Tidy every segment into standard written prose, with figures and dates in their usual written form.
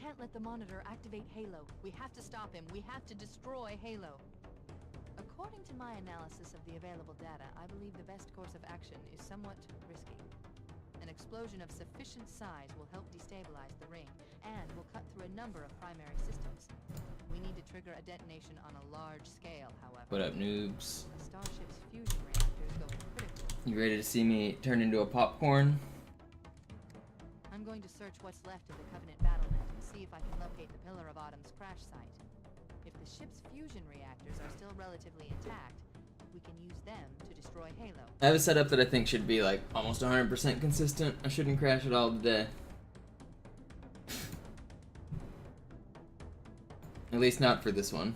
can't let the monitor activate Halo. We have to stop him. We have to destroy Halo. According to my analysis of the available data, I believe the best course of action is somewhat risky. An explosion of sufficient size will help destabilize the ring, and will cut through a number of primary systems. We need to trigger a detonation on a large scale, however. What up, noobs? The Starship's fusion reactors go critical. You ready to see me turn into a popcorn? I'm going to search what's left of the Covenant battlement and see if I can locate the Pillar of Autumn's crash site. If the ship's fusion reactors are still relatively intact, we can use them to destroy Halo. I have a setup that I think should be like almost 100% consistent. I shouldn't crash it all today. At least not for this one.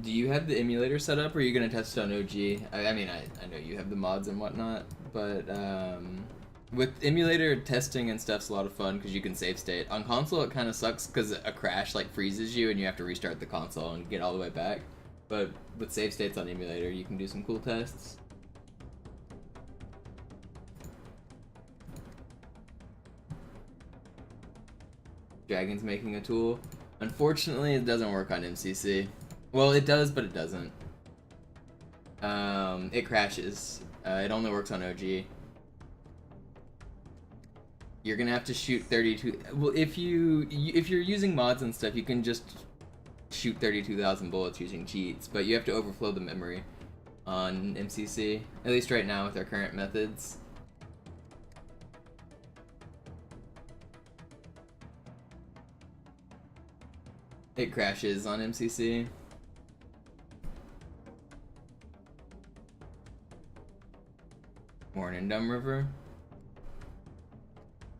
Do you have the emulator set up, or are you going to test it on OG? I mean, I know you have the mods and whatnot, but with emulator testing and stuff's a lot of fun because you can save state. On console, it kind of sucks because a crash like freezes you and you have to restart the console and get all the way back. But with save states on emulator, you can do some cool tests. Dragon's making a tool. Unfortunately, it doesn't work on MCC. Well, it does, but it doesn't. It crashes. It only works on OG. You're gonna have to shoot 32. Well, if you're using mods and stuff, you can just shoot 32,000 bullets using cheats, but you have to overflow the memory on MCC. At least right now with our current methods. It crashes on MCC. Morning, Dumb River.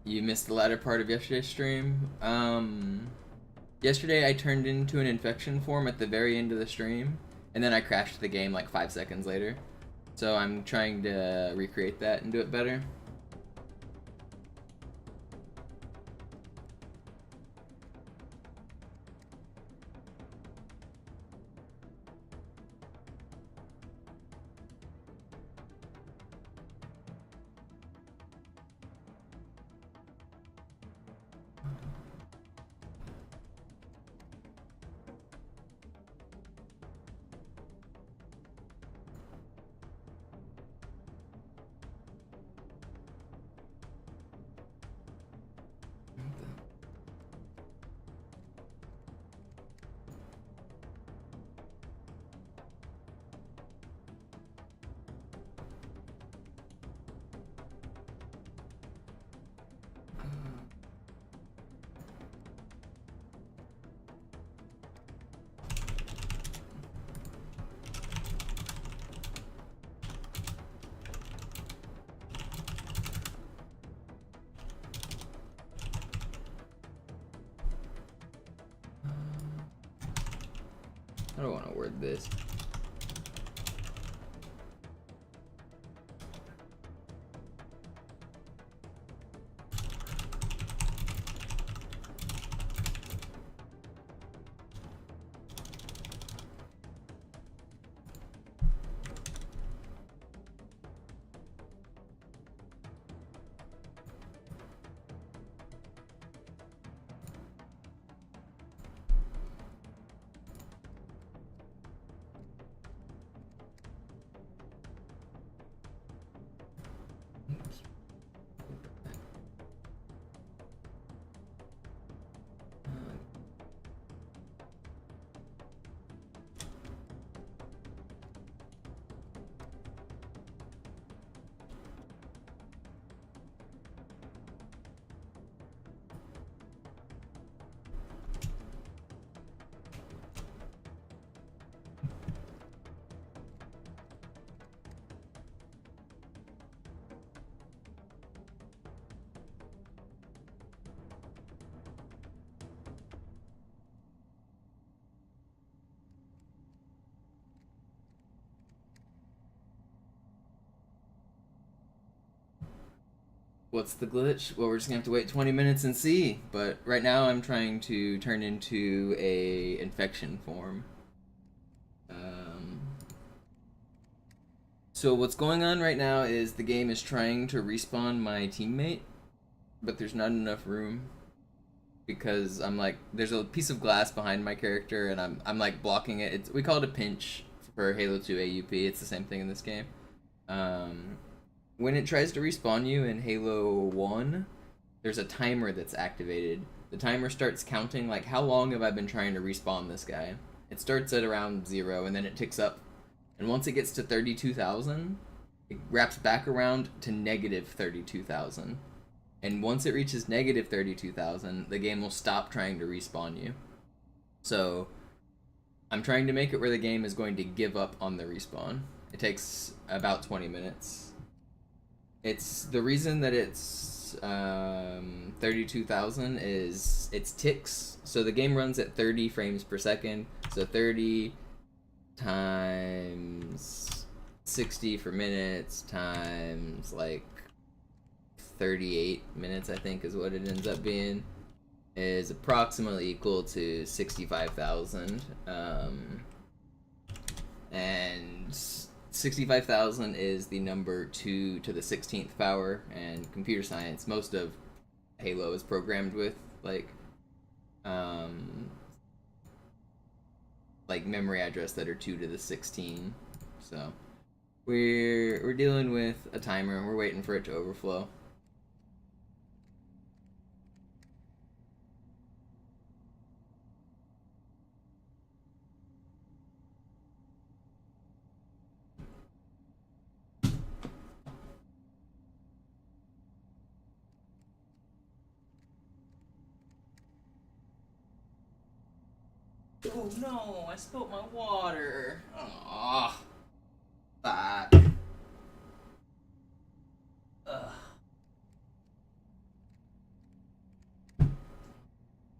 You missed the latter part of yesterday's stream. Yesterday I turned into an infection form at the very end of the stream, and then I crashed the game like 5 seconds later. So I'm trying to recreate that and do it better. I don't want to word this. What's the glitch? Well, we're just gonna have to wait 20 minutes and see. But right now I'm trying to turn into a infection form. So what's going on right now is the game is trying to respawn my teammate, but there's not enough room because I'm like, there's a piece of glass behind my character and I'm like blocking it. We call it a pinch for Halo 2 AUP. It's the same thing in this game. When it tries to respawn you in Halo 1, there's a timer that's activated. The timer starts counting, like, how long have I been trying to respawn this guy? It starts at around 0, and then it ticks up. And once it gets to 32,000, it wraps back around to negative 32,000. And once it reaches negative 32,000, the game will stop trying to respawn you. So, I'm trying to make it where the game is going to give up on the respawn. It takes about 20 minutes. It's the reason that it's 32,000 is it's ticks. So the game runs at 30 frames per second. So 30 times 60 for minutes times like 38 minutes, I think is what it ends up being, is approximately equal to 65,000. And 65,000 is the number 2 to the 16th power, and computer science, most of Halo is programmed with like memory address that are 2 to the 16. So we're dealing with a timer and we're waiting for it to overflow. Oh no, I spilled my water. Aww. Fuck. Ugh.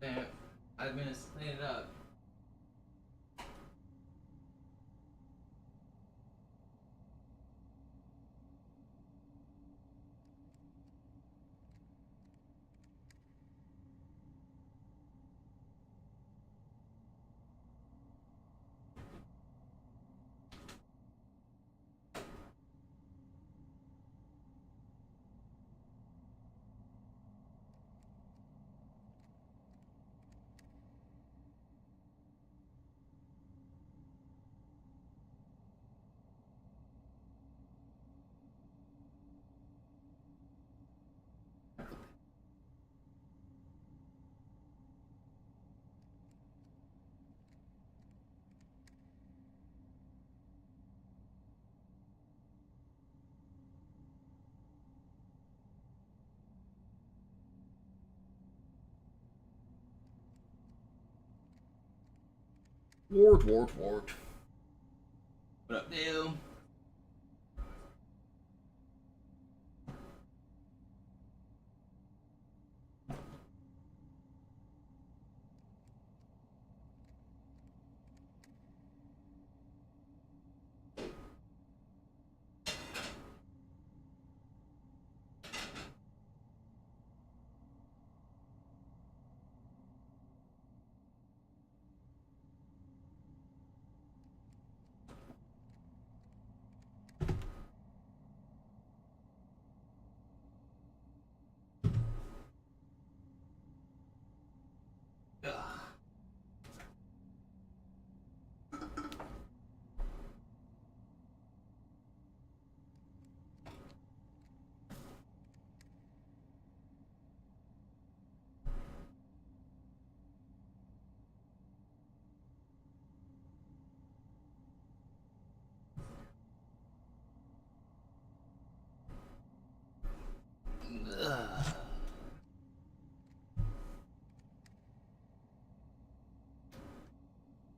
Damn, 5 minutes to clean it up. Wart. What up, Dale?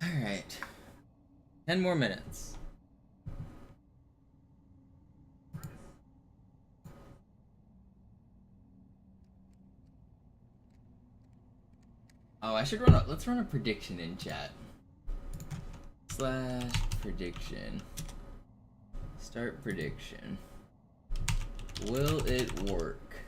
Alright. 10 more minutes. Oh, I should let's run a prediction in chat. / prediction. Start prediction. Will it work?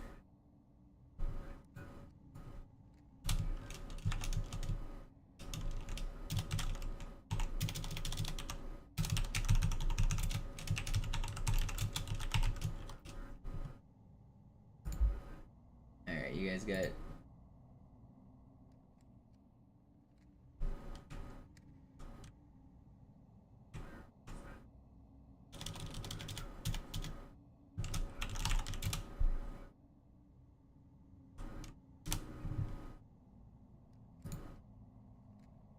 Alright, you guys got...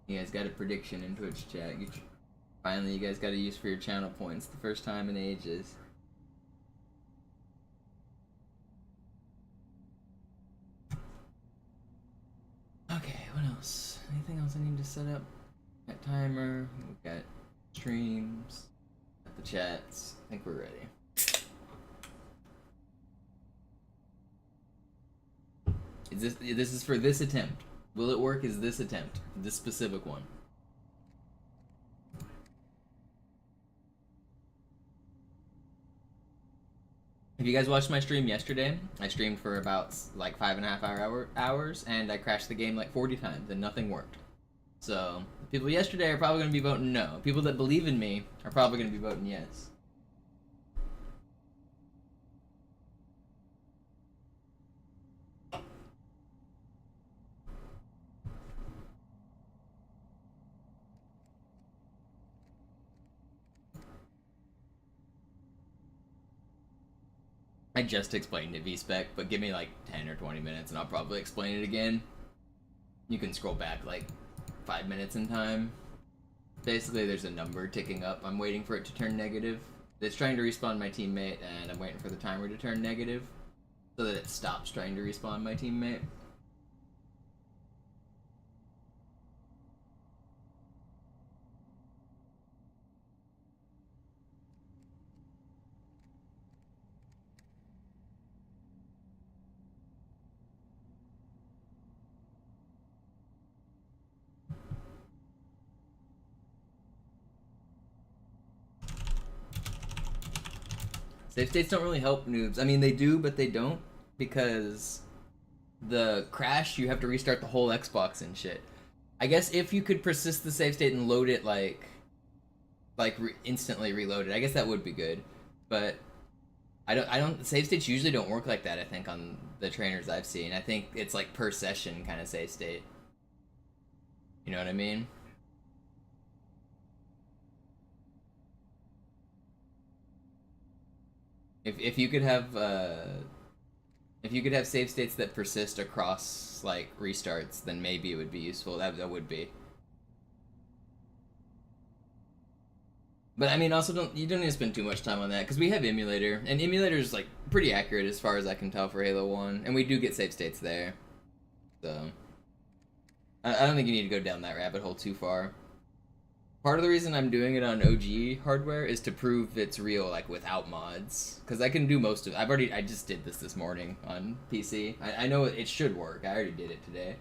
You guys got a prediction in Twitch chat. Finally, you guys got to use for your channel points. The first time in ages. Okay, what else? Anything else I need to set up? Got timer. We've got streams. Got the chats. I think we're ready. This is for this attempt. Will it work as this attempt? This specific one. If you guys watched my stream yesterday, I streamed for about like 5.5 hours, and I crashed the game like 40 times, and nothing worked. So, people yesterday are probably going to be voting no. People that believe in me are probably going to be voting yes. I just explained it VSpec, but give me like 10 or 20 minutes and I'll probably explain it again. You can scroll back like 5 minutes in time. Basically, there's a number ticking up. I'm waiting for it to turn negative. It's trying to respawn my teammate, and I'm waiting for the timer to turn negative so that it stops trying to respawn my teammate. Save states don't really help noobs. I mean, they do, but they don't, because the crash, you have to restart the whole Xbox and shit. I guess if you could persist the save state and load it instantly reload it, I guess that would be good. But I don't save states usually don't work like that, I think, on the trainers I've seen. I think it's like per session kind of save state. You know what I mean? If you could have save states that persist across like restarts, then maybe it would be useful. That would be. But I mean, also you don't need to spend too much time on that, because we have emulator, and emulator is like pretty accurate as far as I can tell for Halo 1, and we do get save states there. So I don't think you need to go down that rabbit hole too far. Part of the reason I'm doing it on OG hardware is to prove it's real, like, without mods. Because I can do most of it. I just did this morning on PC. I know it should work. I already did it today.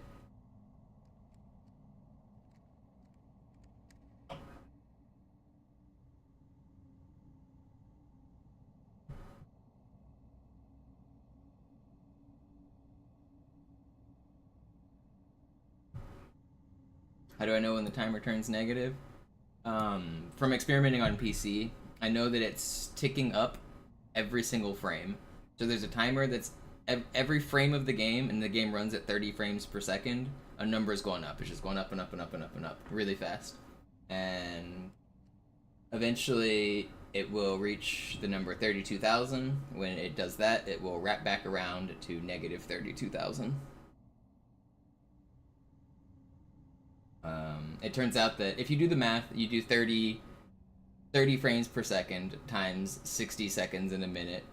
How do I know when the timer turns negative? From experimenting on PC, I know that it's ticking up every single frame. So there's a timer that's every frame of the game, and the game runs at 30 frames per second. A number is going up. It's just going up and up and up and up and up really fast. And eventually it will reach the number 32,000. When it does that, it will wrap back around to negative 32,000. It turns out that if you do the math, you do 30 frames per second times 60 seconds in a minute,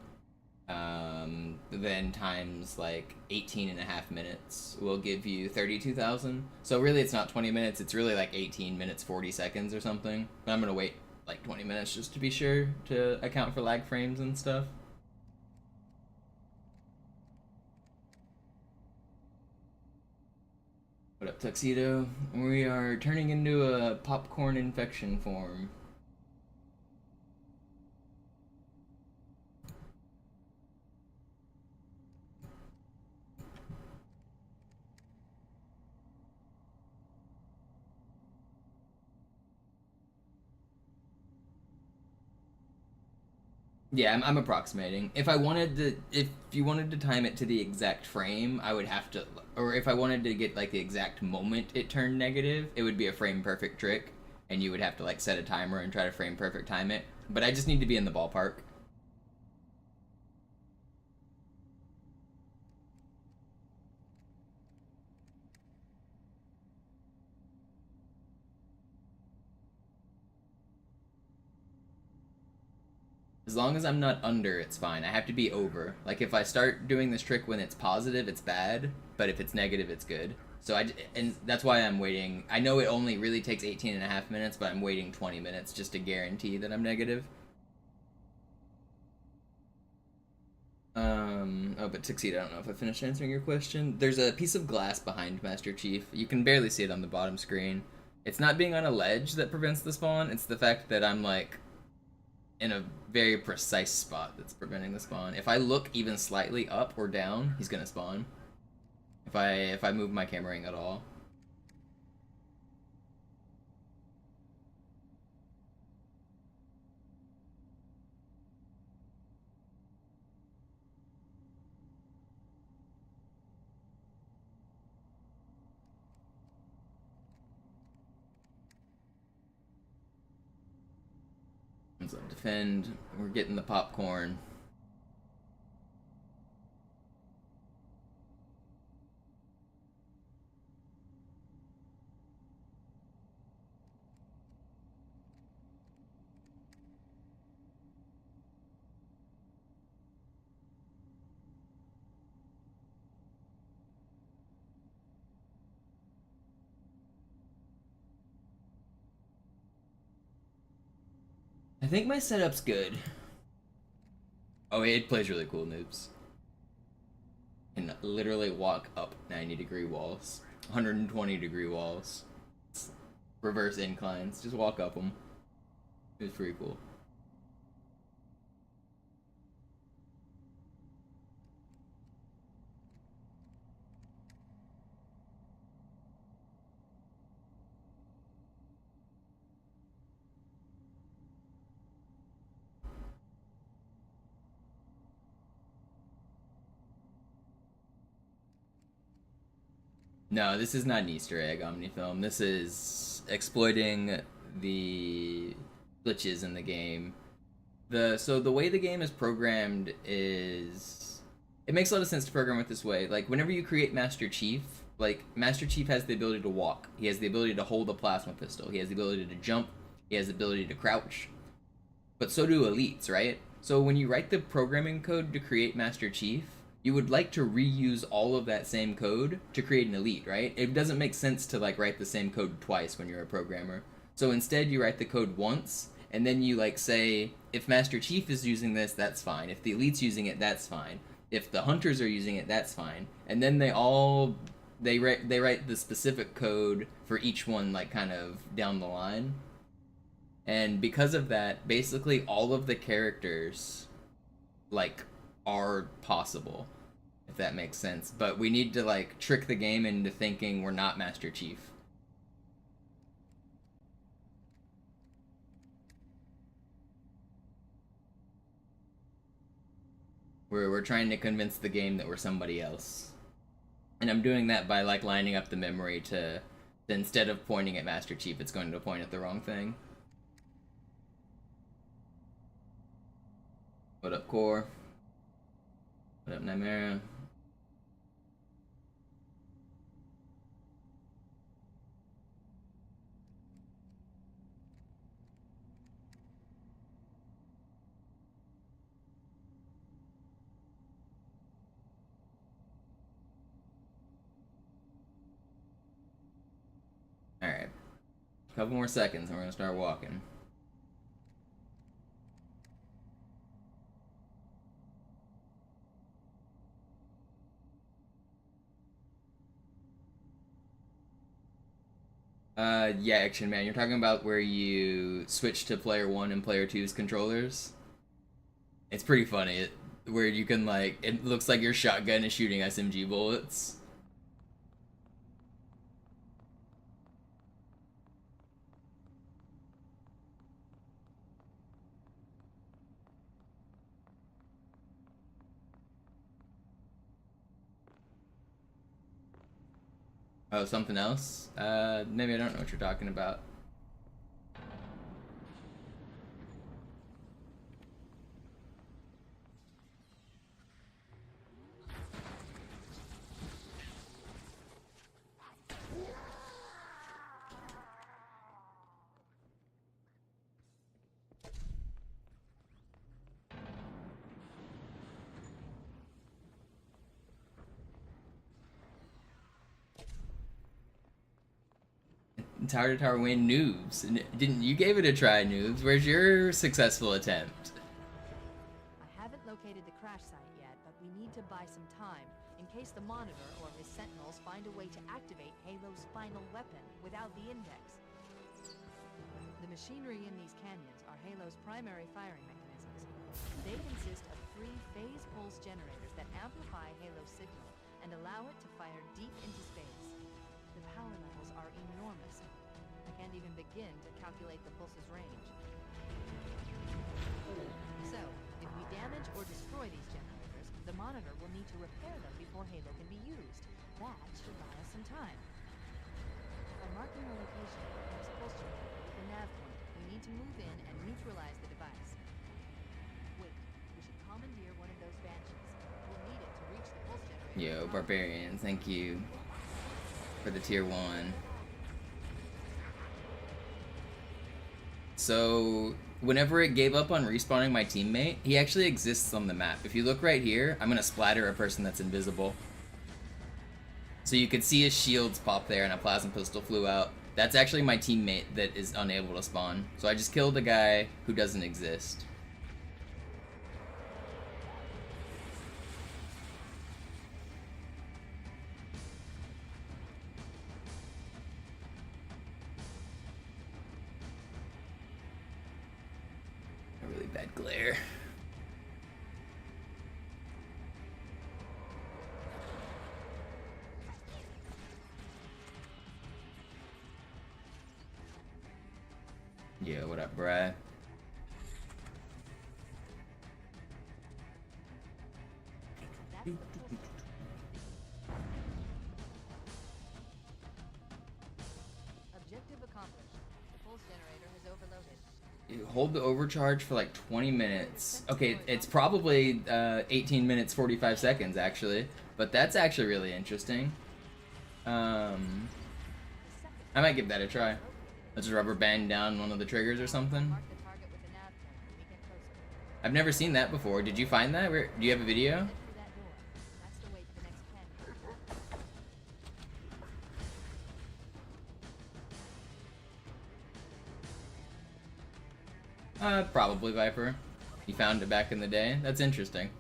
then times like 18 and a half minutes will give you 32,000. So really it's not 20 minutes, it's really like 18 minutes 40 seconds or something. But I'm gonna wait like 20 minutes just to be sure to account for lag frames and stuff. What up, Tuxedo? We are turning into a popcorn infection form. Yeah, I'm approximating. If you wanted to time it to the exact frame, I would have to, or if I wanted to get like the exact moment it turned negative, it would be a frame perfect trick, and you would have to like set a timer and try to frame perfect time it. But I just need to be in the ballpark. As long as I'm not under, it's fine. I have to be over. Like if I start doing this trick when it's positive, it's bad. But if it's negative, it's good. And that's why I'm waiting. I know it only really takes 18 and a half minutes, but I'm waiting 20 minutes just to guarantee that I'm negative. Oh, but Succeed, I don't know if I finished answering your question. There's a piece of glass behind Master Chief. You can barely see it on the bottom screen. It's not being on a ledge that prevents the spawn. It's the fact that I'm like in a very precise spot that's preventing the spawn. If I look even slightly up or down, he's gonna spawn. If I move my camera ring at all. So defend. We're getting the popcorn. I think my setup's good. Oh, it plays really cool, noobs. Can literally walk up 90-degree walls, 120-degree walls, reverse inclines. Just walk up them. It's pretty cool. No, this is not an Easter egg Omnifilm. This is exploiting the glitches in the game. The way the game is programmed is it makes a lot of sense to program it this way. Like whenever you create Master Chief, like Master Chief has the ability to walk. He has the ability to hold a plasma pistol. He has the ability to jump. He has the ability to crouch. But so do elites, right? So when you write the programming code to create Master Chief, you would like to reuse all of that same code to create an elite, right? It doesn't make sense to like write the same code twice when you're a programmer. So instead you write the code once and then you like say if Master Chief is using this, that's fine. If the elite's using it, that's fine. If the hunters are using it, that's fine. And then they write the specific code for each one like kind of down the line. And because of that, basically all of the characters like are possible, if that makes sense. But we need to like trick the game into thinking we're not Master Chief. We're trying to convince the game that we're somebody else. And I'm doing that by like lining up the memory to instead of pointing at Master Chief, it's going to point at the wrong thing. What up, Core? What up, Nightmare? Alright. A couple more seconds and we're gonna start walking. Yeah, Action Man. You're talking about where you switch to player 1 and player two's controllers? It's pretty funny. Where you can, like, it looks like your shotgun is shooting SMG bullets. Oh, something else? Maybe I don't know what you're talking about. Tower to Tower win, noobs. Didn't you gave it a try, noobs? Where's your successful attempt? I haven't located the crash site yet, but we need to buy some time in case the Monitor or his Sentinels find a way to activate Halo's final weapon without the index. The machinery in these canyons are Halo's primary firing mechanisms. They consist of 3 phase pulse generators that amplify Halo's signal and allow it to fire deep into space. The power levels are enormous. I can't even begin to calculate the pulse's range. So, if we damage or destroy these generators, the Monitor will need to repair them before Halo can be used. That should buy us some time. By marking the location of the next pulse generator with a nav point, we need to move in and neutralize the device. Wait, we should commandeer one of those banshees. We'll need it to reach the pulse generator. Yo, Barbarian, thank you for the tier 1. So, whenever it gave up on respawning my teammate, he actually exists on the map. If you look right here, I'm gonna splatter a person that's invisible. So you could see his shields pop there and a plasma pistol flew out. That's actually my teammate that is unable to spawn. So I just killed a guy who doesn't exist. A really bad glare. Yeah, what up, bruh? Objective accomplished. The pulse generator has overloaded. You hold the overcharge for like 20 minutes. Okay, it's probably 18 minutes 45 seconds actually, but that's actually really interesting. I might give that a try. Let's just rubber band down one of the triggers or something. Mark the target with a nav point when we get closer. I've never seen that before. Did you find that? Do you have a video? Head through that door. That's the way to the next canyon. Probably Viper. You found it back in the day. That's interesting.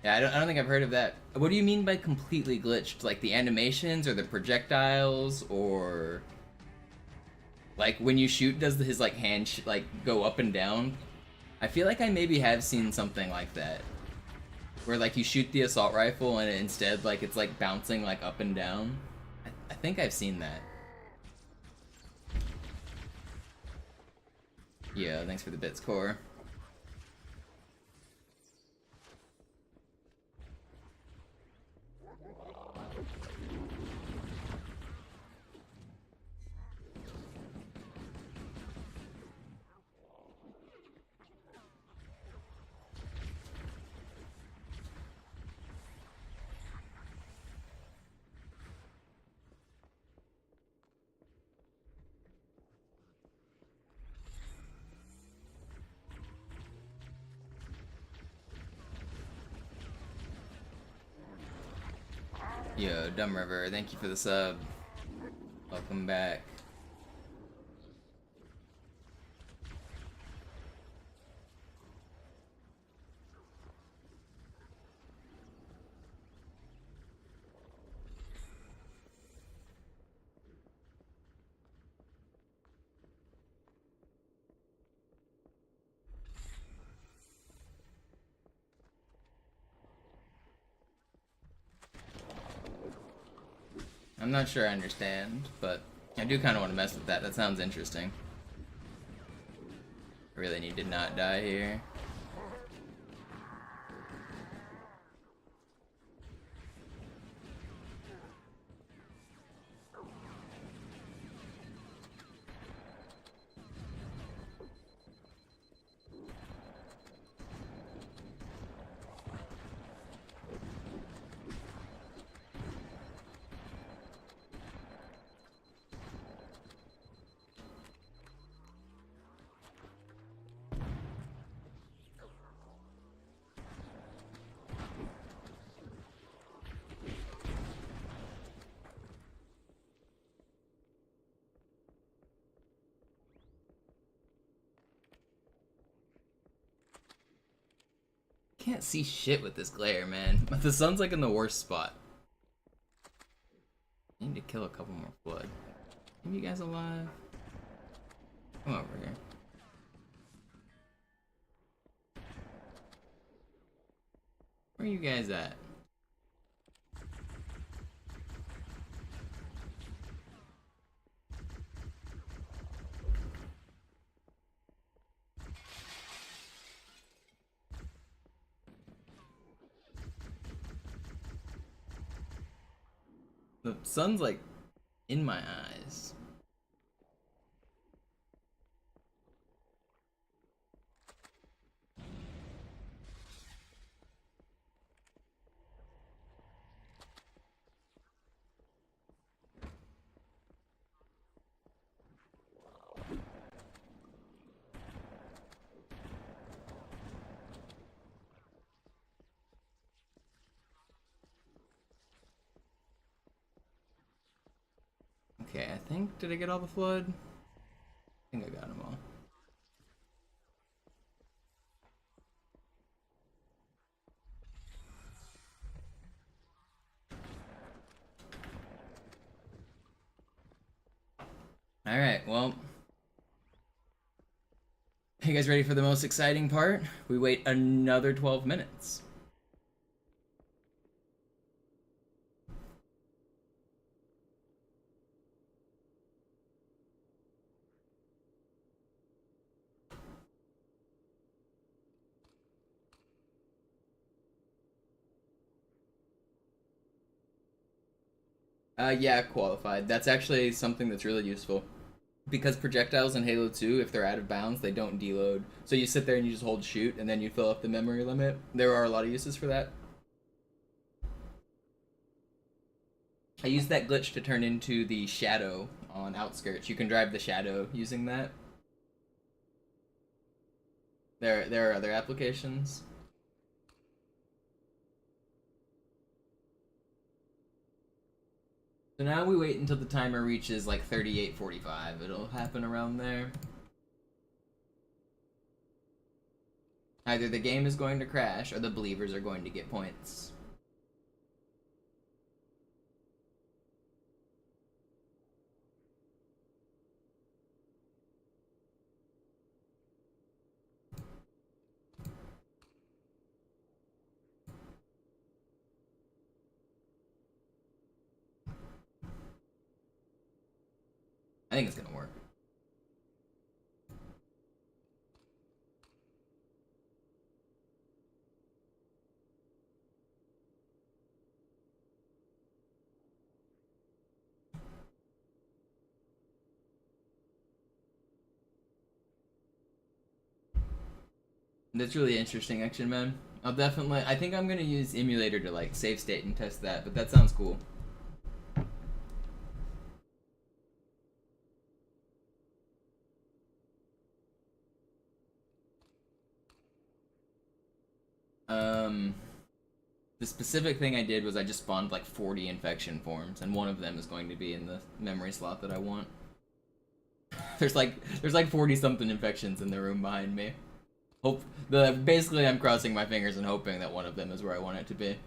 Yeah, I don't think I've heard of that. What do you mean by completely glitched? Like the animations or the projectiles or like when you shoot, does his like hand like go up and down? I feel like I maybe have seen something like that, where like you shoot the assault rifle and instead like it's like bouncing like up and down. I think I've seen that. Yeah, thanks for the bits, Core. Yo, Dumb River, thank you for the sub. Welcome back. I'm not sure I understand, but I do kind of want to mess with that. That sounds interesting. I really need to not die here. can't see shit with this glare, man. The sun's like in the worst spot. I need to kill a couple more flood. Are you guys alive? Come over here. Where are you guys at? The sun's like in my eyes. Okay, I think, did I get all the flood? I think I got them all. Alright, well. You guys ready for the most exciting part? We wait another 12 minutes. Yeah, qualified. That's actually something that's really useful. Because projectiles in Halo 2, if they're out of bounds, they don't deload. So you sit there and you just hold shoot, and then you fill up the memory limit. There are a lot of uses for that. I used that glitch to turn into the shadow on Outskirts. You can drive the shadow using that. There are other applications. So now we wait until the timer reaches like 38:45. It'll happen around there. Either the game is going to crash or the believers are going to get points. I think it's gonna work. That's really interesting, Action Man. I'll definitely. I think I'm gonna use emulator to like save state and test that, but that sounds cool. The specific thing I did was I just spawned like 40 infection forms, and one of them is going to be in the memory slot that I want. There's like 40 something infections in the room behind me. Basically I'm crossing my fingers and hoping that one of them is where I want it to be.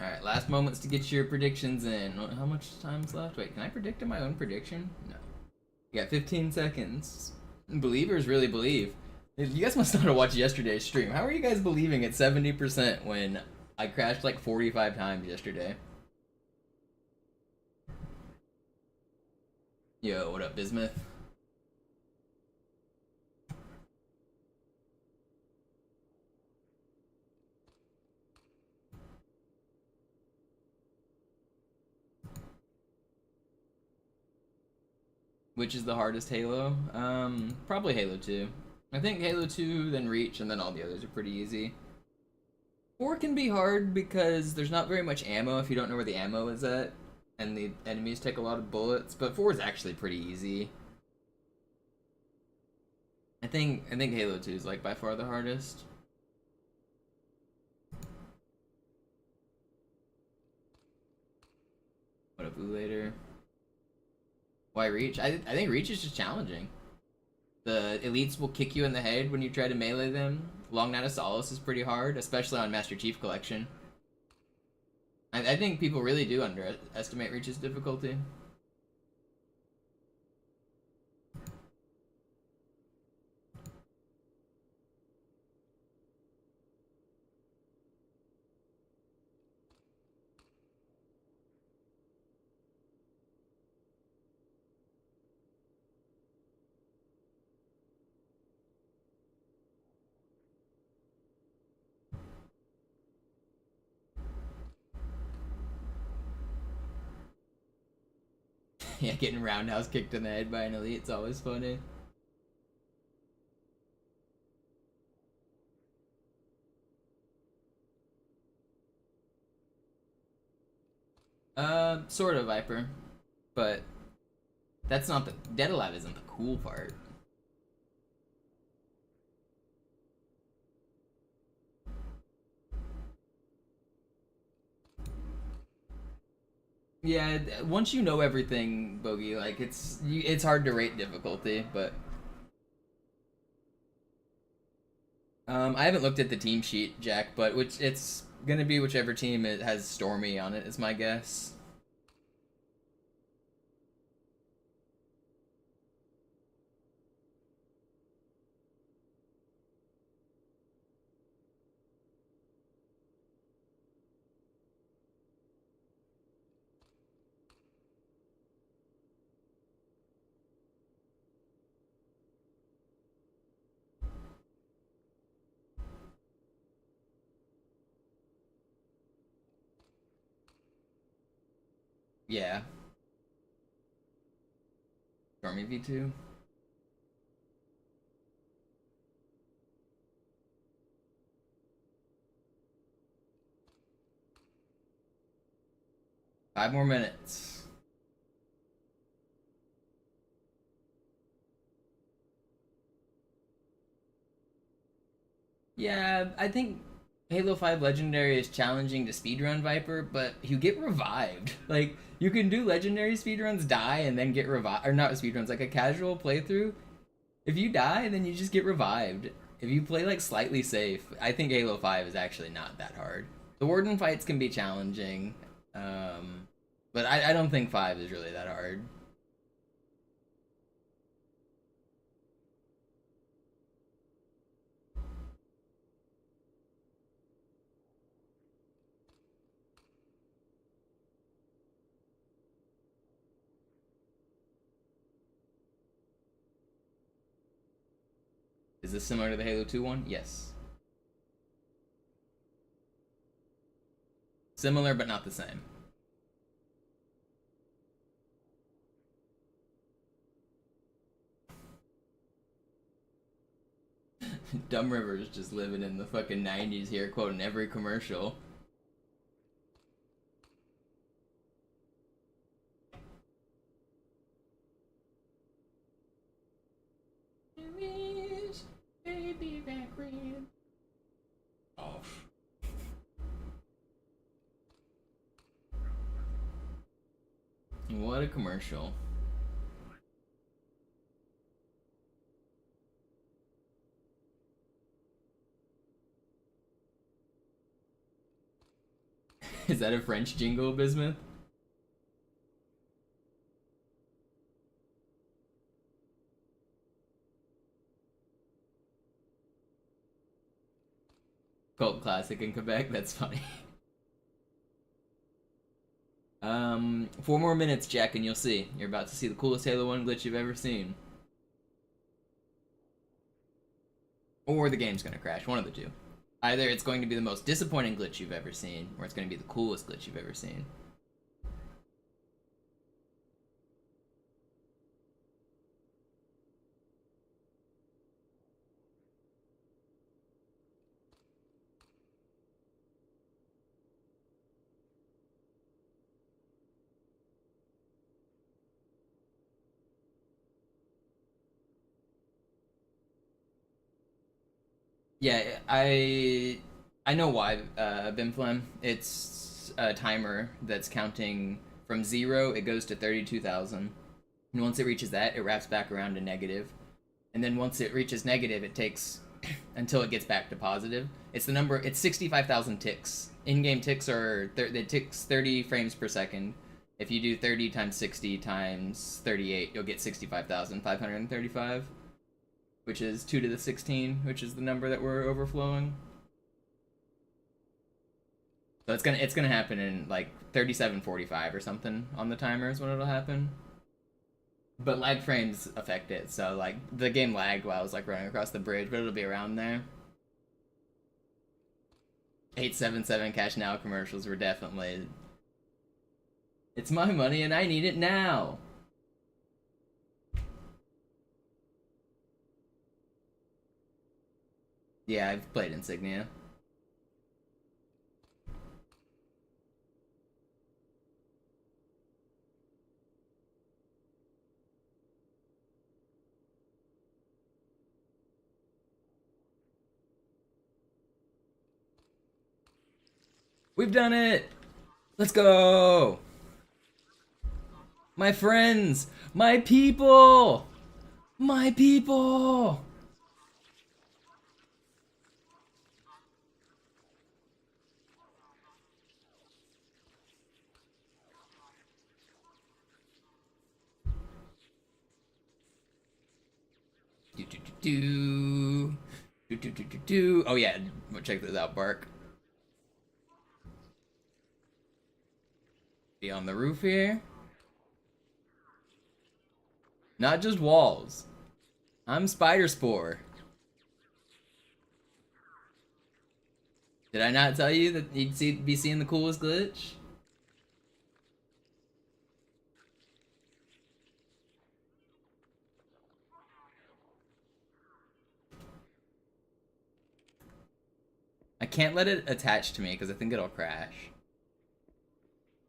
Alright, last moments to get your predictions in. How much time's left? Wait, can I predict my own prediction? No. You got 15 seconds. Believers really believe. You guys must not have watched yesterday's stream. How are you guys believing at 70% when I crashed like 45 times yesterday? Yo, what up, Bismuth? Which is the hardest Halo? Probably Halo 2. I think Halo 2, then Reach, and then all the others are pretty easy. 4 can be hard because there's not very much ammo if you don't know where the ammo is at, and the enemies take a lot of bullets. But 4 is actually pretty easy. I think Halo 2 is like by far the hardest. What a boo later. Why Reach? I think Reach is just challenging. The elites will kick you in the head when you try to melee them. Long Night of Solace is pretty hard, especially on Master Chief Collection. I think people really do underestimate Reach's difficulty. Yeah, getting roundhouse kicked in the head by an elite is always funny. Sort of Viper, but that's not the Dead Alive isn't the cool part. Yeah, once you know everything, Bogey, like it's hard to rate difficulty, but I haven't looked at the team sheet, Jack, but it's gonna be whichever team it has Stormy on it is my guess. Yeah. Stormy V2. Five more minutes. Yeah, I think Halo 5 Legendary is challenging to speedrun Viper, but you get revived. Like, you can do Legendary speedruns, die, and then get revived. Or not speedruns, like a casual playthrough. If you die, then you just get revived. If you play, like, slightly safe, I think Halo 5 is actually not that hard. The Warden fights can be challenging, but I don't think 5 is really that hard. Is this similar to the Halo 2 one? Yes. Similar, but not the same. Dumb River's just living in the fucking 90s here, quoting every commercial. Baby back red. Off. What a commercial. Is that a French jingle, Bismuth? Cult classic in Quebec, that's funny. 4 more minutes, Jack, and you'll see. You're about to see the coolest Halo 1 glitch you've ever seen. Or the game's gonna crash, one of the two. Either it's going to be the most disappointing glitch you've ever seen, or it's going to be the coolest glitch you've ever seen. Yeah, I know why, Bimflam. It's a timer that's counting from 0, it goes to 32,000. And once it reaches that, it wraps back around to negative. And then once it reaches negative, it takes until it gets back to positive. It's the number, it's 65,000 ticks. In-game ticks are, it ticks 30 frames per second. If you do 30 times 60 times 38, you'll get 65,535. Which is 2 to the 16, which is the number that we're overflowing. So it's gonna happen in like 37:45 or something on the timer is when it'll happen. But lag frames affect it, so like the game lagged while I was like running across the bridge, but it'll be around there. 877 cash now commercials were definitely. It's my money and I need it now. Yeah, I've played Insignia. We've done it! Let's go! My friends! My people! My people! Do do do do do do do do do. Oh yeah, check this out, Bark. Be on the roof here. Not just walls. I'm Spider Spore. Did I not tell you that you'd be seeing the coolest glitch? I can't let it attach to me because I think it'll crash.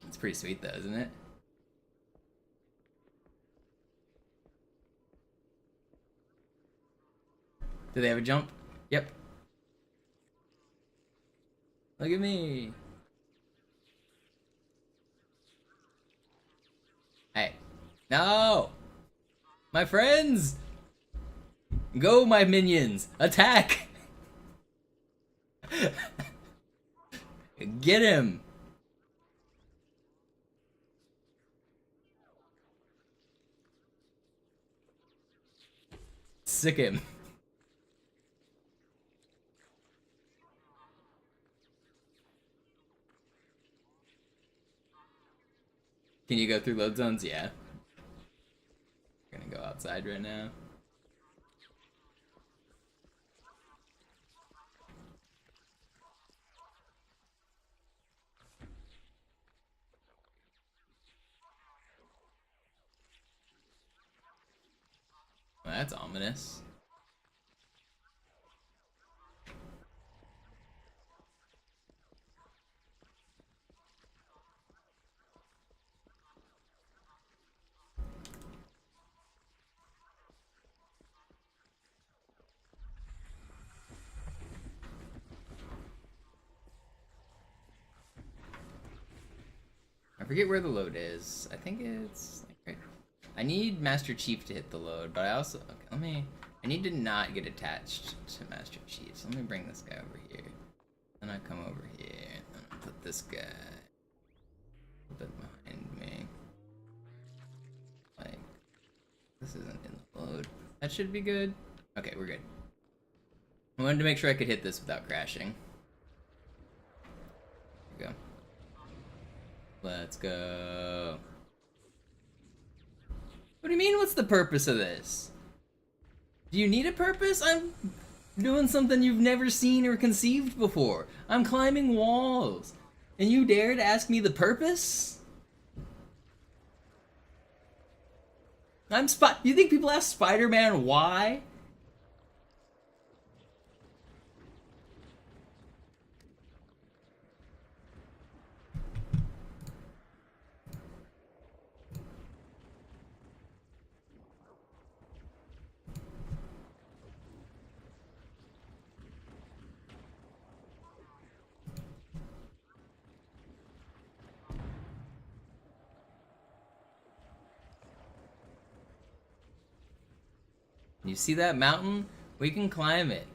It's pretty sweet though, isn't it? Do they have a jump? Yep. Look at me. Hey. No! My friends! Go, my minions! Attack! Get him! Sick him. Can you go through load zones? Yeah. I'm gonna go outside right now. Well, that's ominous. I forget where the load is. I think it's like right. I need Master Chief to hit the load, but I also I need to not get attached to Master Chief. So let me bring this guy over here. Then I come over here and I put this guy a bit behind me. Like this isn't in the load. That should be good. Okay, we're good. I wanted to make sure I could hit this without crashing. There we go. Let's go. What do you mean, what's the purpose of this? Do you need a purpose? I'm doing something you've never seen or conceived before. I'm climbing walls. And you dare to ask me the purpose? You think people ask Spider-Man why? You see that mountain? We can climb it.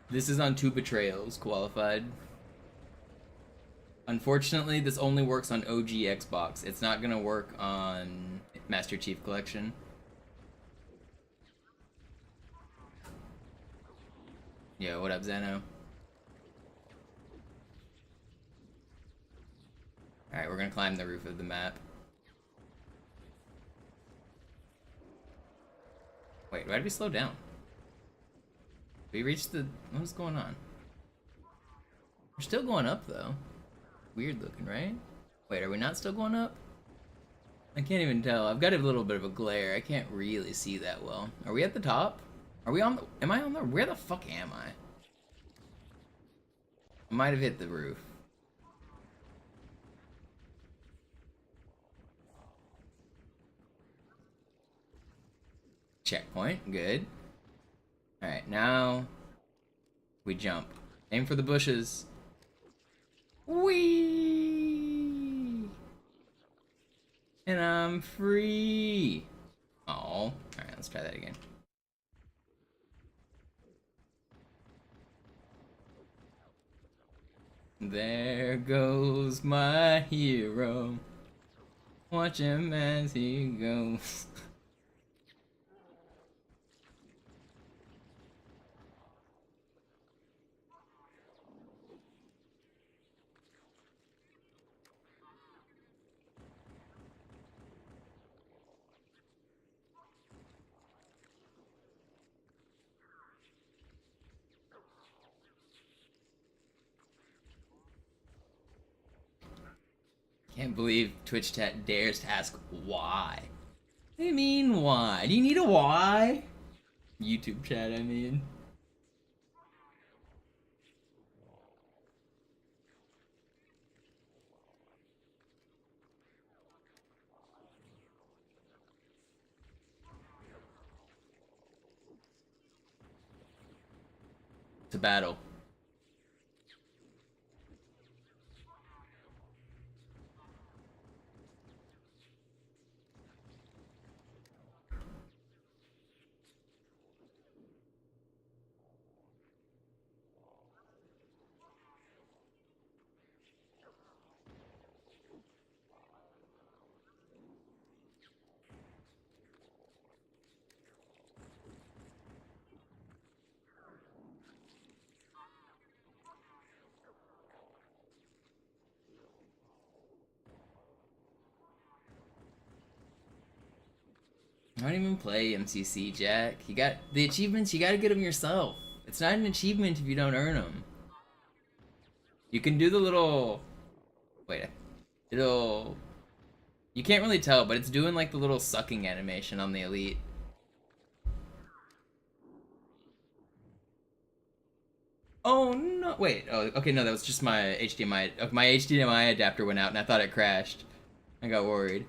This is on 2 betrayals qualified. Unfortunately, this only works on OG Xbox. It's not gonna work on Master Chief Collection. Yo, what up, Zeno? Alright, we're gonna climb the roof of the map. Wait, why did we slow down? We reached the... What's going on? We're still going up, though. Weird looking, right? Wait, are we not still going up? I can't even tell. I've got a little bit of a glare. I can't really see that well. Are we at the top? Are we on the... Am I on the... Where the fuck am I? I might have hit the roof. Checkpoint. Good. Alright, now... we jump. Aim for the bushes. Whee! And I'm free! Oh. Alright, let's try that again. There goes my hero. Watch him as he goes. Can't believe Twitch chat dares to ask why. What do you mean why? Do you need a why? YouTube chat, I mean. It's a battle. I don't even play MCC, Jack. You got the achievements, you gotta get them yourself. It's not an achievement if you don't earn them. You can do the little... Wait, it'll... You can't really tell, but it's doing like the little sucking animation on the Elite. Oh no, wait, oh, okay, no, that was just my HDMI. My HDMI adapter went out and I thought it crashed. I got worried.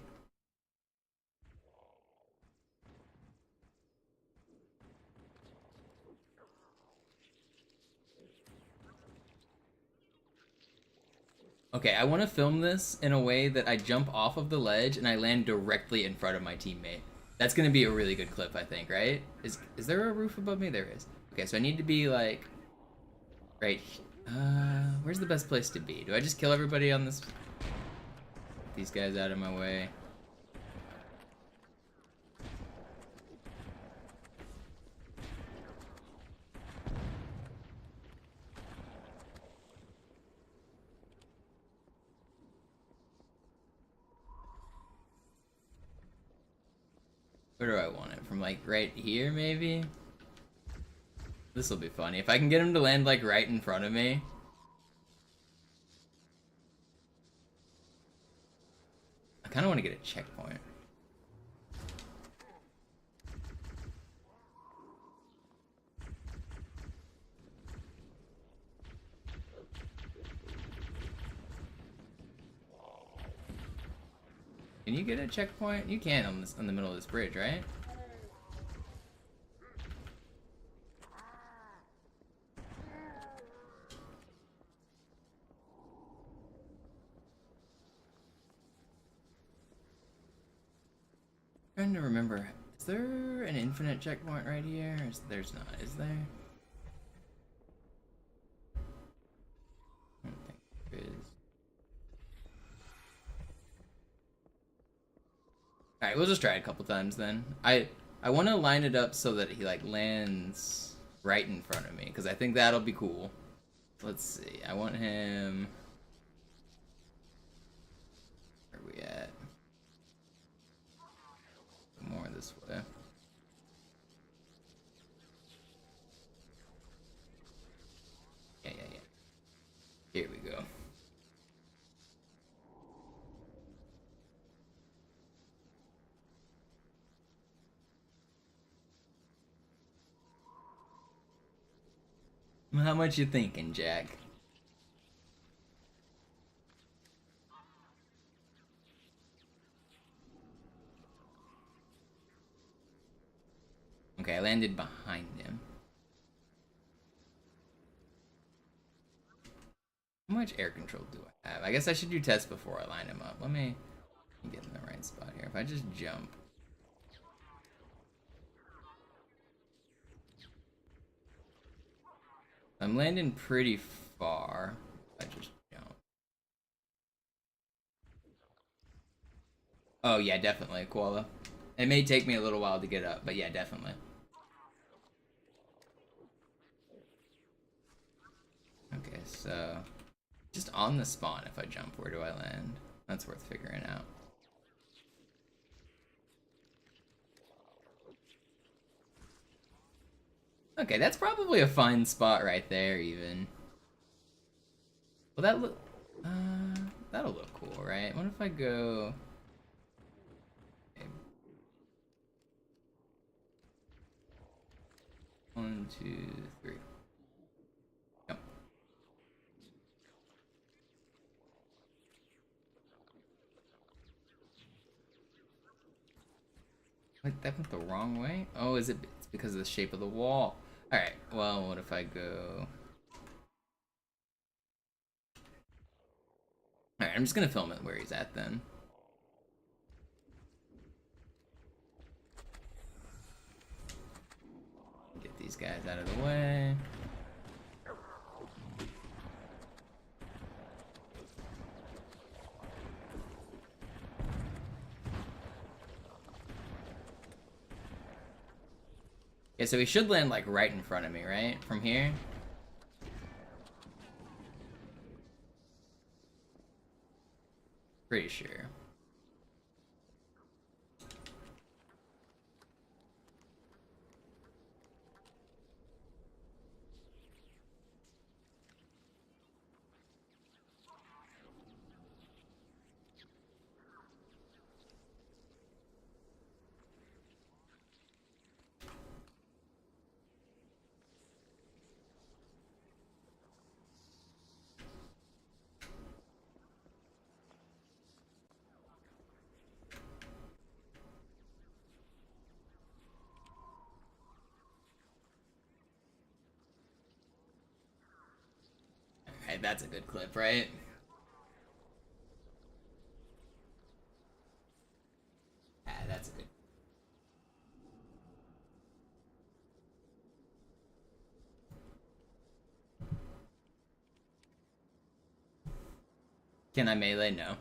Okay, I want to film this in a way that I jump off of the ledge and I land directly in front of my teammate. That's gonna be a really good clip, I think, right? Is there a roof above me? There is. Okay, so I need to be like... Right... where's the best place to be? Do I just kill everybody on this... Get these guys out of my way. Where do I want it? From like right here, maybe? This will be funny. If I can get him to land like right in front of me. I kind of want to get a checkpoint. Can you get a checkpoint? You can on the middle of this bridge, right? Trying to remember. Is there an infinite checkpoint right here? There's not, is there? I don't think there is. Alright, we'll just try it a couple times then. I want to line it up so that he like lands right in front of me, because I think that'll be cool. Let's see. I want him. Where are we at? More this way. Yeah. Here we go. How much you thinking, Jack? Okay, I landed behind him. How much air control do I have? I guess I should do tests before I line him up. Let me get in the right spot here. If I just jump. I'm landing pretty far. I just jump. Oh yeah, definitely, Koala. It may take me a little while to get up, but yeah, definitely. Okay, so just on the spawn, if I jump, where do I land? That's worth figuring out. Okay, that's probably a fine spot right there, even. Well, that'll look cool, right? What if I go? Okay. 1, 2, 3. Yep. Wait, that went the wrong way? Oh, is it? It's because of the shape of the wall. Alright, well, what if I go... Alright, I'm just gonna film it where he's at then. Get these guys out of the way. Yeah, so he should land like right in front of me, right? From here. Pretty sure. Alright, that's a good clip, right? Ah, that's a good. Can I melee? No.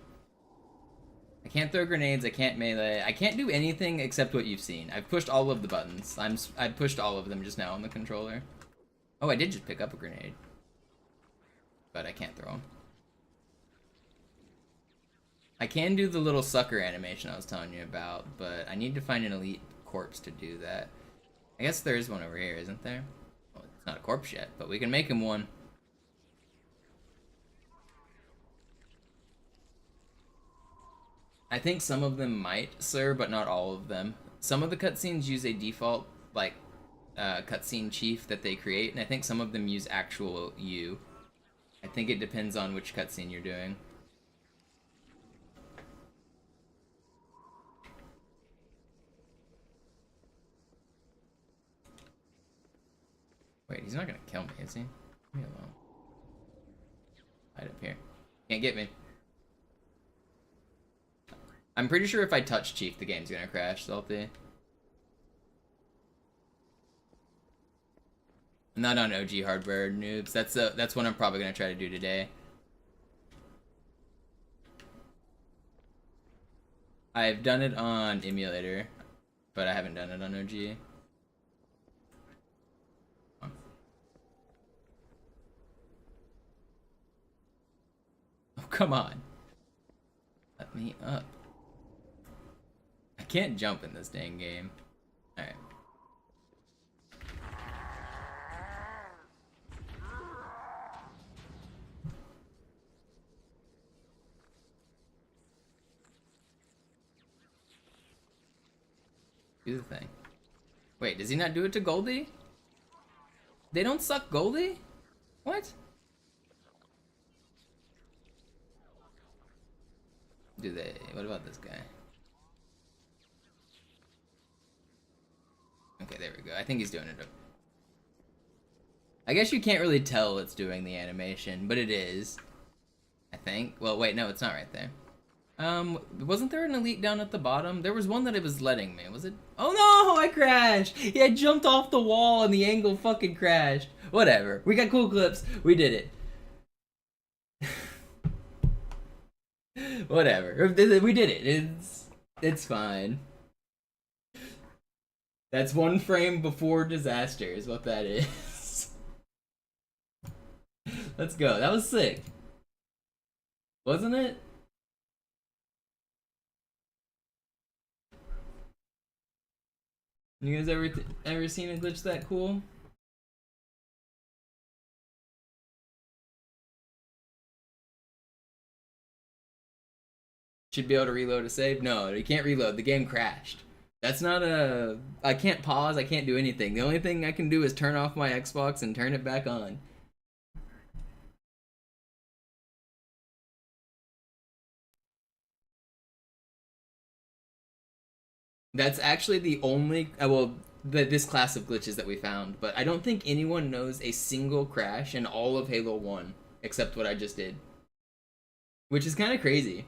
I can't throw grenades, I can't melee, I can't do anything except what you've seen. I've pushed all of the buttons. I pushed all of them just now on the controller. Oh, I did just pick up a grenade. But I can't throw them. I can do the little sucker animation I was telling you about, but I need to find an elite corpse to do that. I guess there is one over here, isn't there? Well, it's not a corpse yet, but we can make him one. I think some of them might, sir, but not all of them. Some of the cutscenes use a default, like, cutscene chief that they create, and I think some of them use actual you. I think it depends on which cutscene you're doing. Wait, he's not gonna kill me, is he? Leave me alone. Hide up here. Can't get me. I'm pretty sure if I touch Chief, the game's gonna crash, Salty. Not on OG hardware, noobs. That's what I'm probably gonna try to do today. I've done it on emulator, but I haven't done it on OG. Oh, come on. Let me up. I can't jump in this dang game. Alright. Do the thing. Wait, does he not do it to Goldie? They don't suck Goldie? What? Do they? What about this guy? Okay, there we go. I think he's doing it. I guess you can't really tell it's doing the animation, but it is. I think. Well, wait, no, it's not right there. Wasn't there an elite down at the bottom? There was one that it was letting me. Was it? Oh no, I crashed! Yeah, I jumped off the wall and the angle fucking crashed. Whatever. We got cool clips. We did it. Whatever. We did it. It's fine. That's one frame before disaster is what that is. Let's go. That was sick. Wasn't it? You guys ever seen a glitch that cool? Should be able to reload a save? No, you can't reload. The game crashed. That's not a... I can't pause. I can't do anything. The only thing I can do is turn off my Xbox and turn it back on. That's actually the only... this class of glitches that we found. But I don't think anyone knows a single crash in all of Halo 1. Except what I just did. Which is kind of crazy.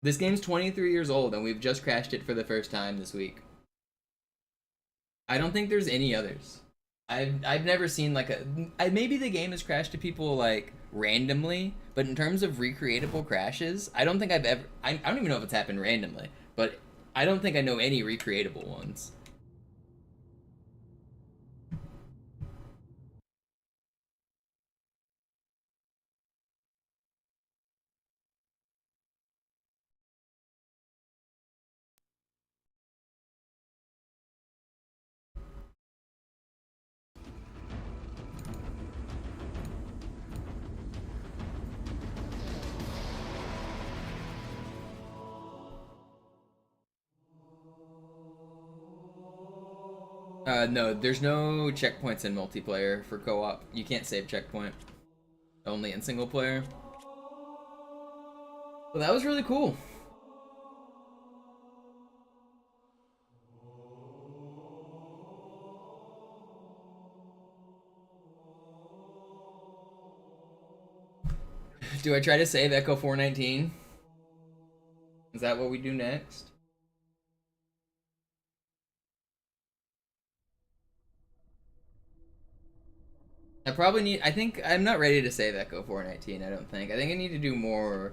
This game's 23 years old, and we've just crashed it for the first time this week. I don't think there's any others. I've never seen like a... maybe the game has crashed to people like randomly, but in terms of recreatable crashes, I don't think I've ever... I don't even know if it's happened randomly, but I don't think I know any recreatable ones. No, there's no checkpoints in multiplayer for co-op. You can't save checkpoint. Only in single player. Well, that was really cool. Do I try to save Echo 419? Is that what we do next? I probably need... I think I'm not ready to save Echo 419, I don't think. I think I need to do more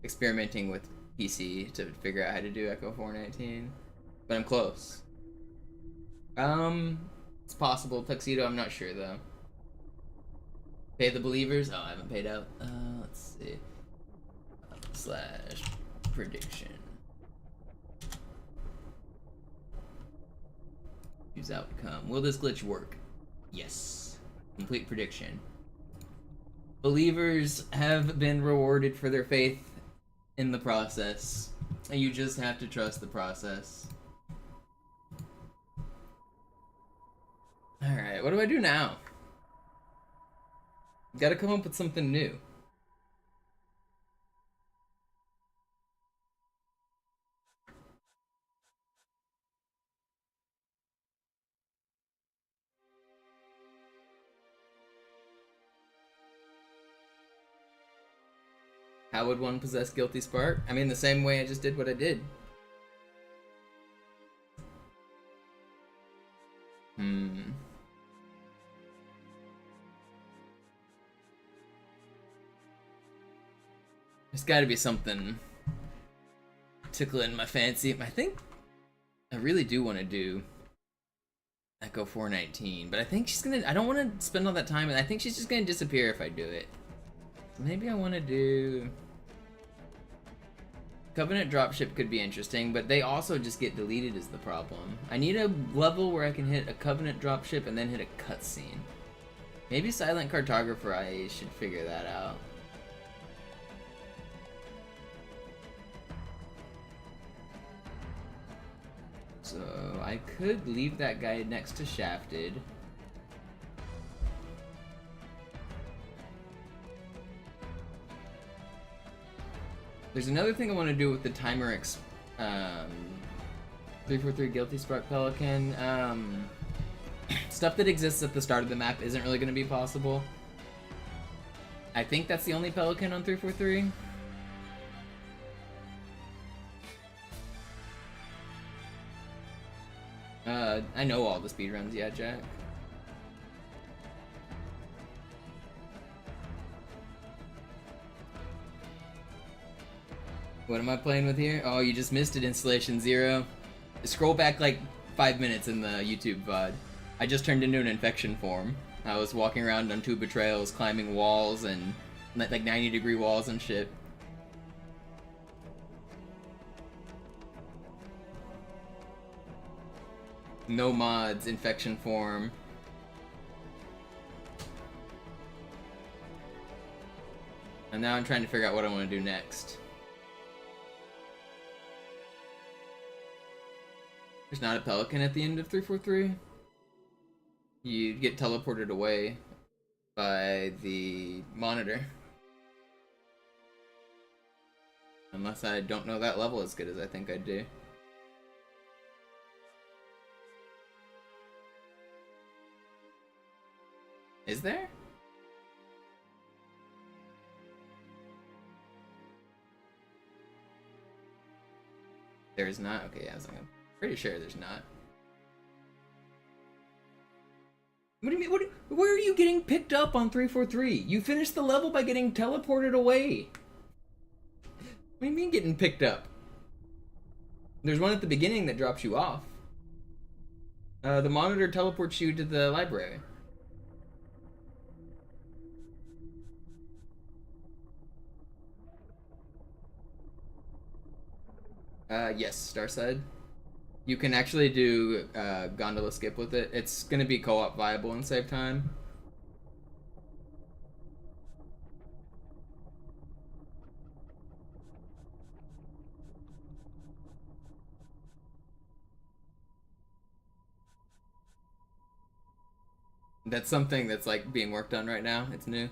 experimenting with PC to figure out how to do Echo 419. But I'm close. It's possible. Tuxedo, I'm not sure, though. Pay the believers? Oh, I haven't paid out. Let's see. Slash prediction. Use outcome. Will this glitch work? Yes. Complete prediction. Believers have been rewarded for their faith in the process. And you just have to trust the process. Alright, what do I do now? Gotta come up with something new. How would one possess Guilty Spark? I mean, the same way I just did what I did. There's got to be something tickling my fancy. I think I really do want to do Echo 419, but I think she's gonna. I don't want to spend all that time, and I think she's just gonna disappear if I do it. So maybe I want to do Covenant Dropship. Could be interesting, but they also just get deleted is the problem. I need a level where I can hit a Covenant Dropship and then hit a cutscene. Maybe Silent Cartographer. I should figure that out. So I could leave that guy next to Shafted. There's another thing I want to do with the timer 343 Guilty Spark Pelican. Stuff that exists at the start of the map isn't really going to be possible. I think that's the only Pelican on 343. I know all the speedruns, yeah, Jack. What am I playing with here? Oh, you just missed it, Installation 0. Scroll back like 5 minutes in the YouTube VOD. I just turned into an infection form. I was walking around on 2 betrayals, climbing walls and like 90-degree walls and shit. No mods, infection form. And now I'm trying to figure out what I want to do next. There's not a Pelican at the end of 343. You get teleported away by the monitor. Unless I don't know that level as good as I think I do. Is there? There is not? Okay, yeah, I'm pretty sure there's not. What do you mean? Where are you getting picked up on 343? You finished the level by getting teleported away. What do you mean getting picked up? There's one at the beginning that drops you off. The monitor teleports you to the library. Yes, Starside. You can actually do gondola skip with it. It's gonna be co-op viable and save time. That's something that's like being worked on right now. It's new.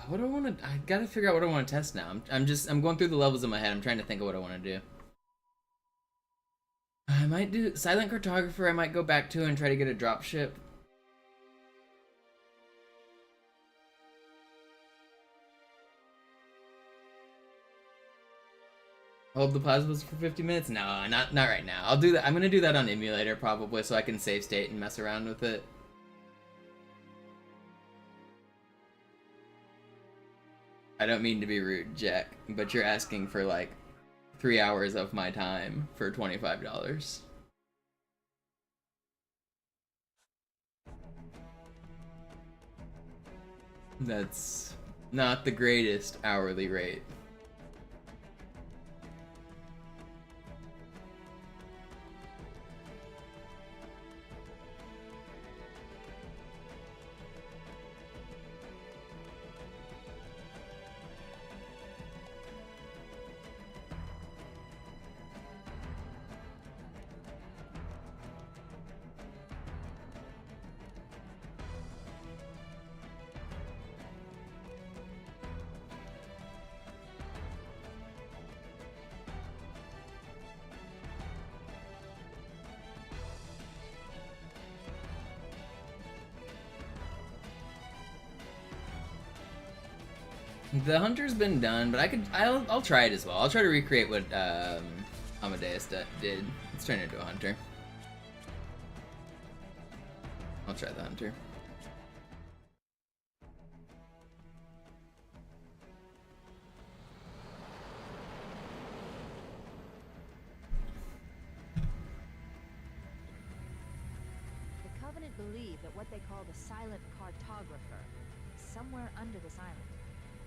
What do I want to? I gotta figure out what I want to test now. I'm going through the levels in my head. I'm trying to think of what I want to do. I might do Silent Cartographer. I might go back to and try to get a dropship. Hold the plasmas for 50 minutes? No, not right now. I'll do that. I'm gonna do that on emulator probably, so I can save state and mess around with it. I don't mean to be rude, Jack, but you're asking for like 3 hours of my time for $25. That's not the greatest hourly rate. The hunter's been done, but I'll try it as well. I'll try to recreate what Amadeus did. Let's turn it into a hunter. I'll try the hunter. Proponent believe that what they call the silent cartographer is somewhere under this island.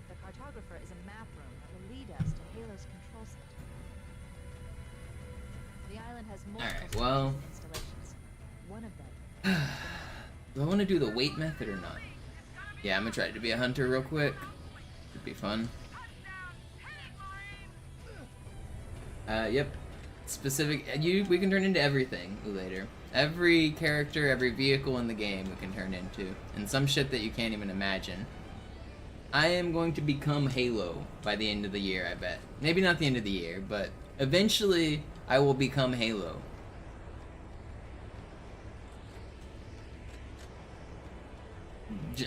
The cartographer is a map room that will lead us to Halo's control center. The island has multiple installations. One of them. Do I want to do the wait method or not? Yeah, I'm gonna try to be a hunter real quick. Should be fun. Yep. Specific. We can turn into everything later. Every character, every vehicle in the game we can turn into. And some shit that you can't even imagine. I am going to become Halo by the end of the year, I bet. Maybe not the end of the year, but eventually I will become Halo.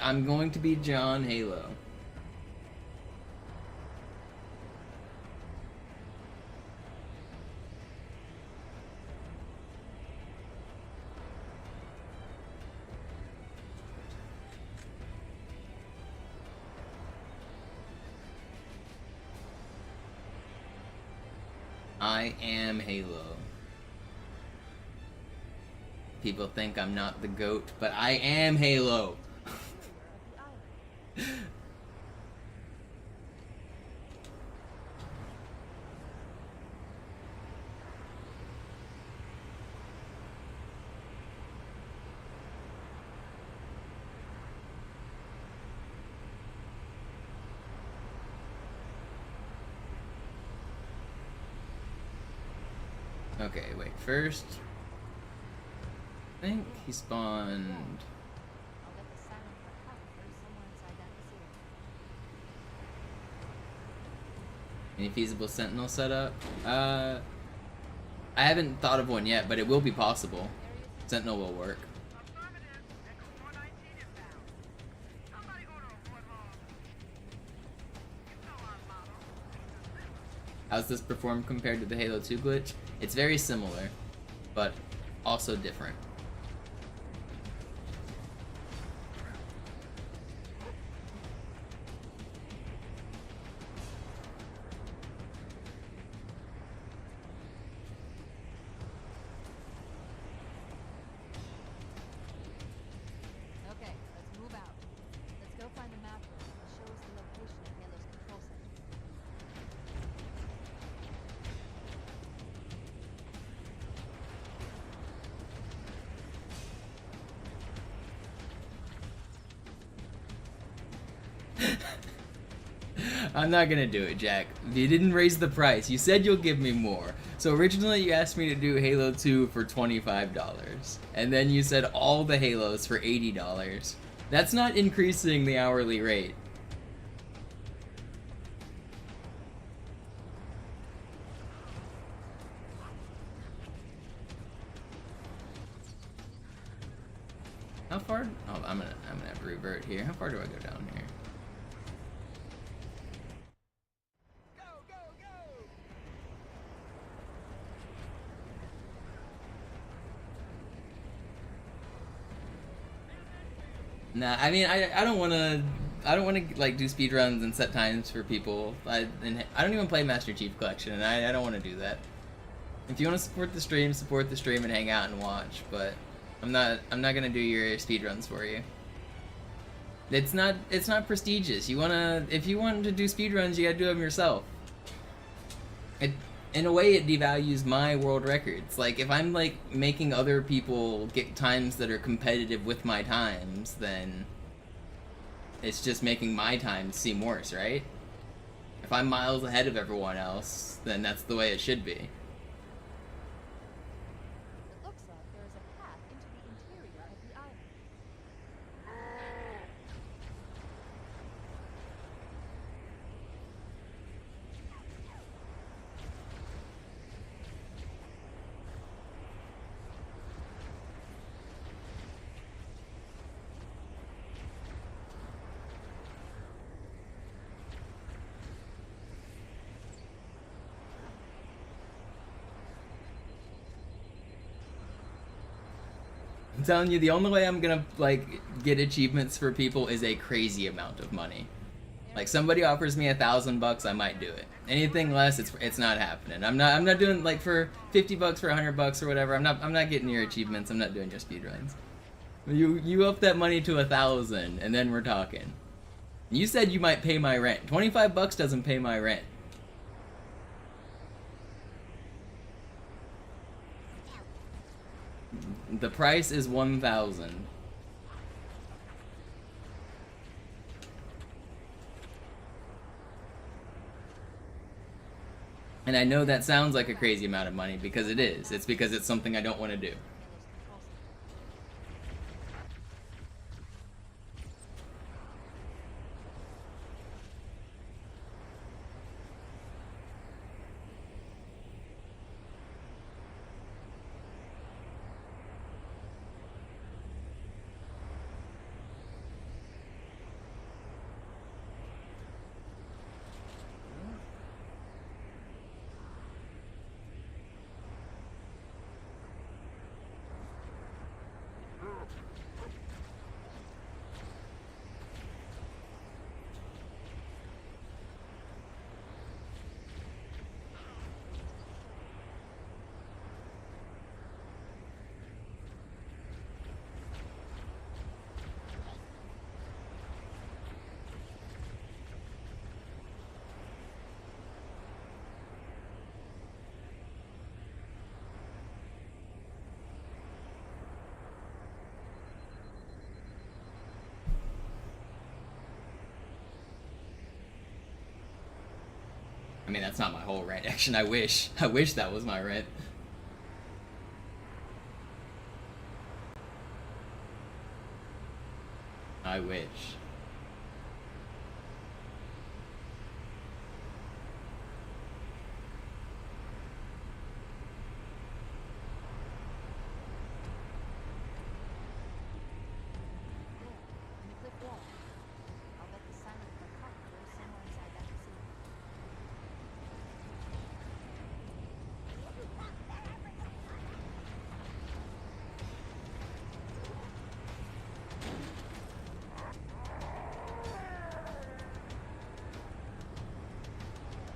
I'm going to be John Halo. I am Halo. People think I'm not the GOAT, but I am Halo. Okay, wait, first, I think he spawned. I'll get the silent cartographer somewhere inside that facility. Any feasible sentinel setup? I haven't thought of one yet, but it will be possible. Sentinel will work. How's this perform compared to the Halo 2 glitch? It's very similar, but also different. Okay, let's move out. Let's go find the map room that shows the location of Halo's control center. I'm not gonna do it, Jack. You didn't raise the price. You said you'll give me more. So originally you asked me to do Halo 2 for $25. And then you said all the Halos for $80. That's not increasing the hourly rate. How far? Oh, I'm gonna have to revert here. How far do I go down here? Nah, I mean, I don't want to like do speedruns and set times for people. I don't even play Master Chief Collection, and I don't want to do that. If you want to support the stream and hang out and watch, but I'm not gonna do your speedruns for you. It's not prestigious. If you want to do speedruns, you gotta do them yourself. In a way, it devalues my world records. Like, if I'm, like, making other people get times that are competitive with my times, then it's just making my times seem worse, right? If I'm miles ahead of everyone else, then that's the way it should be. It looks like there is a path into the interior of the island. I'm telling you, the only way I'm gonna, like, get achievements for people is a crazy amount of money. Like, somebody offers me $1,000, I might do it. Anything less, it's not happening. I'm not doing, like, for $50, for $100 or whatever. I'm not getting your achievements. I'm not doing your speedruns. You up that money to 1,000, and then we're talking. You said you might pay my rent. 25 bucks doesn't pay my rent. The price is 1,000. And I know that sounds like a crazy amount of money because it is. It's because it's something I don't want to do. I mean, that's not my whole rent. Actually, I wish that was my rent. I wish.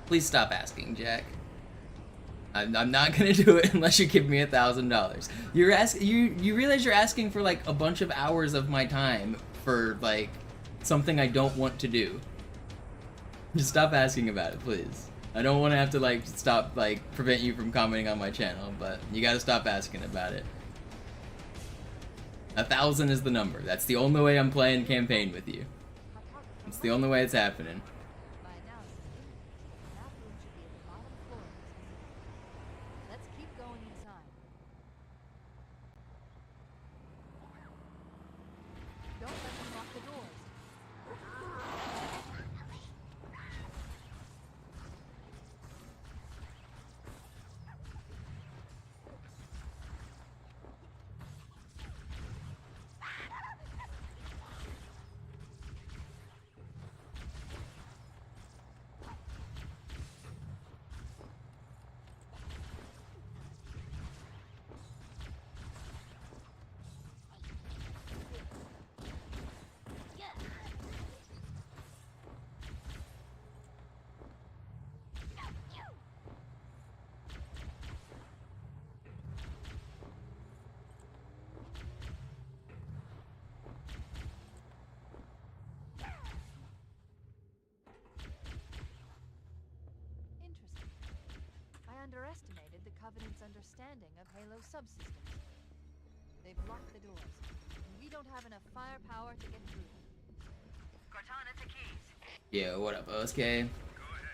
Please stop asking, Jack. I'm not gonna do it unless you give me $1,000. You realize you're asking for like a bunch of hours of my time for like something I don't want to do. Just stop asking about it, please. I don't want to have to like stop like prevent you from commenting on my channel, but you gotta stop asking about it. 1,000 is the number. That's the only way I'm playing campaign with you. It's the only way it's happening. Underestimated the Covenant's understanding of Halo subsystems. They've locked the doors, and we don't have enough firepower to get through them. Cortana to keys. Yo, what up, OSK?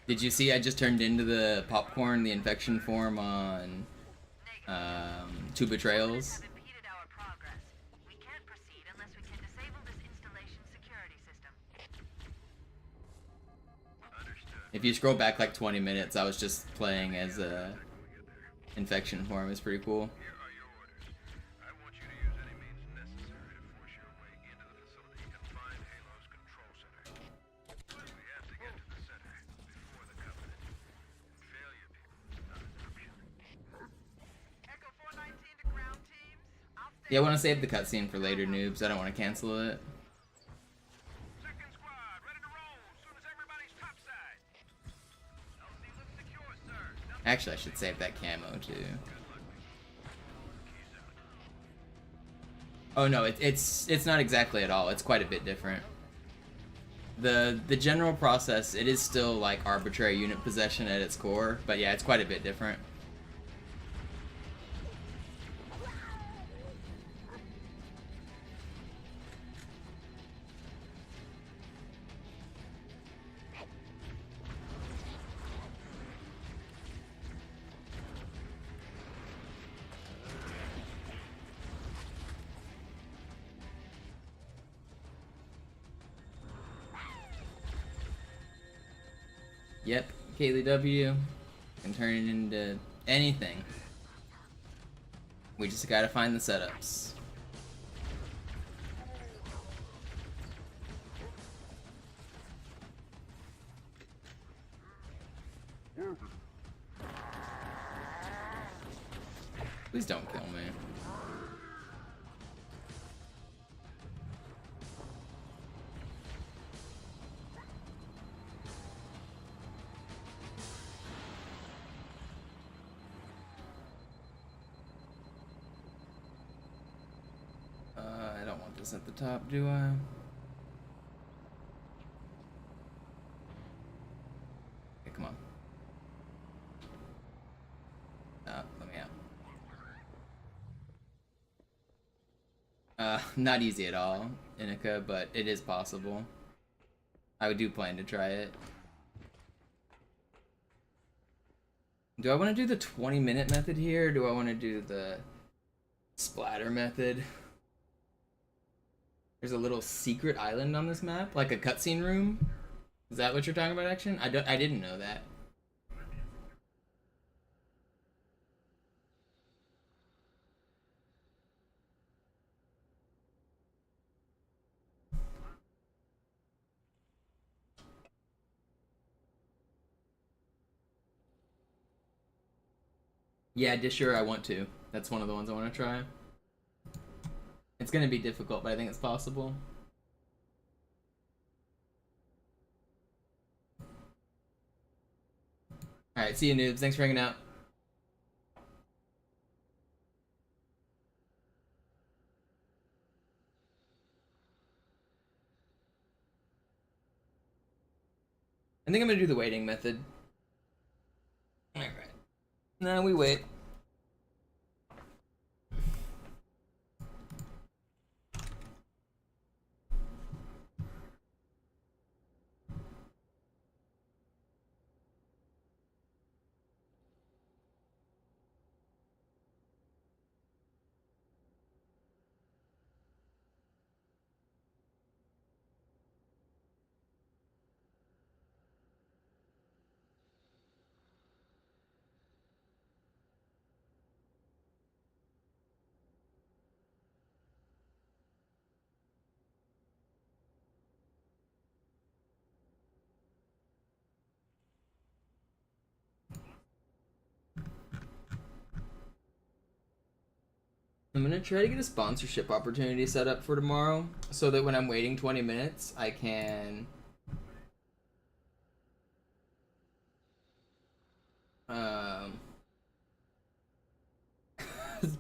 Did you see I just turned into the popcorn, the infection form on Two Betrayals? We can't proceed unless we can disable this installation's security system. If you scroll back like 20 minutes, I was just playing as a infection form. It's pretty cool. Here are your orders. I want you to use any means necessary to force your way into the facility and find Halo's control center. We have to get to the center before the Covenant. Failure, people, is not an option. Echo 419 to ground teams. I'll stay. Yeah, I want to save the cutscene for later, noobs. I don't want to cancel it. Second squad, ready to roll as soon as everybody's topside. LZ looks secure, sir. Actually, I should save that camo too. Oh no, it's not exactly at all. It's quite a bit different. The general process, it is still like arbitrary unit possession at its core, but yeah, it's quite a bit different. Yep, Kaylee W can turn it into anything. We just gotta find the setups. Please don't kill me. I don't want this at the top, do I? Okay, come on. Let me out. Not easy at all, Inika, but it is possible. I do plan to try it. Do I want to do the 20-minute method here, or do I want to do the splatter method? There's a little secret island on this map, like a cutscene room. Is that what you're talking about, Action? I didn't know that. Yeah, Disher, I want to. That's one of the ones I want to try. It's gonna be difficult, but I think it's possible. Alright, see you, noobs. Thanks for hanging out. I think I'm gonna do the waiting method. Alright. No, we wait. I'm gonna try to get a sponsorship opportunity set up for tomorrow, so that when I'm waiting 20 minutes, I can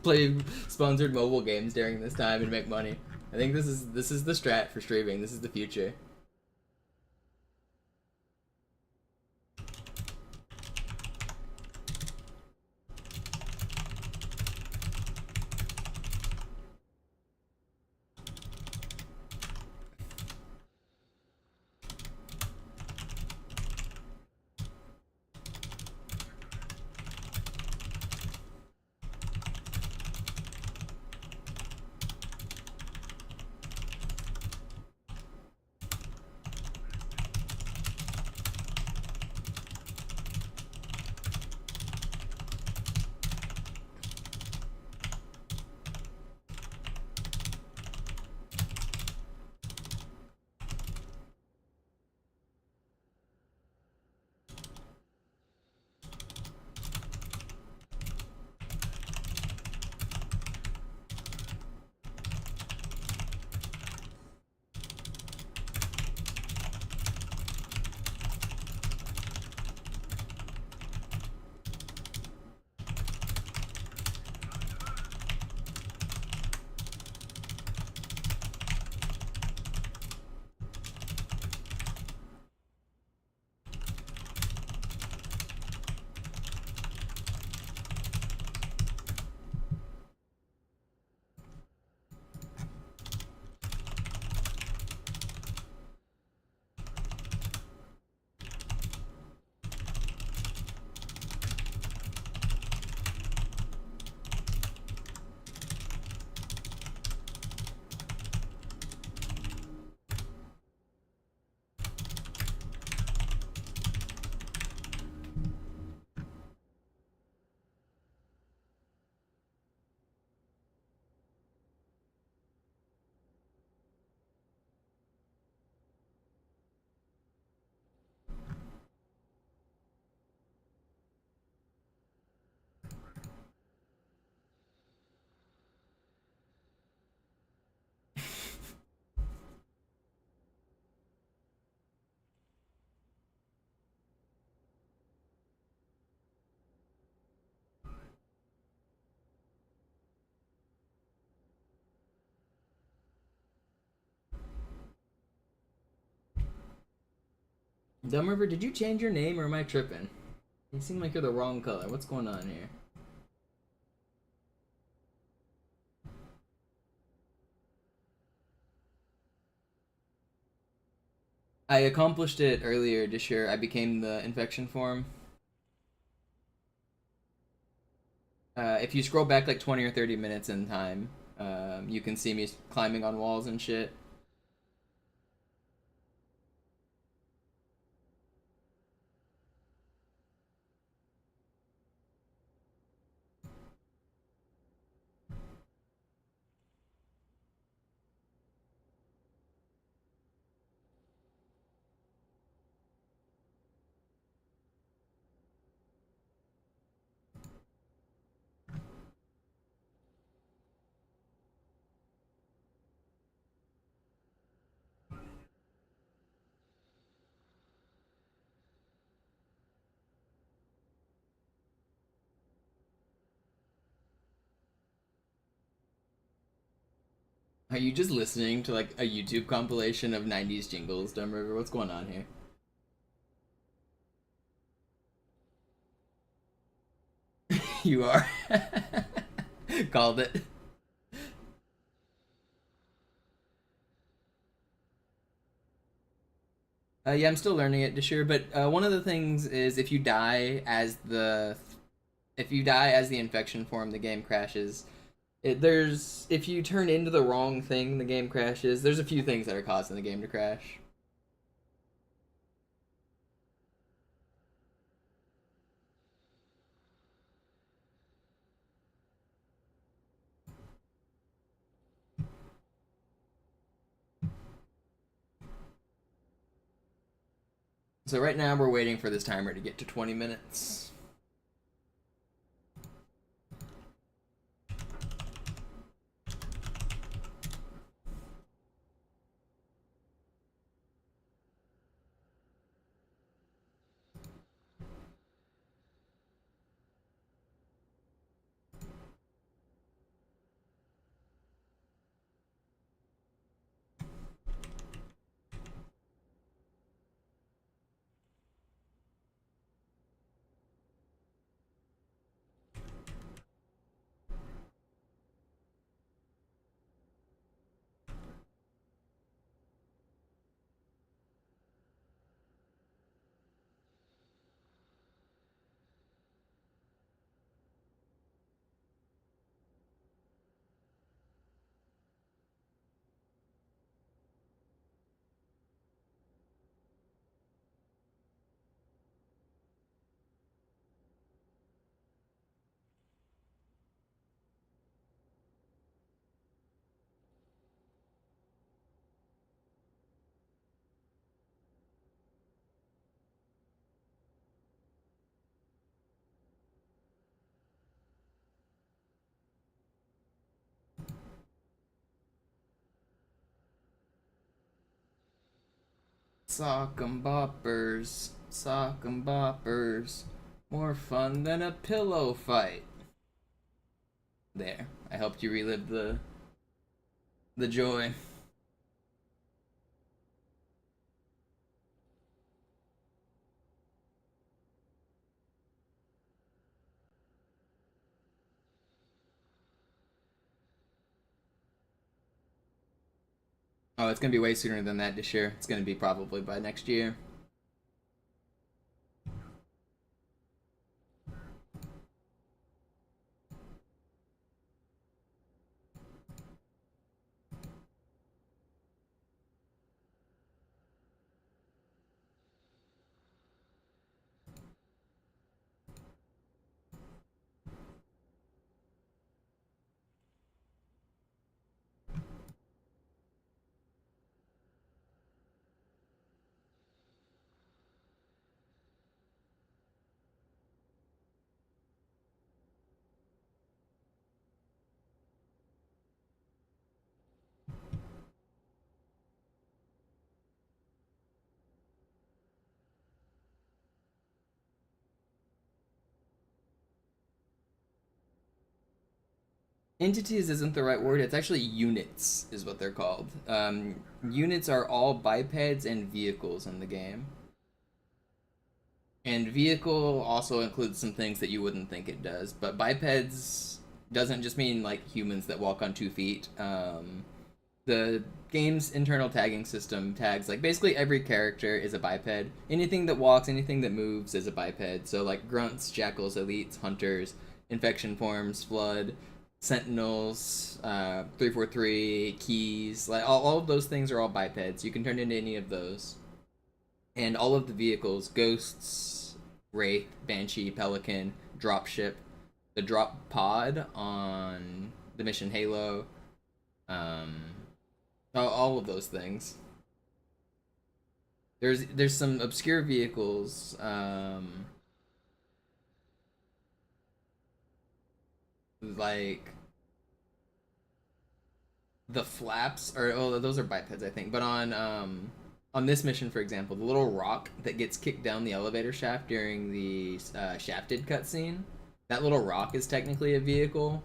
play sponsored mobile games during this time and make money. I think this is the strat for streaming. This is the future. Dumb River, did you change your name or am I tripping? You seem like you're the wrong color. What's going on here? I accomplished it earlier this year. I became the infection form. If you scroll back like 20 or 30 minutes in time, you can see me climbing on walls and shit. Are you just listening to like a YouTube compilation of 90s jingles, Dumb River? What's going on here? You are. Called it. Yeah, I'm still learning it this year, but one of the things is if you die as the infection form, the game crashes. If you turn into the wrong thing, the game crashes. There's a few things that are causing the game to crash. So right now we're waiting for this timer to get to 20 minutes. Sock'em boppers, more fun than a pillow fight. There, I helped you relive the joy. Oh, it's gonna be way sooner than that this year. It's gonna be probably by next year. Entities isn't the right word. It's actually units, is what they're called. Units are all bipeds and vehicles in the game. And vehicle also includes some things that you wouldn't think it does. But bipeds doesn't just mean like humans that walk on 2 feet. The game's internal tagging system tags like basically every character is a biped. Anything that walks, anything that moves is a biped. So like grunts, jackals, elites, hunters, infection forms, flood, sentinels, 343, keys, like all of those things are all bipeds. You can turn into any of those. And all of the vehicles, ghosts, wraith, banshee, pelican, dropship, the drop pod on the mission Halo, um, all of those things. There's some obscure vehicles, like the flaps, or oh, those are bipeds, I think. But on this mission, for example, the little rock that gets kicked down the elevator shaft during the shafted cutscene, that little rock is technically a vehicle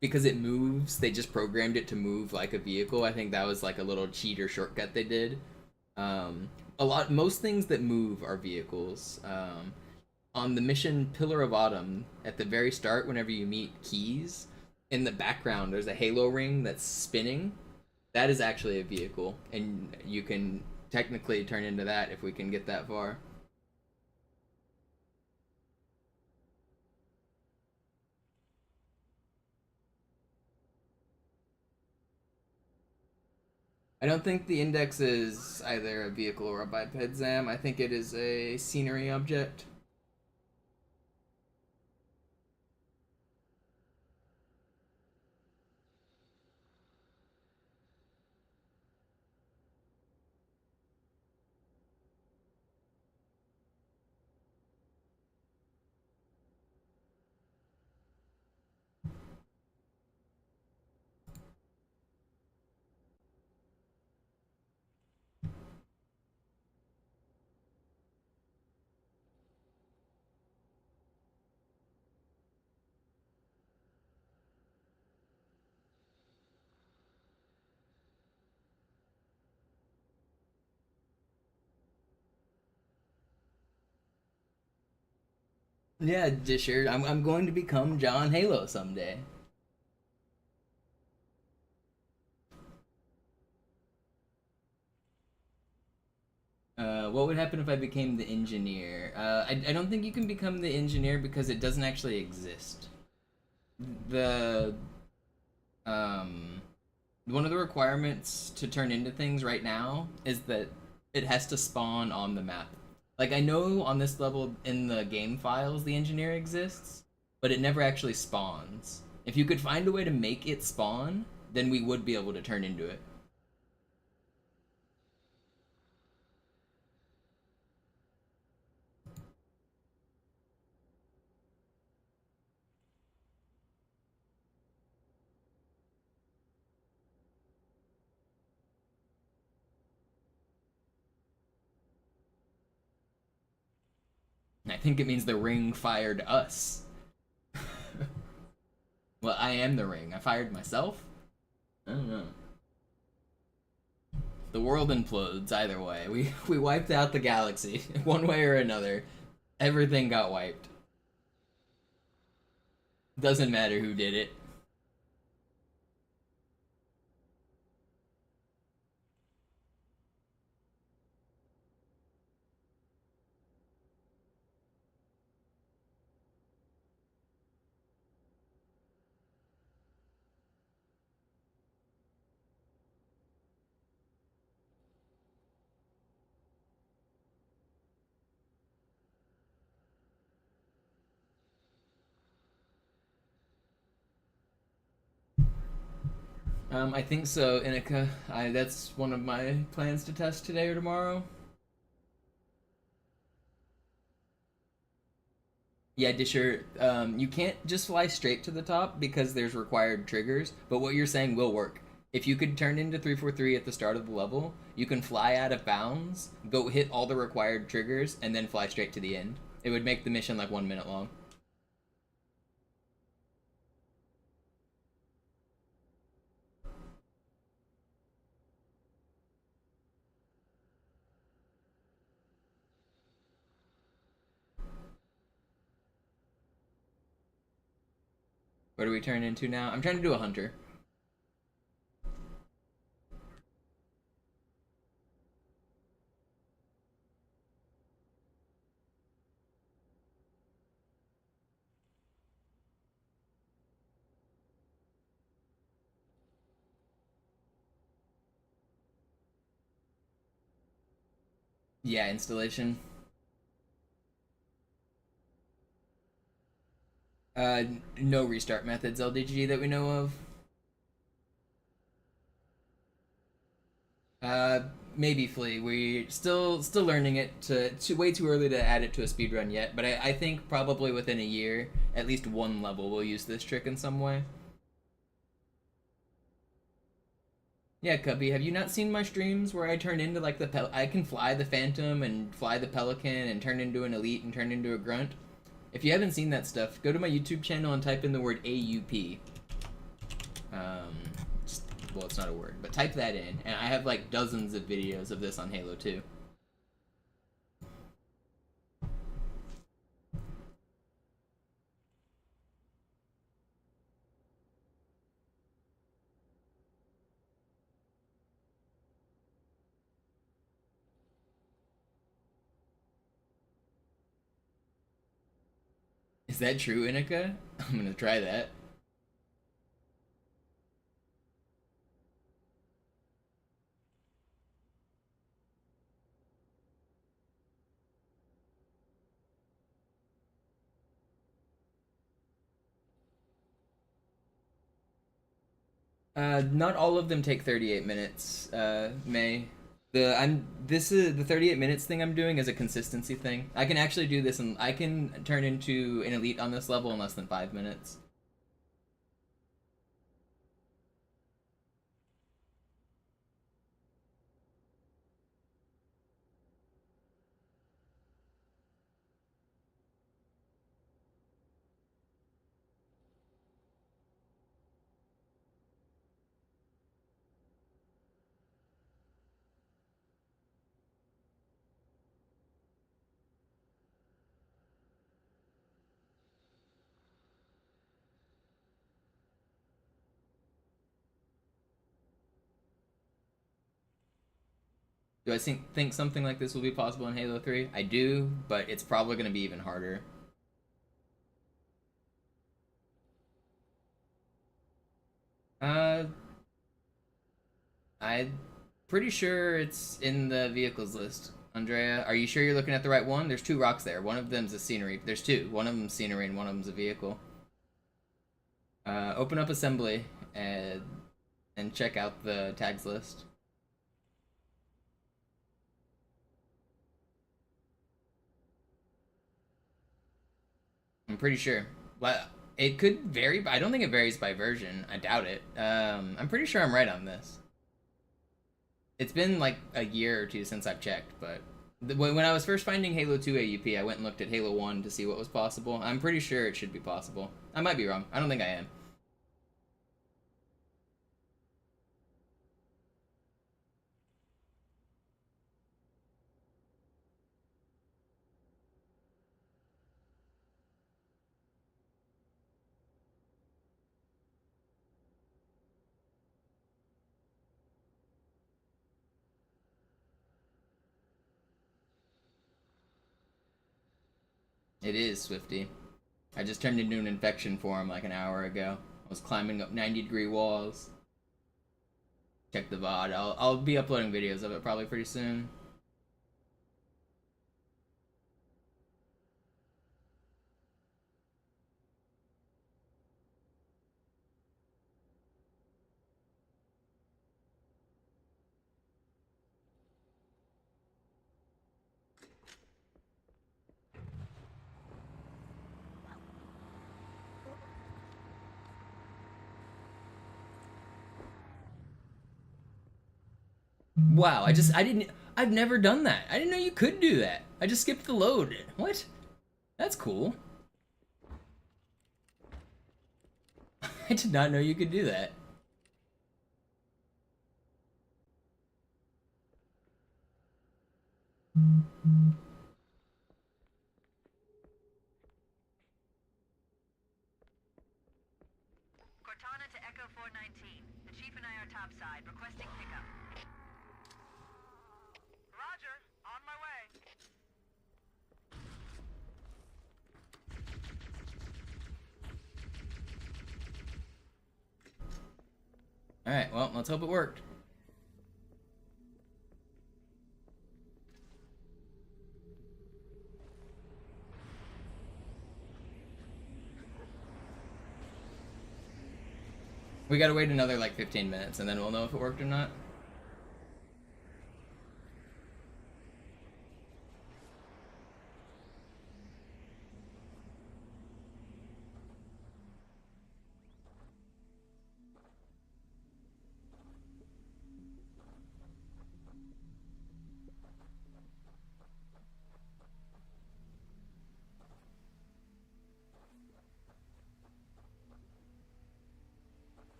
because it moves. They just programmed it to move like a vehicle. I think that was like a little cheat or shortcut they did. Most things that move are vehicles. On the mission Pillar of Autumn, at the very start, whenever you meet Keys, in the background there's a halo ring that's spinning. That is actually a vehicle, and you can technically turn into that if we can get that far. I don't think the index is either a vehicle or a biped, Zam. I think it is a scenery object. Yeah, Disher. I'm going to become John Halo someday. What would happen if I became the engineer? I don't think you can become the engineer because it doesn't actually exist. The um, One of the requirements to turn into things right now is that it has to spawn on the map. Like I know on this level in the game files the engineer exists, but it never actually spawns. If you could find a way to make it spawn, then we would be able to turn into it. I think it means the ring fired us. Well, I am the ring. I fired myself? I don't know. The world implodes either way. We wiped out the galaxy one way or another. Everything got wiped. Doesn't matter who did it. I think so, Inika. That's one of my plans to test today or tomorrow. Yeah, Disher, you can't just fly straight to the top because there's required triggers, but what you're saying will work. If you could turn into 343 at the start of the level, you can fly out of bounds, go hit all the required triggers, and then fly straight to the end. It would make the mission like 1 minute long. What do we turn into now? I'm trying to do a hunter. Yeah, installation. Uh, no restart methods, LDG, that we know of. Uh, maybe Flea. We're still learning it. Way too early to add it to a speedrun yet. But I think probably within a year, at least one level will use this trick in some way. Yeah, Cubby, have you not seen my streams where I turn into like I can fly the Phantom and fly the Pelican and turn into an Elite and turn into a Grunt? If you haven't seen that stuff, go to my YouTube channel and type in the word AUP. Well, it's not a word, but type that in, and I have like dozens of videos of this on Halo 2. Is that true, Inika? I'm gonna try that. Not all of them take 38 minutes, May. The 38 minutes thing I'm doing is a consistency thing. I can actually do this, and I can turn into an elite on this level in less than 5 minutes. Do I think something like this will be possible in Halo 3? I do, but it's probably going to be even harder. Uh, I'm pretty sure it's in the vehicles list. Andrea, are you sure you're looking at the right one? There's 2 rocks there. One of them's a scenery. There's 2. One of them's scenery and one of them's a vehicle. Open up assembly and check out the tags list. I'm pretty sure. Well, it could vary, but I don't think it varies by version. I doubt it. I'm pretty sure I'm right on this. It's been like a year or two since I've checked, but when I was first finding Halo 2 AUP, I went and looked at Halo 1 to see what was possible. I'm pretty sure it should be possible. I might be wrong. I don't think I am. It is Swifty. I just turned into an infection form like an hour ago. I was climbing up 90-degree walls. Check the VOD. I'll be uploading videos of it probably pretty soon. Wow, I've never done that. I didn't know you could do that. I just skipped the load. What? That's cool. I did not know you could do that. I are topside. Requesting pickup. Roger. On my way. Alright, well, let's hope it worked. We gotta wait another like 15 minutes and then we'll know if it worked or not.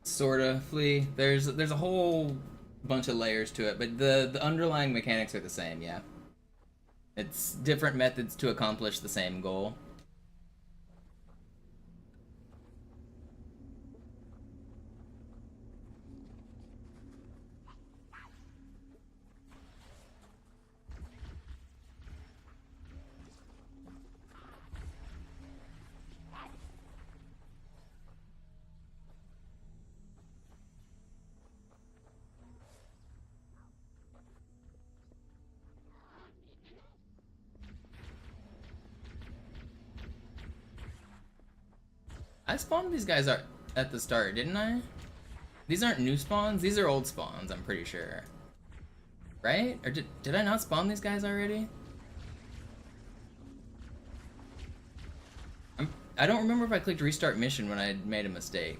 Sorta, Flea. There's a whole bunch of layers to it, but the underlying mechanics are the same, yeah. It's different methods to accomplish the same goal. I spawned these guys at the start, didn't I? These aren't new spawns, these are old spawns, I'm pretty sure. Right? Or did I not spawn these guys already? I don't remember if I clicked restart mission when I had made a mistake.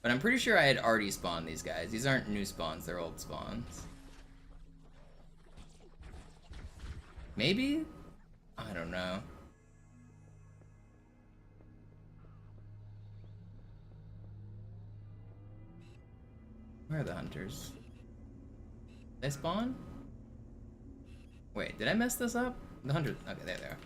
But I'm pretty sure I had already spawned these guys. These aren't new spawns, they're old spawns. Maybe? I don't know. Where are the hunters? Did they spawn? Wait, did I mess this up? The hunters. Okay, there they are.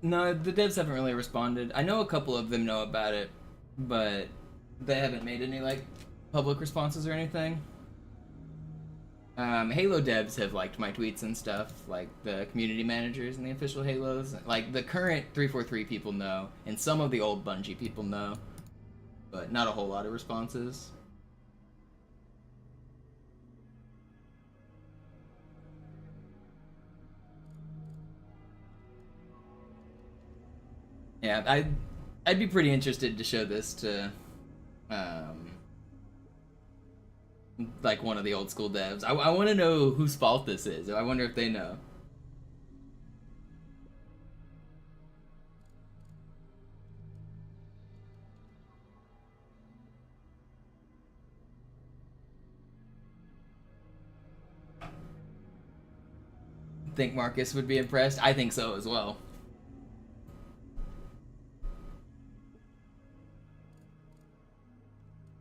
No, the devs haven't really responded. I know a couple of them know about it, but they haven't made any, like, public responses or anything. Halo devs have liked my tweets and stuff, like the community managers and the official Halos. Like, the current 343 people know, and some of the old Bungie people know, but not a whole lot of responses. Yeah, I'd be pretty interested to show this to, like one of the old school devs. I want to know whose fault this is. I wonder if they know. Think Marcus would be impressed? I think so as well.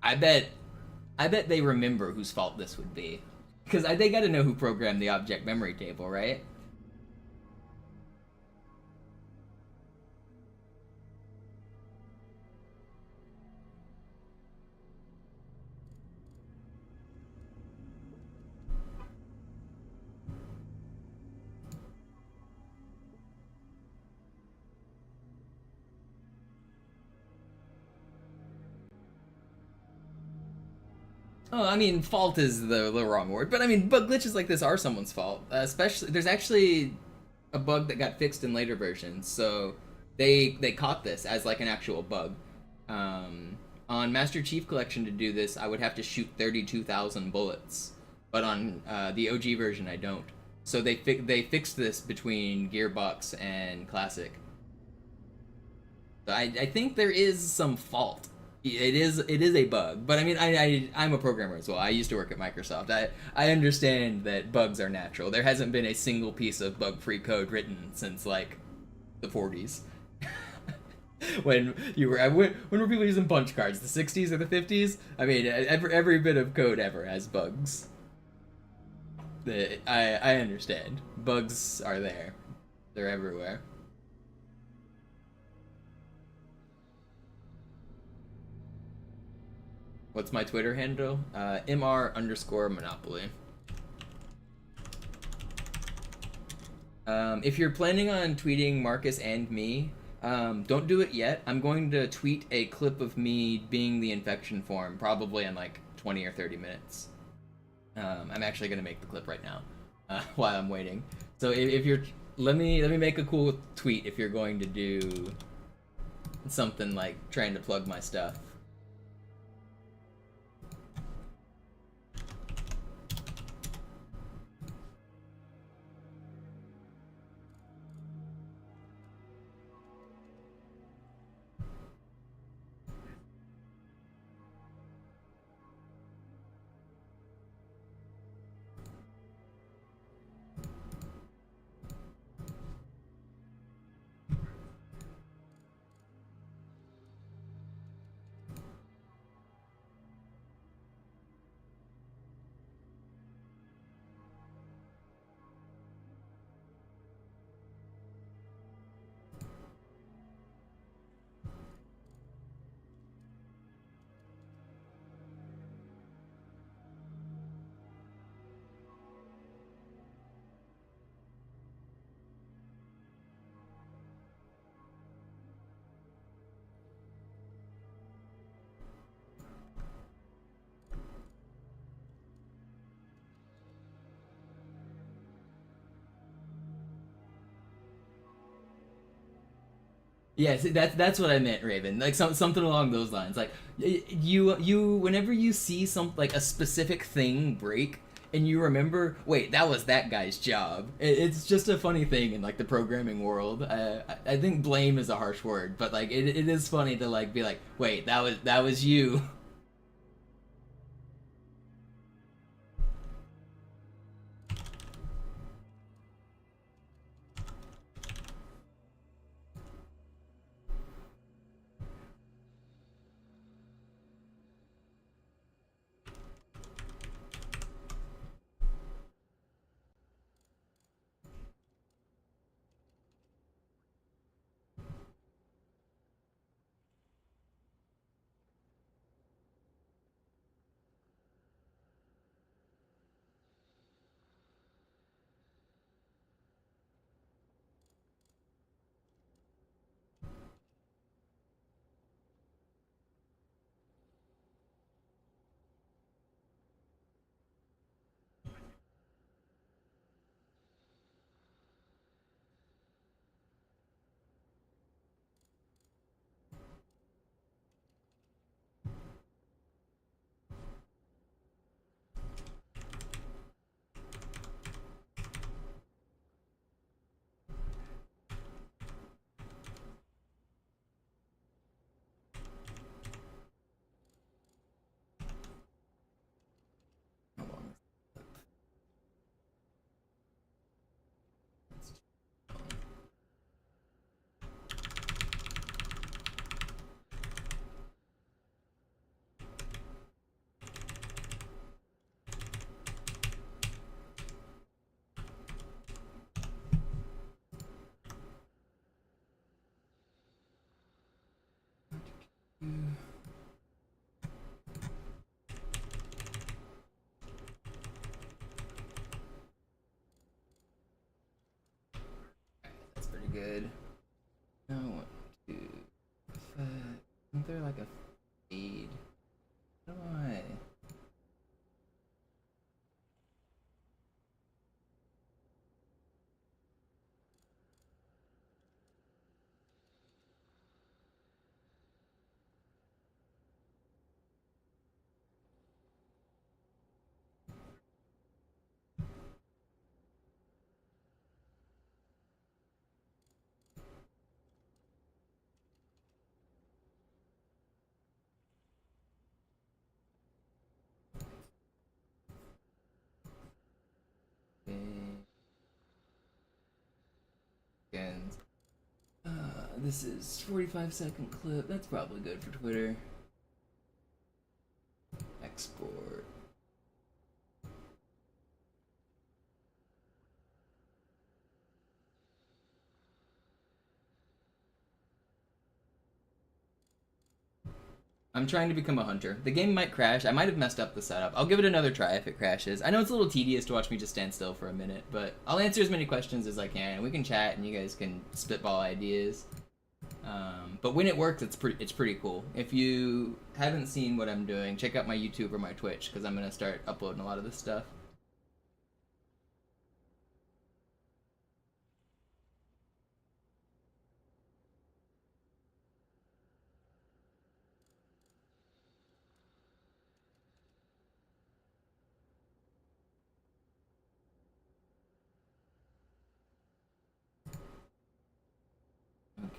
I bet they remember whose fault this would be. Because they gotta know who programmed the object memory table, right? Oh, I mean, fault is the wrong word, but I mean, bug glitches like this are someone's fault. Especially, there's actually a bug that got fixed in later versions, so they caught this as like an actual bug. On Master Chief Collection to do this, I would have to shoot 32,000 bullets, but on the OG version, I don't. So they fixed this between Gearbox and Classic. So I think there is some fault. It is a bug, but I mean, I'm a programmer as well. I used to work at Microsoft. I understand that bugs are natural. There hasn't been a single piece of bug-free code written since like the 40s. When were people using punch cards? The 60s or the 50s? I mean, every bit of code ever has bugs. I understand. Bugs are there. They're everywhere. What's my Twitter handle? MR_Monopoly. If you're planning on tweeting Marcus and me, don't do it yet. I'm going to tweet a clip of me being the infection form, probably in like 20 or 30 minutes. I'm actually going to make the clip right now while I'm waiting. So if you're... Let me make a cool tweet if you're going to do something like trying to plug my stuff. Yes, that's what I meant, Raven. Like something along those lines. Like you whenever you see some like a specific thing break and you remember, wait, that was that guy's job. It's just a funny thing in like the programming world. I think blame is a harsh word, but like it is funny to like be like, wait, that was you. This is 45-second clip. That's probably good for Twitter. Export. I'm trying to become a hunter. The game might crash. I might have messed up the setup. I'll give it another try if it crashes. I know it's a little tedious to watch me just stand still for a minute, but I'll answer as many questions as I can. We can chat and you guys can spitball ideas. But when it works, it's pretty cool. If you haven't seen what I'm doing, check out my YouTube or my Twitch, because I'm going to start uploading a lot of this stuff.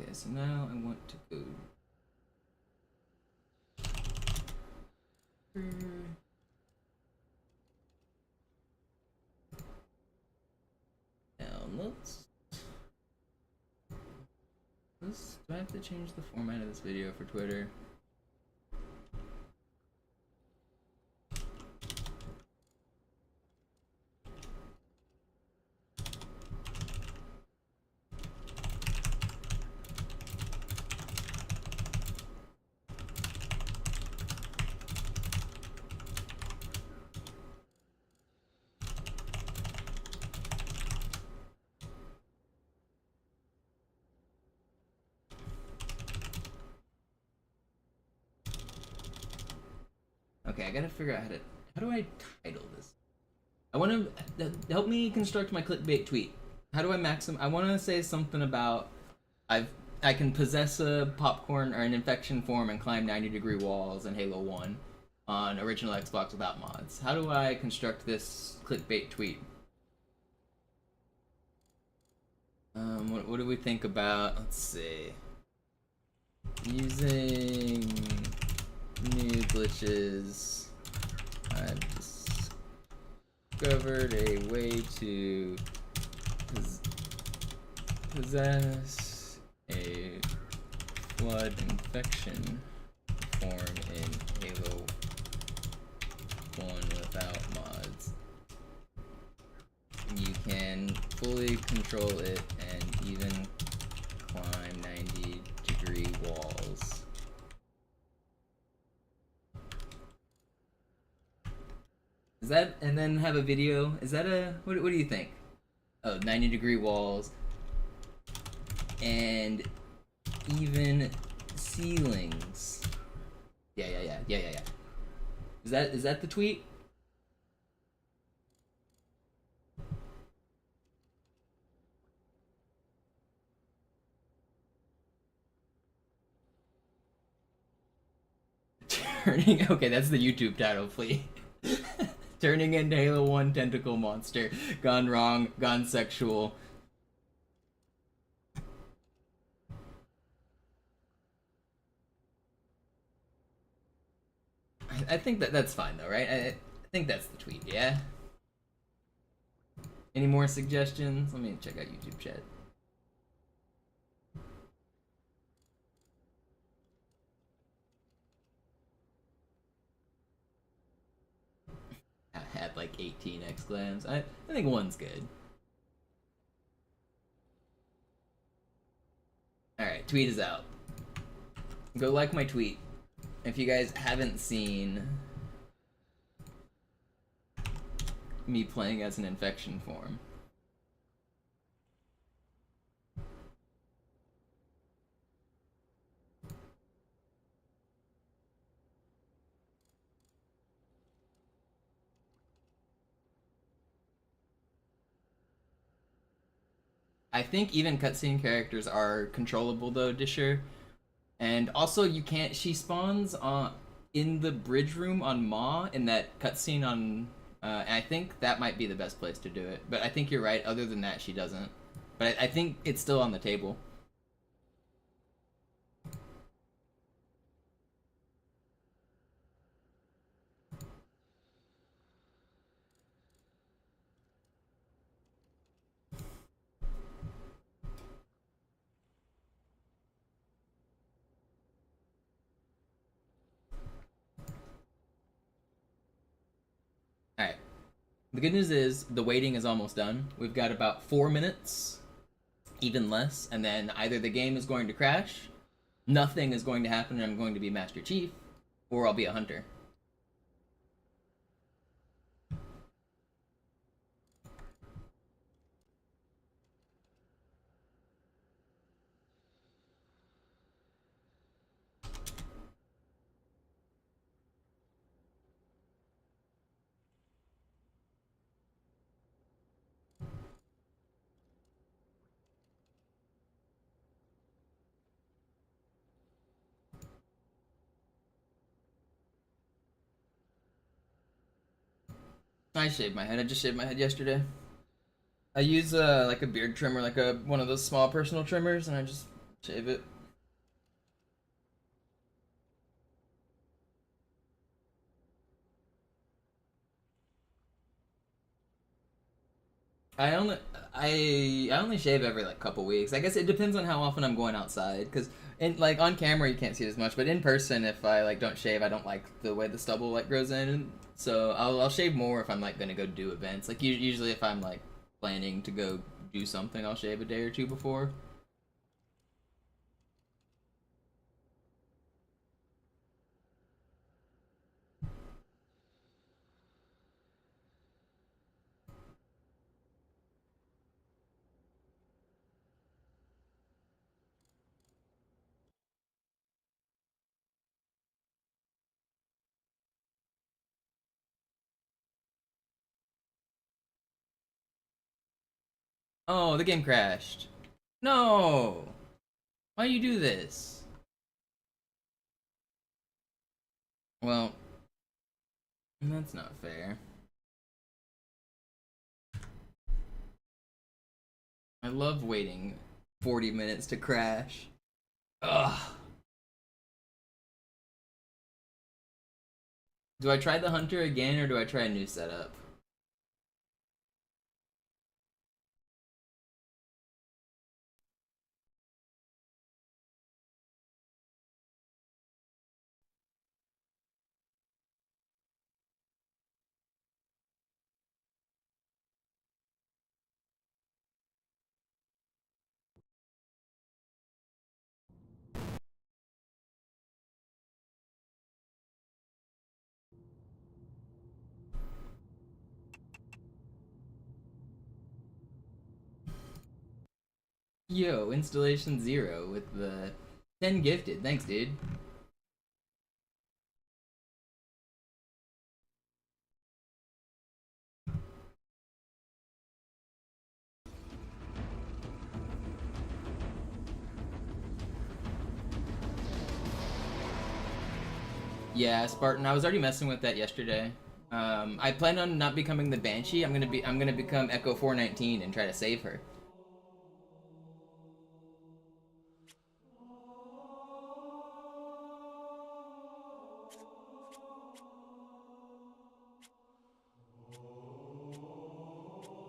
Okay, so now I want to go downloads. Do I have to change the format of this video for Twitter? Okay, I gotta figure out how do I title this? I want to help me construct my clickbait tweet. How do I I want to say something about I can possess a popcorn or an infection form and climb 90-degree walls in Halo 1 on original Xbox without mods. How do I construct this clickbait tweet? What do we think about? Let's see. Using new glitches, I've discovered a way to possess a flood infection form in Halo 1 without mods. You can fully control it and even climb 90-degree walls. Is that, and then have a video? Is that what do you think? Oh, 90-degree walls and even ceilings. Yeah. Is that the tweet? Okay, that's the YouTube title, please. Turning into Halo 1 tentacle monster. Gone wrong, gone sexual. I think that's fine though, right? I think that's the tweet, yeah? Any more suggestions? Let me check out YouTube chat. I had like 18 exclams. I think one's good. Alright, tweet is out. Go like my tweet. If you guys haven't seen me playing as an infection form. I think even cutscene characters are controllable though, Disher. And also you can't, she spawns in the bridge room on Ma in that cutscene on, and I think that might be the best place to do it. But I think you're right, other than that she doesn't. But I think it's still on the table. The good news is the waiting is almost done. We've got about 4 minutes, even less, and then either the game is going to crash, nothing is going to happen, and I'm going to be Master Chief, or I'll be a hunter. I shaved my head. I just shaved my head yesterday. I use like a beard trimmer, like one of those small personal trimmers, and I just shave it. I only I only shave every like couple weeks. I guess it depends on how often I'm going outside. Cause in like on camera you can't see it as much, but in person if I like don't shave, I don't like the way the stubble like grows in. And so I'll shave more if I'm like gonna go do events. Like usually if I'm like planning to go do something, I'll shave a day or two before. Oh, the game crashed. No! Why you do this? Well, that's not fair. I love waiting 40 minutes to crash. Ugh. Do I try the hunter again or do I try a new setup? Yo, installation 0 with the 10 gifted. Thanks, dude. Yeah, Spartan. I was already messing with that yesterday. I plan on not becoming the Banshee. I'm gonna become Echo 419 and try to save her.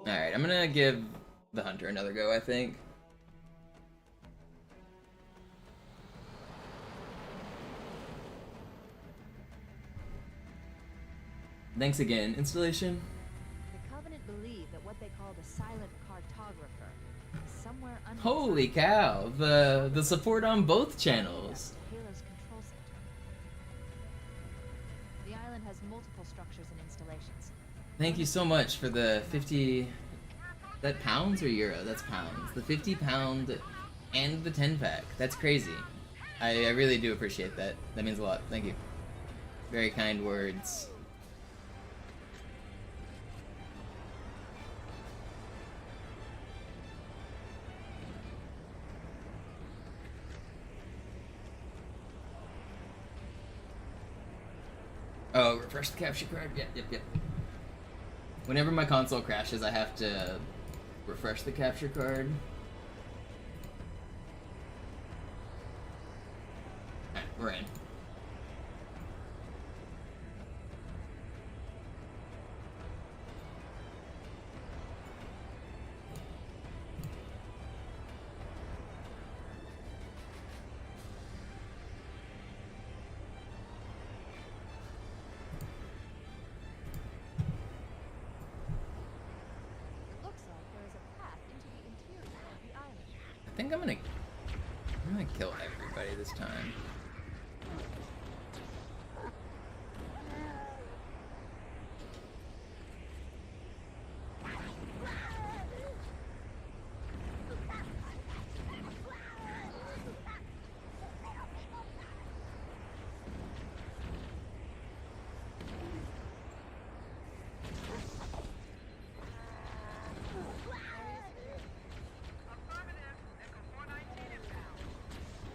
All right, I'm gonna give the hunter another go. I think. Thanks again, installation. The Covenant believe that what they call the silent cartographer is somewhere under Holy cow! The support on both channels. Halo's control center. The island has multiple structures and installations. Thank you so much for the 50. That pounds or euro? That's pounds. The 50-pound and the 10-pack. That's crazy. I really do appreciate that. That means a lot. Thank you. Very kind words. Oh, refresh the capture card? Yep. Whenever my console crashes, I have to refresh the capture card. Alright, we're in. think I'm gonna kill everybody this time. Affirmative. Echo 419 inbound.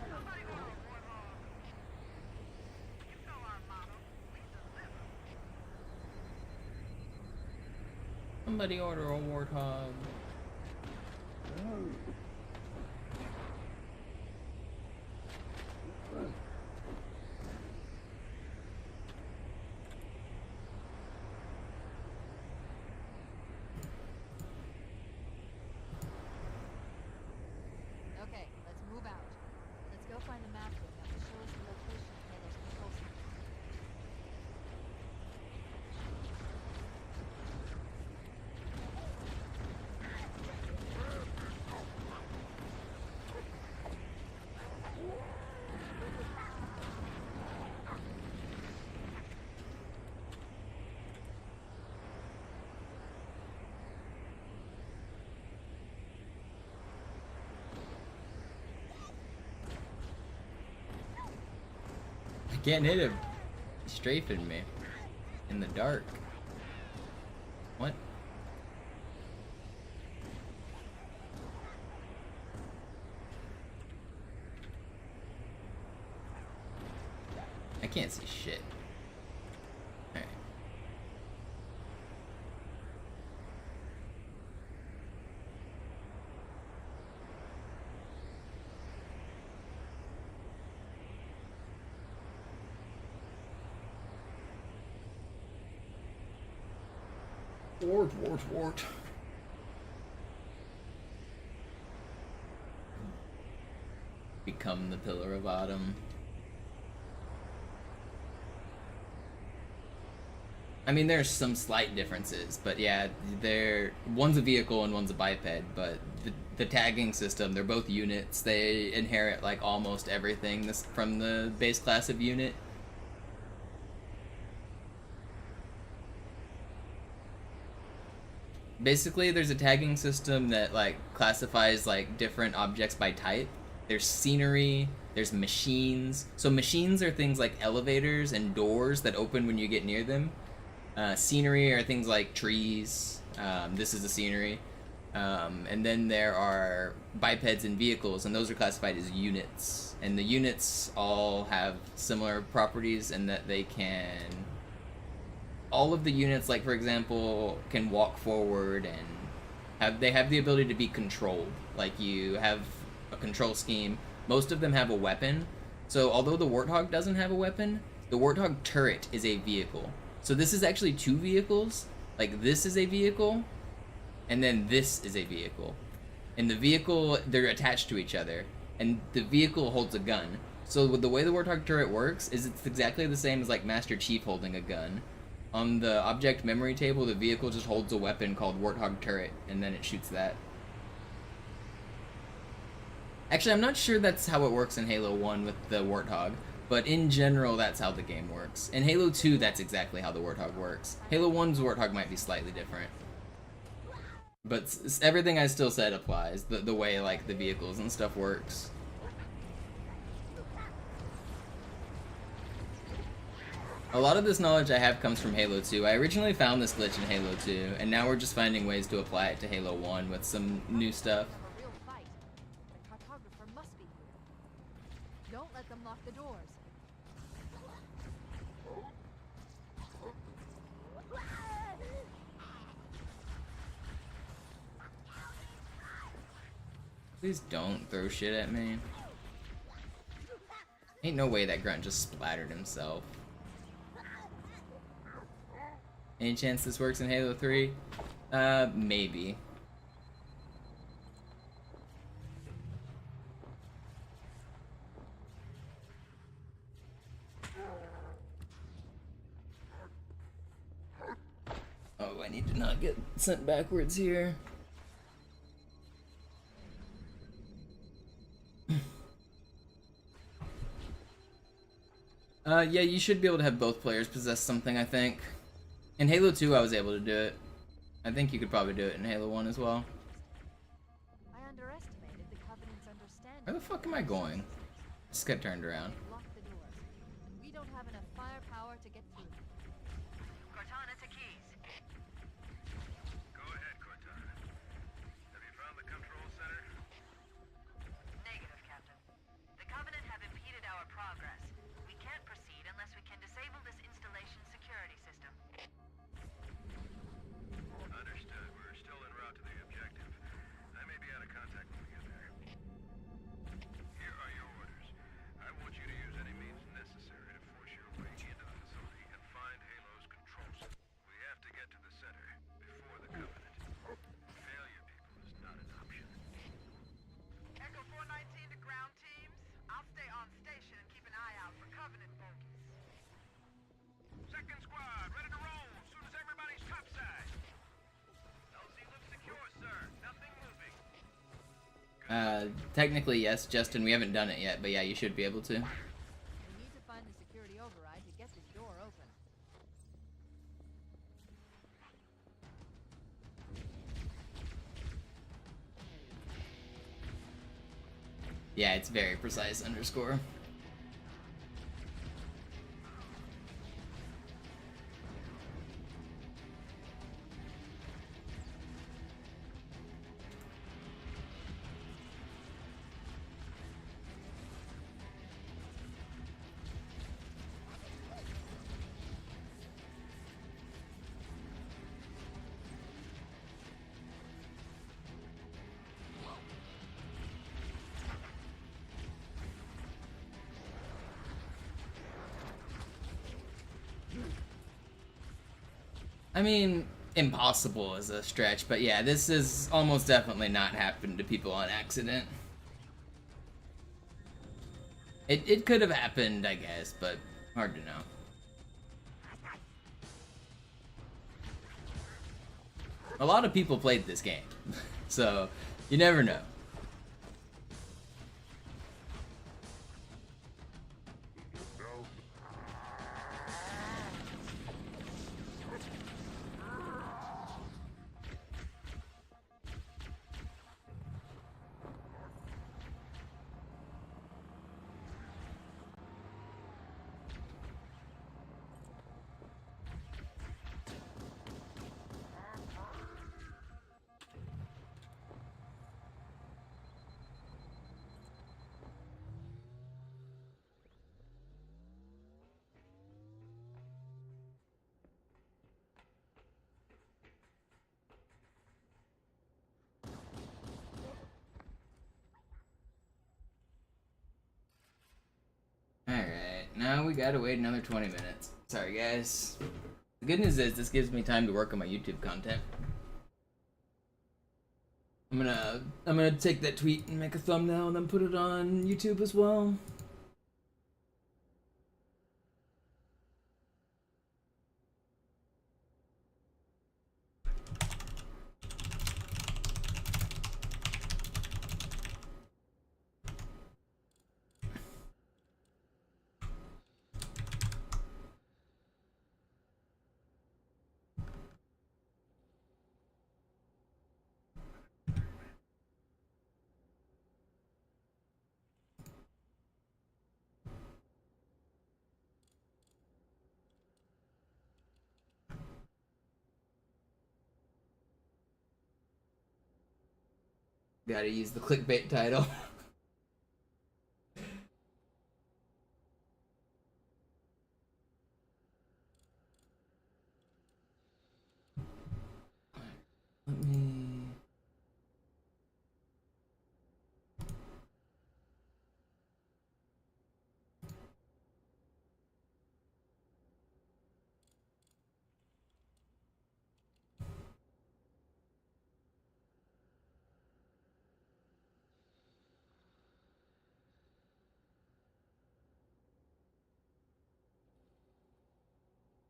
Somebody order a warthog. You know our motto. We deliver. Somebody order a warthog. Okay, let's move out. Let's go find a map room that will show us the location of Halo's control center. I can't hit him. He's strafing me in the dark. What? I can't see shit. Alright. Wart. Become the Pillar of Autumn. I mean, there's some slight differences, but yeah, one's a vehicle and one's a biped, but the tagging system, they're both units. They inherit like almost everything from the base class of unit. Basically, there's a tagging system that like classifies like different objects by type. There's scenery, there's machines. So machines are things like elevators and doors that open when you get near them. Scenery are things like trees. This is the scenery. And then there are bipeds and vehicles, and those are classified as units. And the units all have similar properties in that they can... All of the units, like for example, can walk forward and they have the ability to be controlled. Like you have a control scheme. Most of them have a weapon. So although the Warthog doesn't have a weapon, the Warthog turret is a vehicle. So this is actually two vehicles. Like this is a vehicle, and then this is a vehicle. And the vehicle, they're attached to each other, and the vehicle holds a gun. So the way the Warthog turret works is it's exactly the same as like Master Chief holding a gun. On the object memory table, the vehicle just holds a weapon called Warthog turret, and then it shoots that. Actually, I'm not sure that's how it works in Halo 1 with the Warthog, but in general, that's how the game works. In Halo 2, that's exactly how the Warthog works. Halo 1's Warthog might be slightly different. But everything I still said applies, the way like the vehicles and stuff works. A lot of this knowledge I have comes from Halo 2. I originally found this glitch in Halo 2, and now we're just finding ways to apply it to Halo 1 with some new stuff. A real fight. The cartographer must be here. Don't let them lock the doors. Please don't throw shit at me. Ain't no way that grunt just splattered himself. Any chance this works in Halo 3? Maybe. Oh, I need to not get sent backwards here. Yeah, you should be able to have both players possess something, I think. In Halo 2, I was able to do it. I think you could probably do it in Halo 1 as well. I underestimated the Covenant's understanding. Where the fuck am I going? Just got turned around. Lock the doors. We don't have enough firepower to get through. Cortana to Keys. Go ahead, Cortana. Have you found the control center? Negative, Captain. The Covenant have impeded our progress. We can't proceed unless we can disable this installation's security system. Understood. We're still en route to the objective. I may be out of contact when we get there. Here are your orders. I want you to use any means necessary to force your way into the facility and find Halo's control center. We have to get to the center before the Covenant. Failure, people, is not an option. Echo 419 to ground teams. I'll stay on station and keep an eye out for Covenant bogies. Second squad, ready to roll as soon as everybody's topside. LZ looks secure, sir. Nothing moving. Technically, yes, Justin, we haven't done it yet, but yeah, you should be able to. We need to find the security override to get this door open. Yeah, it's very precise underscore. I mean, impossible is a stretch, but yeah, this is almost definitely not happened to people on accident. It could have happened, I guess, but hard to know. A lot of people played this game, so you never know. Alright, now we gotta wait another 20 minutes. Sorry guys. The good news is this gives me time to work on my YouTube content. I'm gonna take that tweet and make a thumbnail and then put it on YouTube as well. Gotta use the clickbait title. Let me...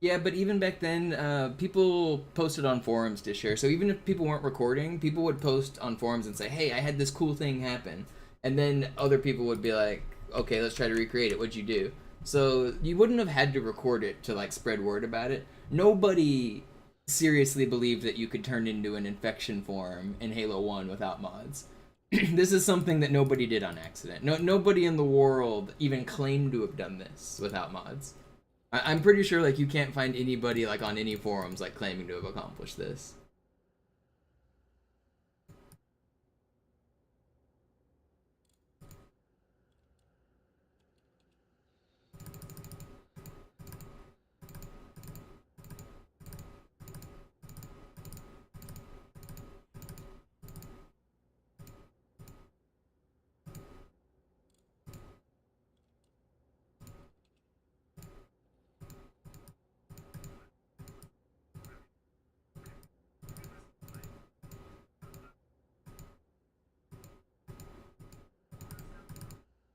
Yeah, but even back then, people posted on forums to share. So even if people weren't recording, people would post on forums and say, hey, I had this cool thing happen. And then other people would be like, okay, let's try to recreate it. What'd you do? So you wouldn't have had to record it to like spread word about it. Nobody seriously believed that you could turn into an infection form in Halo 1 without mods. This is something that nobody did on accident. Nobody in the world even claimed to have done this without mods. I'm pretty sure like you can't find anybody like on any forums like claiming to have accomplished this.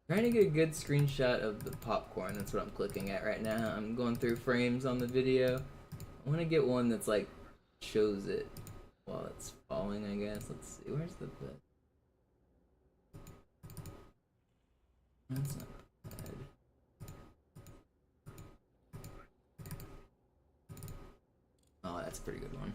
Trying to get a good screenshot of the popcorn. That's what I'm clicking at right now. I'm going through frames on the video. I want to get one that's like shows it while it's falling, I guess. Let's see. Where's the bed? That's not bad. Oh, that's a pretty good one.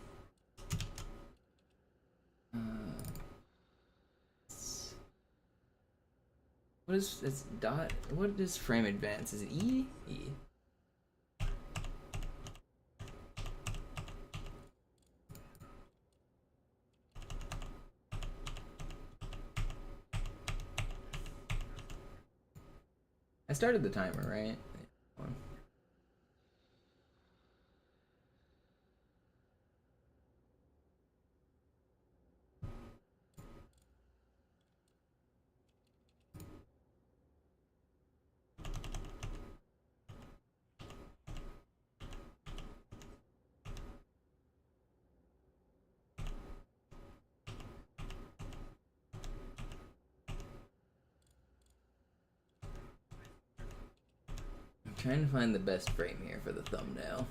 What is it's dot? What is frame advance? Is it E? E. I started the timer, right? Trying to find the best frame here for the thumbnail.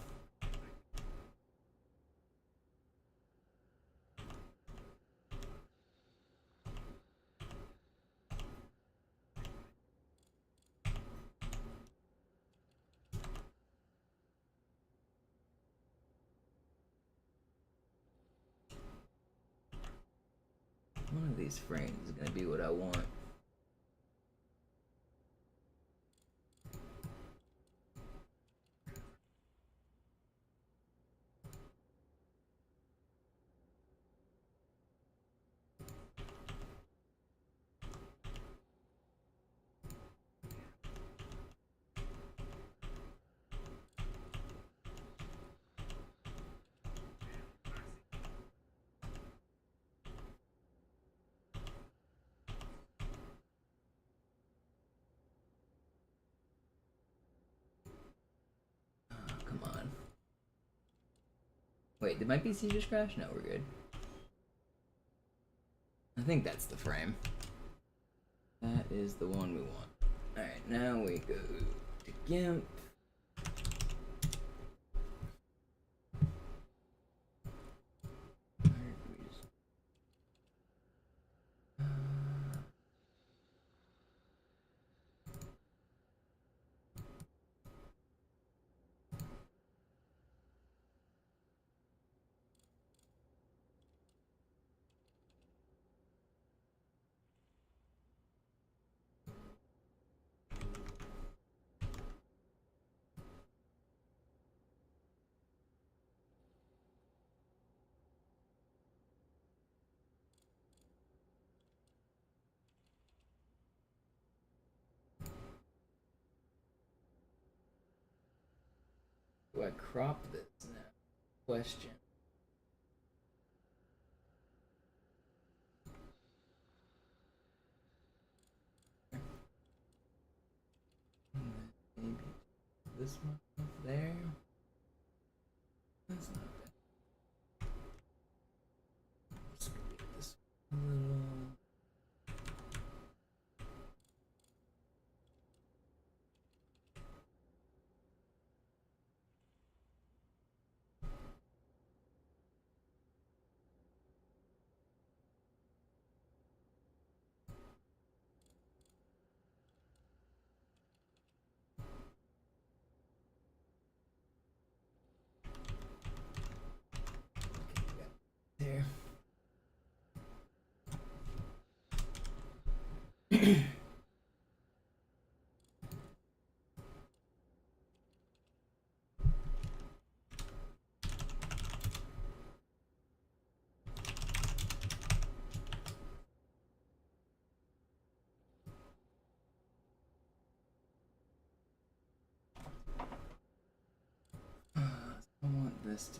One of these frames is going to be what I want. Come on. Wait, did my PC just crash? No, we're good. I think that's the frame. That is the one we want. Alright, now we go to GIMP. Do I crop this now? Question. Maybe this one up there. That's not bad. Let's get this a little. list.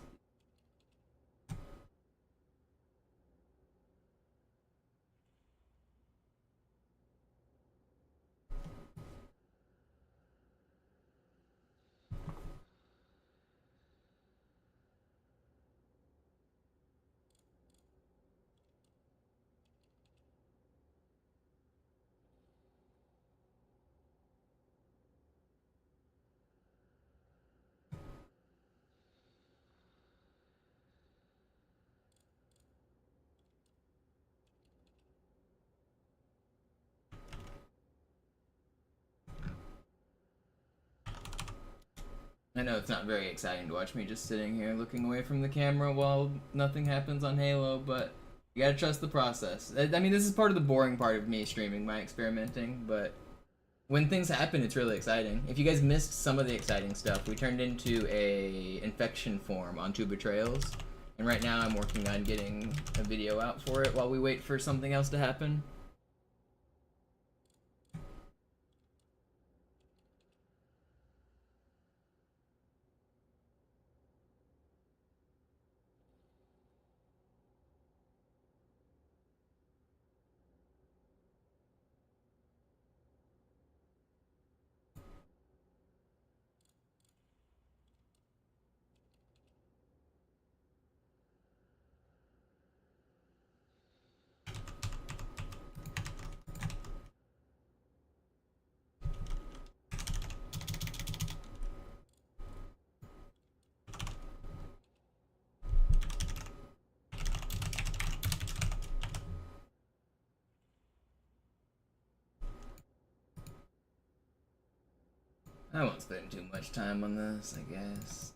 I know it's not very exciting to watch me just sitting here looking away from the camera while nothing happens on Halo, but you gotta trust the process. I mean, this is part of the boring part of me streaming my experimenting, but when things happen, it's really exciting. If you guys missed some of the exciting stuff, we turned into a infection form on two betrayals, and right now I'm working on getting a video out for it while we wait for something else to happen. I won't spend too much time on this, I guess.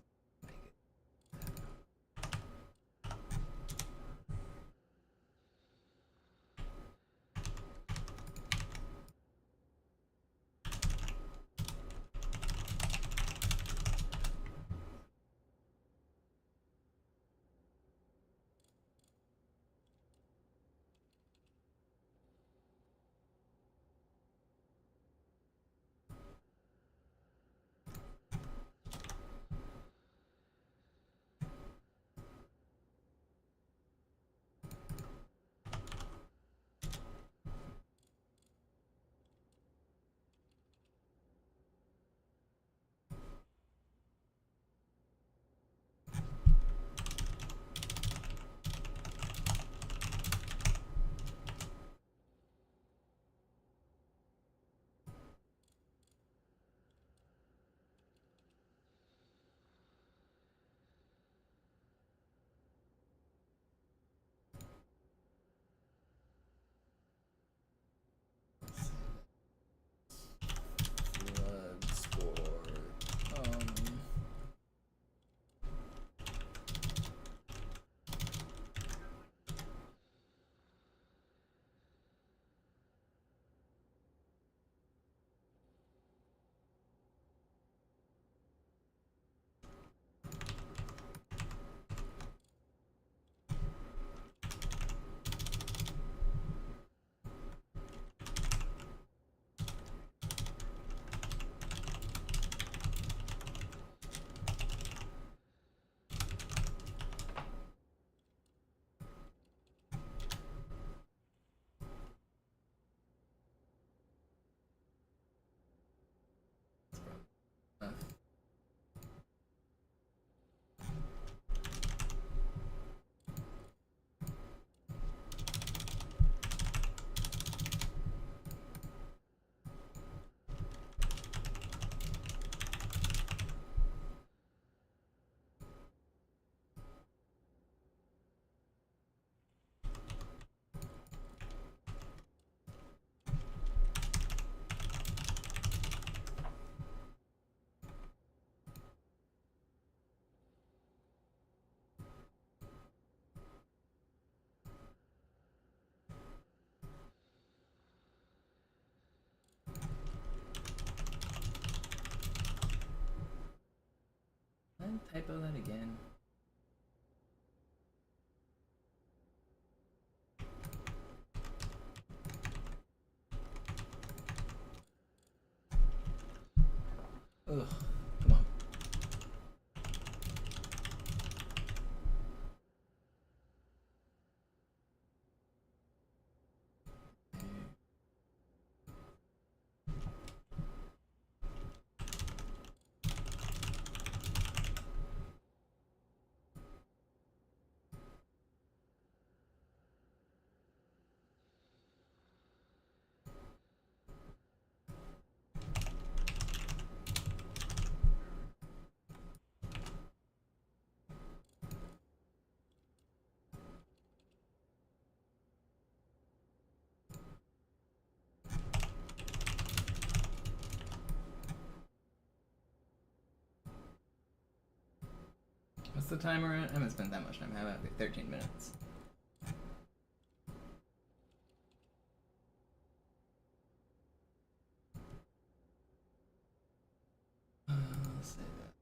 Typo that again. Ugh, come on. What's the timer at? I haven't spent that much time. How about like 13 minutes? I'll say that.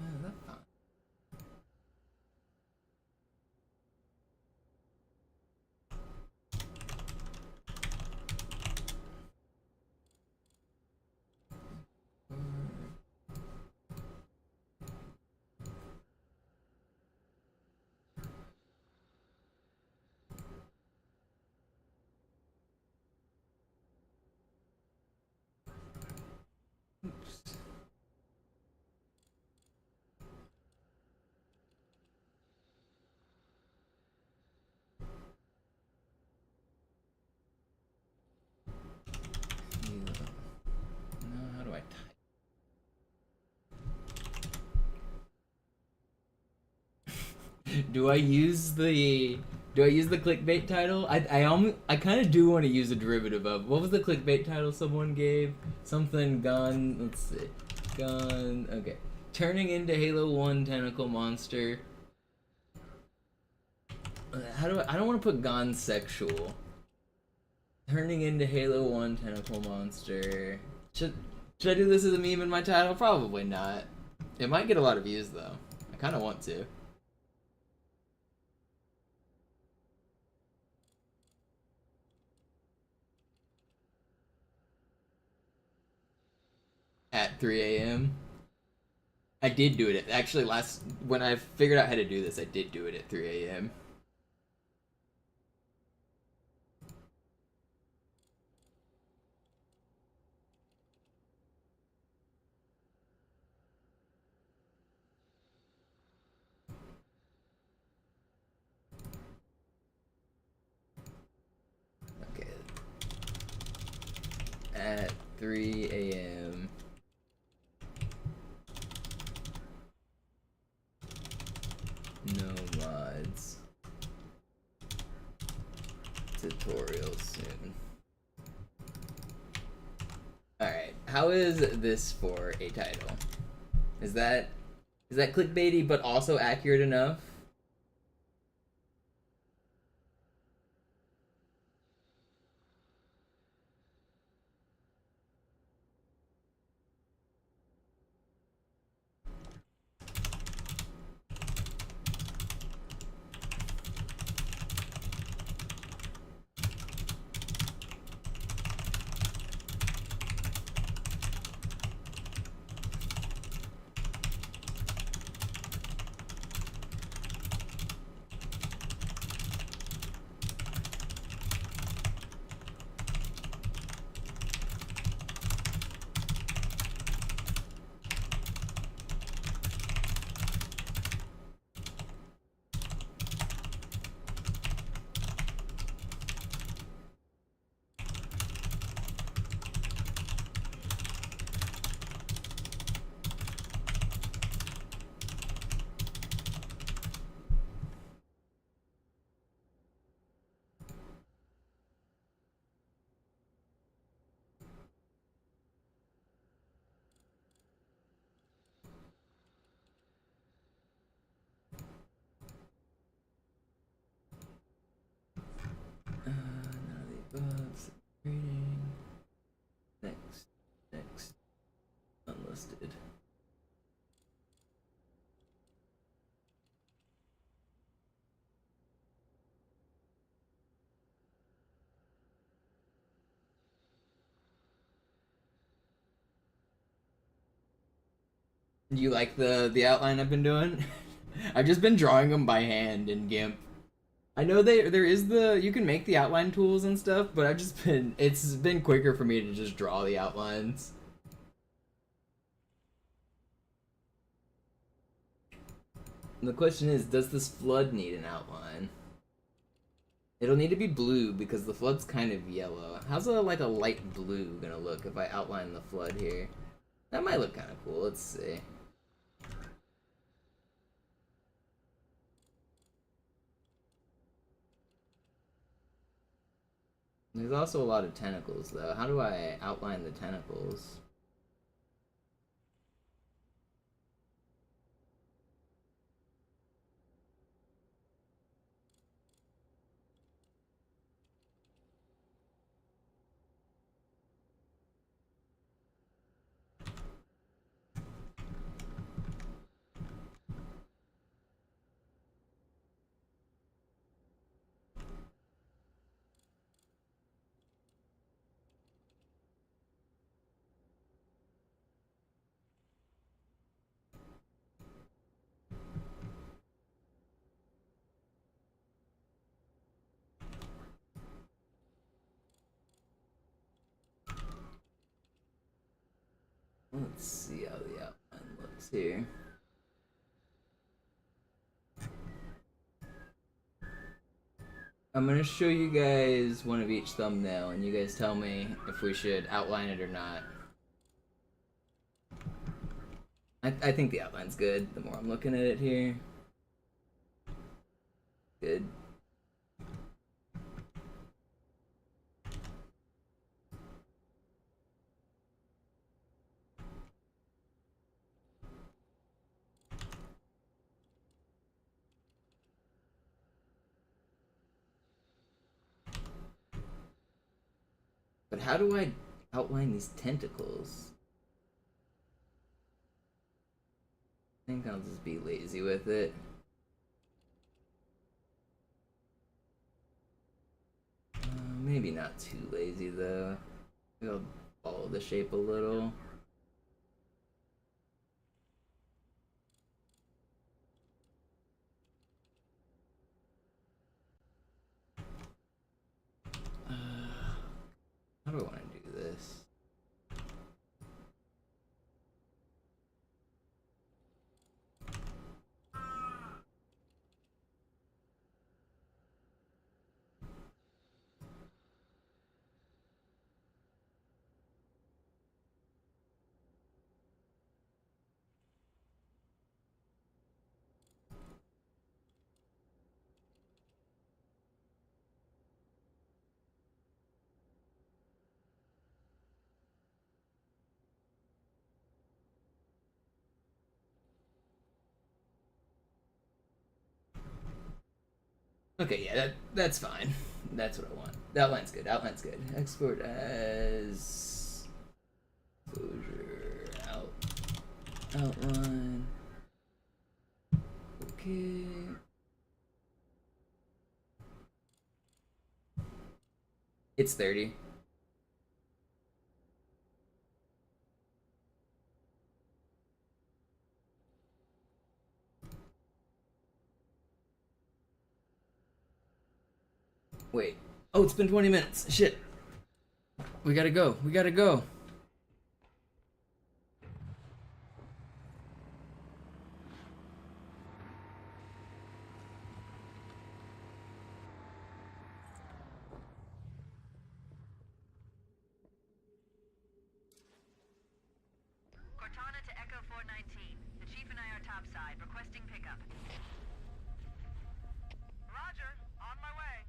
Is that fine? Oops. No, how do I type? Do I use the clickbait title? I kind of do want to use a derivative of. What was the clickbait title someone gave? Something gun. Let's see. Gun. Okay. Turning into Halo 1 tentacle monster. How do I don't want to put gone sexual. Turning into Halo 1 tentacle monster. Should I do this as a meme in my title? Probably not. It might get a lot of views though. I kind of want to. At 3 a.m. I did do it. Actually, when I figured out how to do this, I did do it at 3 a.m. Okay. At 3 a.m. No mods. Tutorial soon. Alright, how is this for a title? Is that clickbaity but also accurate enough? Do you like the outline I've been doing? I've just been drawing them by hand in GIMP. I know there is you can make the outline tools and stuff, but it's been quicker for me to just draw the outlines. And the question is, does this flood need an outline? It'll need to be blue because the flood's kind of yellow. How's a light blue gonna look if I outline the flood here? That might look kind of cool. Let's see. There's also a lot of tentacles, though. How do I outline the tentacles? Let's see how the outline looks here. I'm gonna show you guys one of each thumbnail, and you guys tell me if we should outline it or not. I think the outline's good, the more I'm looking at it here. Good. But how do I outline these tentacles? I think I'll just be lazy with it. Maybe not too lazy though. I'll follow the shape a little. How do I want to do this? Okay, yeah, that's fine. That's what I want. That line's good. Outline's good. Export as closure outline. Okay. It's 30. Wait. Oh, it's been 20 minutes. Shit. We gotta go. We gotta go. Cortana to Echo 419. The Chief and I are topside, requesting pickup. Roger, on my way.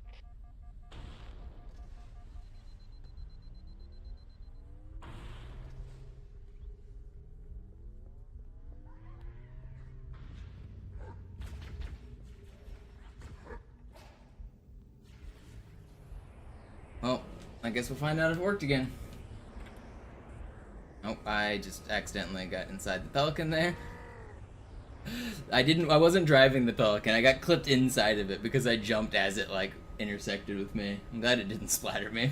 Well, I guess we'll find out if it worked again. Oh, I just accidentally got inside the Pelican there. I wasn't driving the Pelican. I got clipped inside of it because I jumped as it, like, intersected with me. I'm glad it didn't splatter me.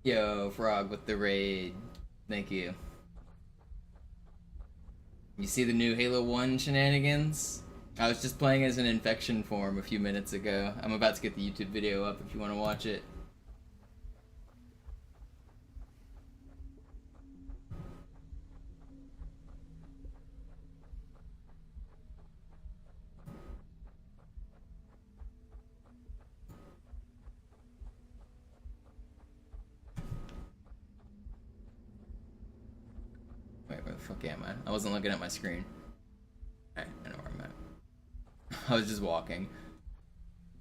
Yo, Frog with the raid. Thank you. You see the new Halo 1 shenanigans? I was just playing as an infection form a few minutes ago. I'm about to get the YouTube video up if you want to watch it. Wait, where the fuck am I? I wasn't looking at my screen. Alright, I know where I'm at. I was just walking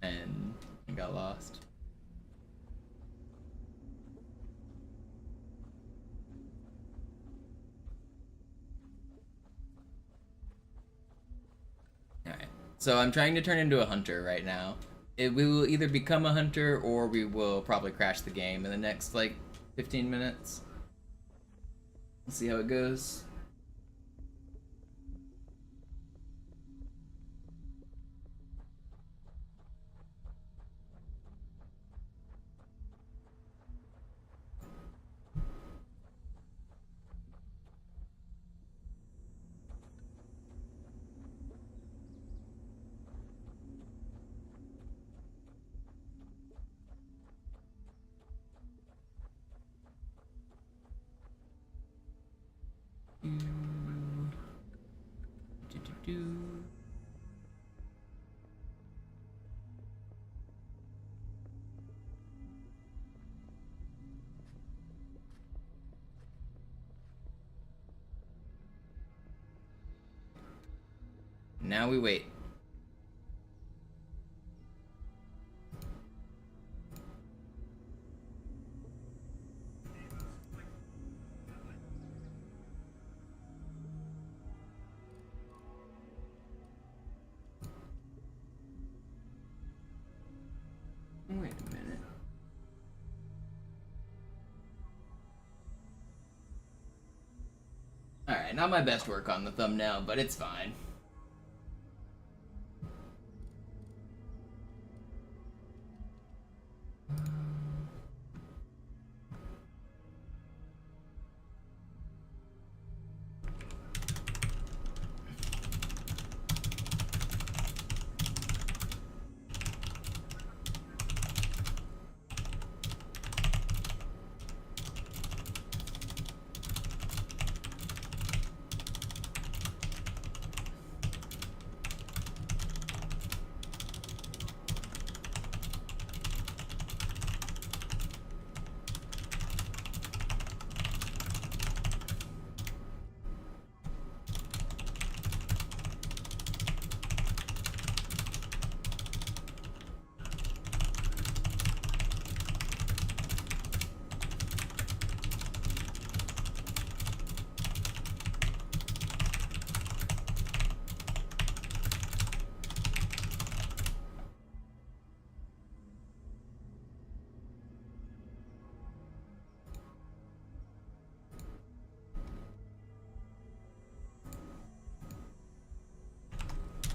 and got lost. Alright, so I'm trying to turn into a hunter right now. We will either become a hunter or we will probably crash the game in the next, like, 15 minutes. Let's see how it goes. Now we wait. Wait a minute. Alright, not my best work on the thumbnail, but it's fine.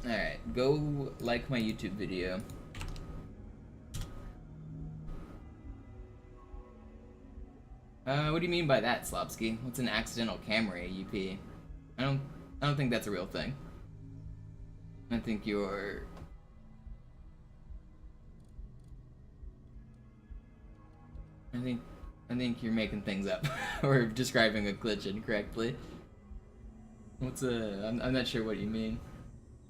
Alright, go like my YouTube video. What do you mean by that, Slopsky? What's an accidental camera AUP? I don't think that's a real thing. I think you're... I think you're making things up or describing a glitch incorrectly. I'm not sure what you mean.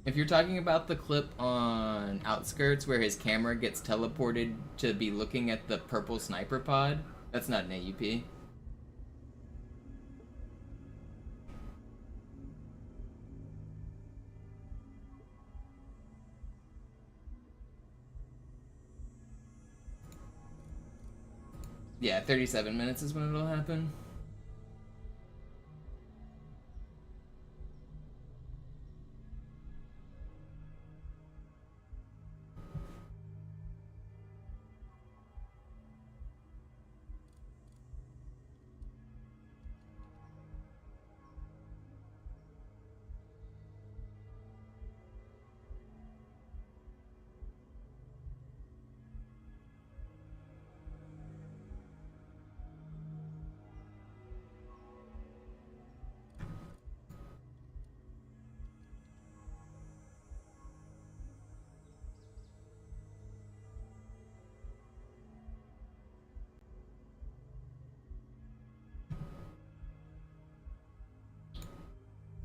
If you're talking about the clip on Outskirts where his camera gets teleported to be looking at the purple sniper pod, that's not an AUP. Yeah, 37 minutes is when it'll happen.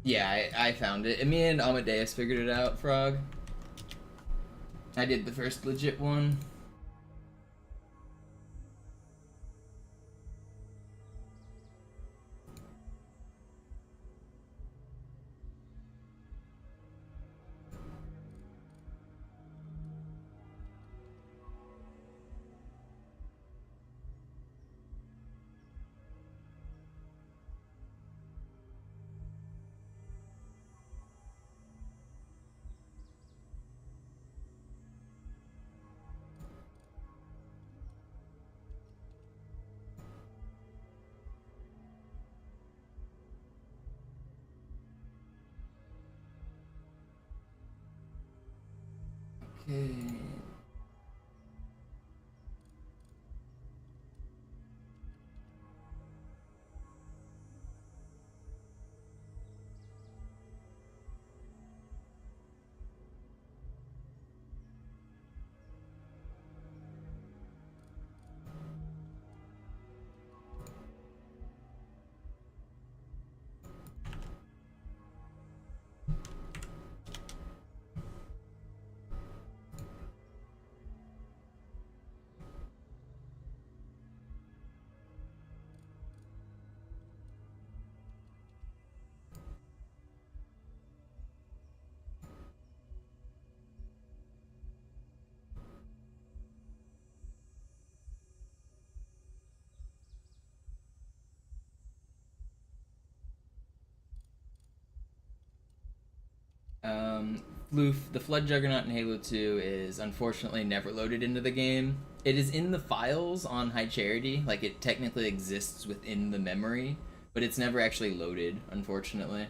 Yeah, I found it. And me and Amadeus figured it out, Frog. I did the first legit one. Okay. Floof, the Flood Juggernaut in Halo 2 is unfortunately never loaded into the game. It is in the files on High Charity, like it technically exists within the memory, but it's never actually loaded, unfortunately.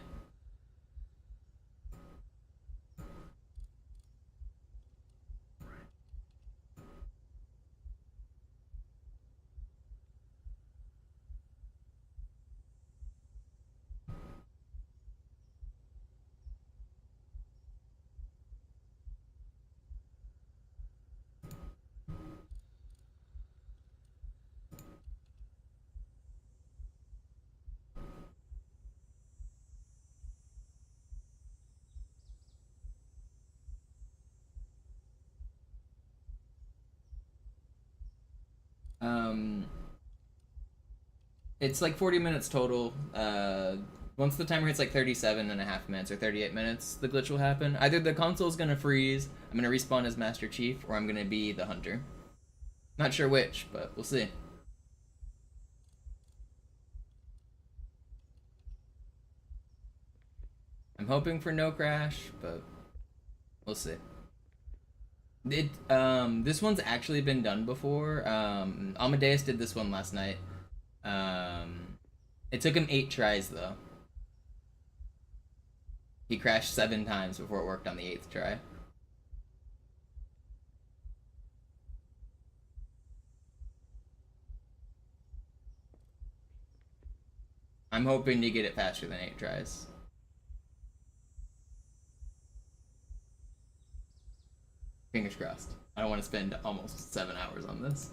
Um, it's like 40 minutes total. Once the timer hits like 37 and a half minutes or 38 minutes, the glitch will happen. Either the console's gonna freeze, I'm gonna respawn as Master Chief, or I'm gonna be the Hunter. Not sure which, but we'll see. I'm hoping for no crash, but we'll see. This one's actually been done before. Amadeus did this one last night. It took him 8 tries though. He crashed 7 times before it worked on the 8th try. I'm hoping to get it faster than 8 tries. Fingers crossed. I don't want to spend almost 7 hours on this.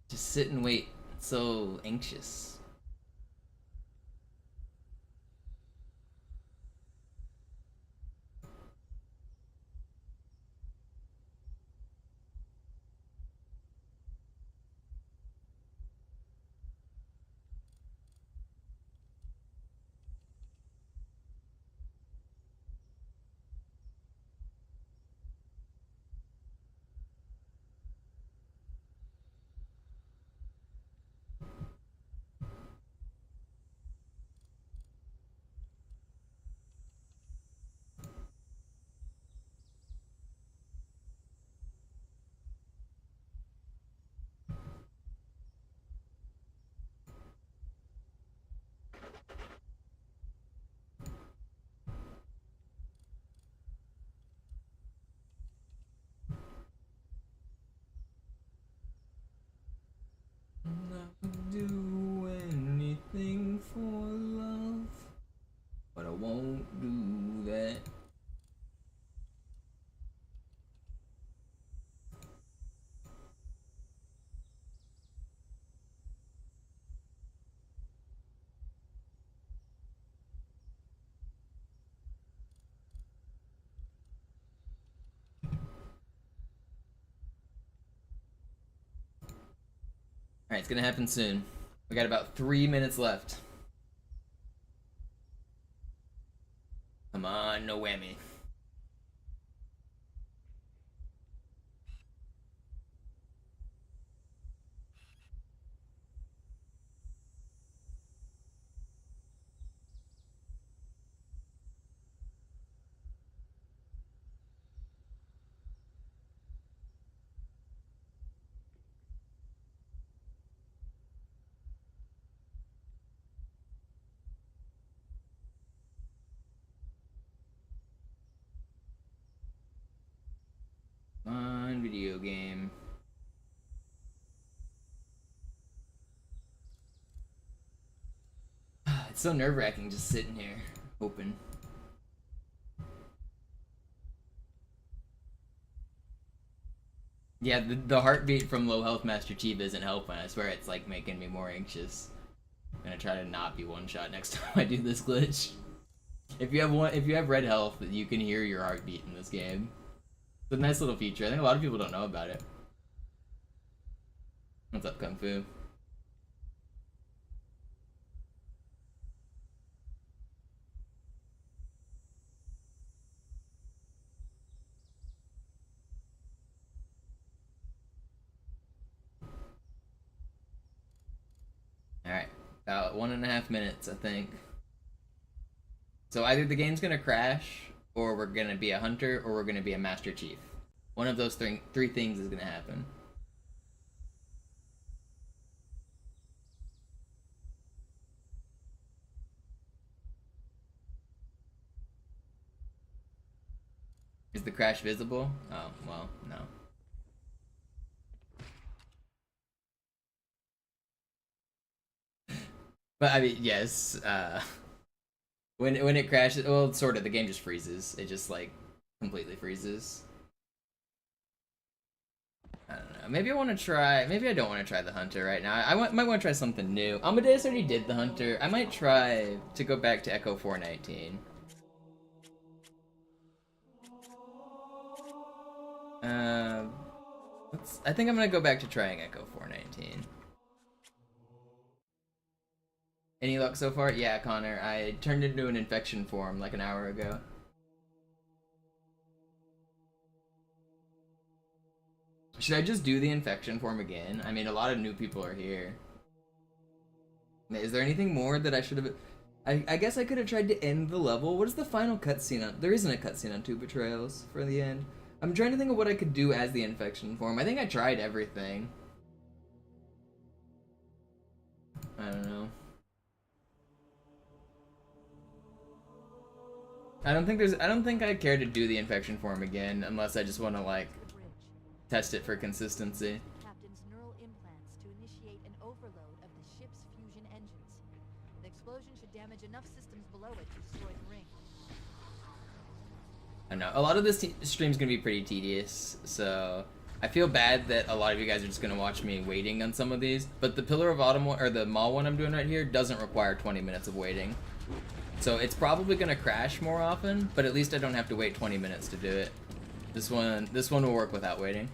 Just sit and wait. It's so anxious. Alright, it's gonna happen soon. We got about 3 minutes left. Come on, no whammy. Fun video game. It's so nerve-wracking just sitting here, hoping. Yeah, the heartbeat from low health Master Chief isn't helping. I swear it's like making me more anxious. I'm gonna try to not be one shot next time I do this glitch. If you have red health, you can hear your heartbeat in this game. It's a nice little feature. I think a lot of people don't know about it. What's up, Kung Fu? Alright, about 1.5 minutes, I think. So either the game's gonna crash, or we're gonna be a hunter, or we're gonna be a Master Chief. One of those three things is gonna happen. Is the crash visible? Oh, well, no. But I mean, yes, when it crashes, well, sort of, the game just freezes. It just, like, completely freezes. I don't know. Maybe I want to try, maybe I don't want to try the hunter right now. Might want to try something new. Amadeus already did the hunter. I might try to go back to Echo 419. I think I'm gonna go back to trying Echo 419. Any luck so far? Yeah, Connor. I turned into an infection form like an hour ago. Should I just do the infection form again? I mean, a lot of new people are here. Is there anything more that I should have... I guess I could have tried to end the level. What is the final cutscene on... There isn't a cutscene on 2 Betrayals for the end. I'm trying to think of what I could do as the infection form. I think I tried everything. I don't know. I don't think I care to do the infection form again unless I just want to, like, test it for consistency. Captain's neural implants to initiate an overload of the ship's fusion engines. The explosion should damage enough systems below it to destroy the ring. I know a lot of this stream's gonna be pretty tedious, so I feel bad that a lot of you guys are just gonna watch me waiting on some of these. But the Pillar of Autumn one, or the Mall one I'm doing right here, doesn't require 20 minutes of waiting. So it's probably gonna crash more often, but at least I don't have to wait 20 minutes to do it. This one will work without waiting.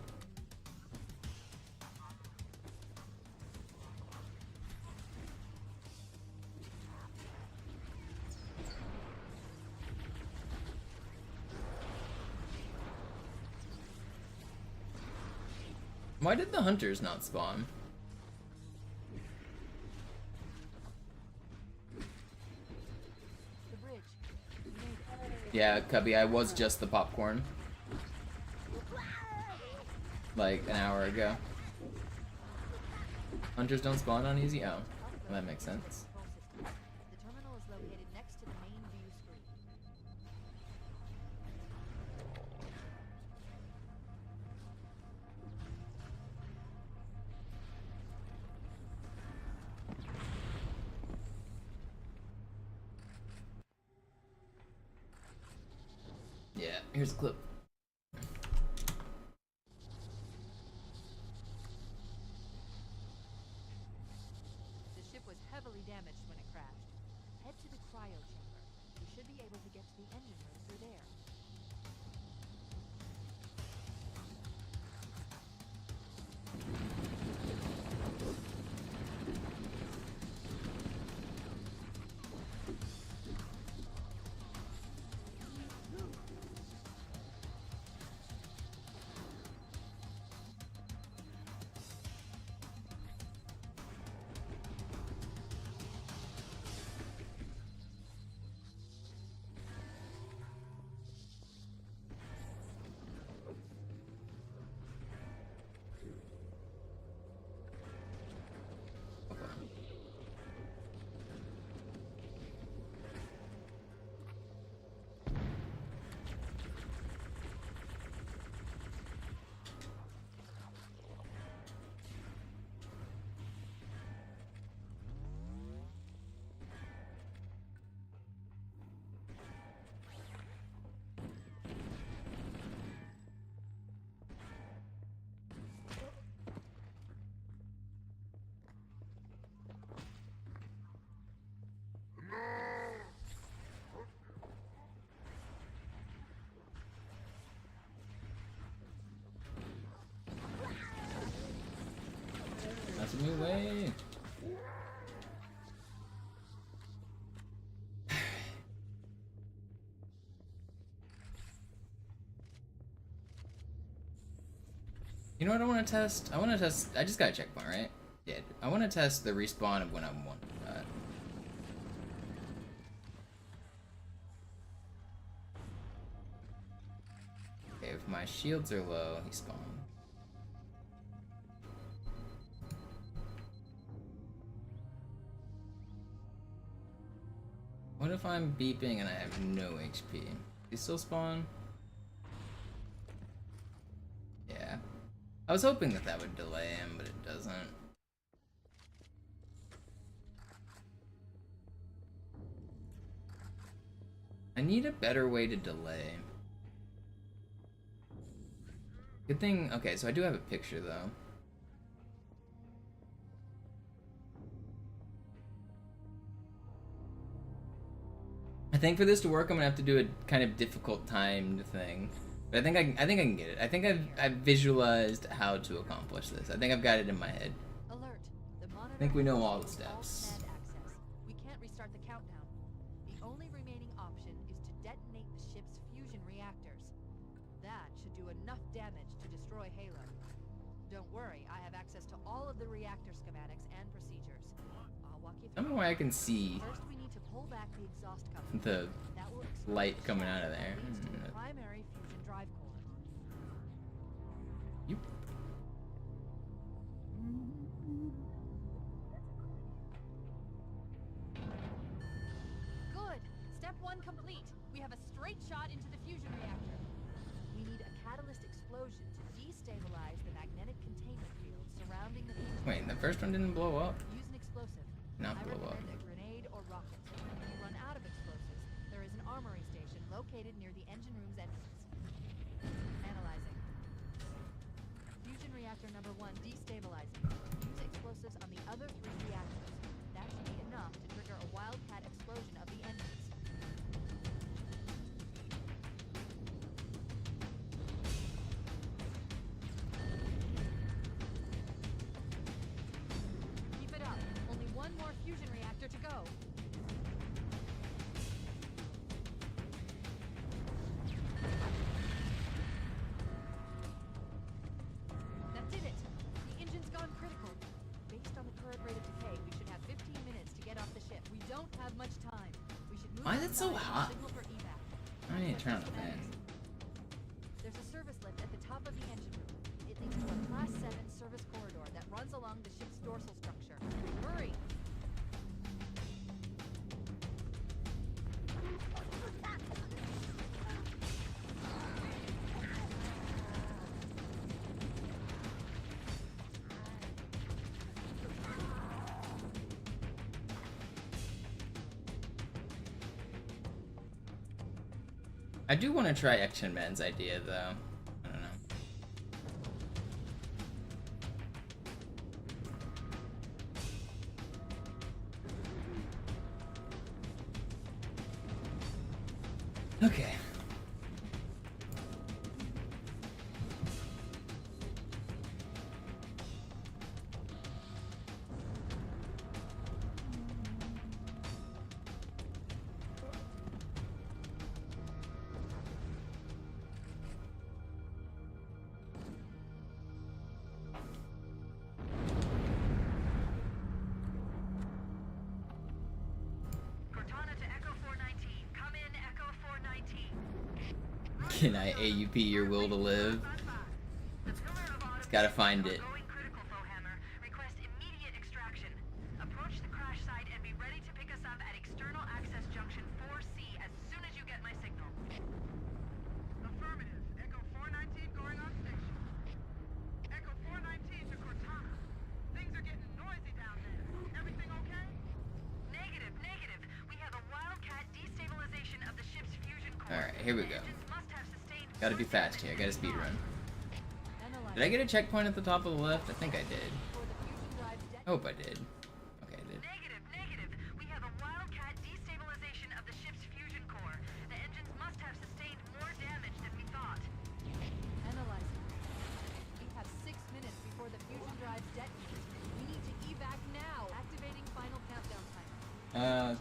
Why did the hunters not spawn? The bridge. We made it. Yeah, Cubby, I was just the popcorn. Like an hour ago. Hunters don't spawn on easy? Oh, well, that makes sense. The terminal is located next to the main view screen. Yeah, here's a clip. The ship was heavily damaged when it crashed. Head to the cryo chamber. You should be able to get to the engine room through there. me away. You know what I want to test? I want to test. I just got a checkpoint, right? Yeah. I want to test the respawn of when I'm one. Okay, if my shields are low, he spawns. What if I'm beeping and I have no HP? He still spawn? Yeah. I was hoping that would delay him, but it doesn't. I need a better way to delay. Good thing, okay, so I do have a picture though. I think for this to work, I'm gonna have to do a kind of difficult timed thing. But I think I can get it. I think I've visualized how to accomplish this. I think I've got it in my head. Alert. The monitor I think we know all the controls steps. command access. We can't restart the countdown. The only remaining option is to detonate the ship's fusion reactors. That should do enough damage to destroy Halo. Don't worry, I have access to all of the reactor schematics and procedures. I'll walk you Tell me through. why I can see First, we need to pull back the exhaust cover. the That will expose light the coming shaft out of there. that leads to the primary fusion drive core. You. Good. Step 1 complete. We have a straight shot into the fusion reactor. We need a catalyst explosion to destabilize the magnetic containment field surrounding the fusion. Wait, the first one didn't blow up? Use an explosive. Not I blow up. recommend a grenade or rocket. If you run out of explosives, there is an armory station located near the engine room's entrance. Analyzing. Fusion reactor number 1 destabilizing. Use explosives on the other 3 reactors. That should be enough to trigger a wildcat explosion of the engines. Keep it up. Only one more fusion reactor to go. That did it. The engine's gone critical. Based on the current rate of decay, we should have 15 minutes to get off the ship. We don't have much time. We should move Why is it so outside and hot? signal for evac. I need to turn on the fan. There's a service lift at the top of the engine room. It leads to a Class 7 service corridor that runs along the ship's dorsal structure. Hurry! I do want to try Action Man's idea though. I don't know. Okay. Cortana to Echo 419. Come in, Echo 419. Can I AUP your will to live? The pillar of automation Gotta find is it. ongoing critical, Foehammer. Request immediate extraction. Approach the crash site and be ready to pick us up at external access junction 4C as soon as you get my signal. Affirmative. Echo 419 going on station. Echo 419 to Cortana. Things are getting noisy down there. Everything okay? Negative, negative. We have a wildcat destabilization of the ship's fusion core. Alright, here we go. Engines must have sustained Gotta be more fast damage here. than Gotta we speed thought. run. Analyze. Did I get a checkpoint at the top of the left? I think I did. For the fusion drive I hope I did. Okay, I did. Negative, negative. We have a wildcat destabilization of the ship's fusion core. The engines must have sustained more damage than we thought. Analyzing. We have 6 minutes before the fusion drives detonate. We need to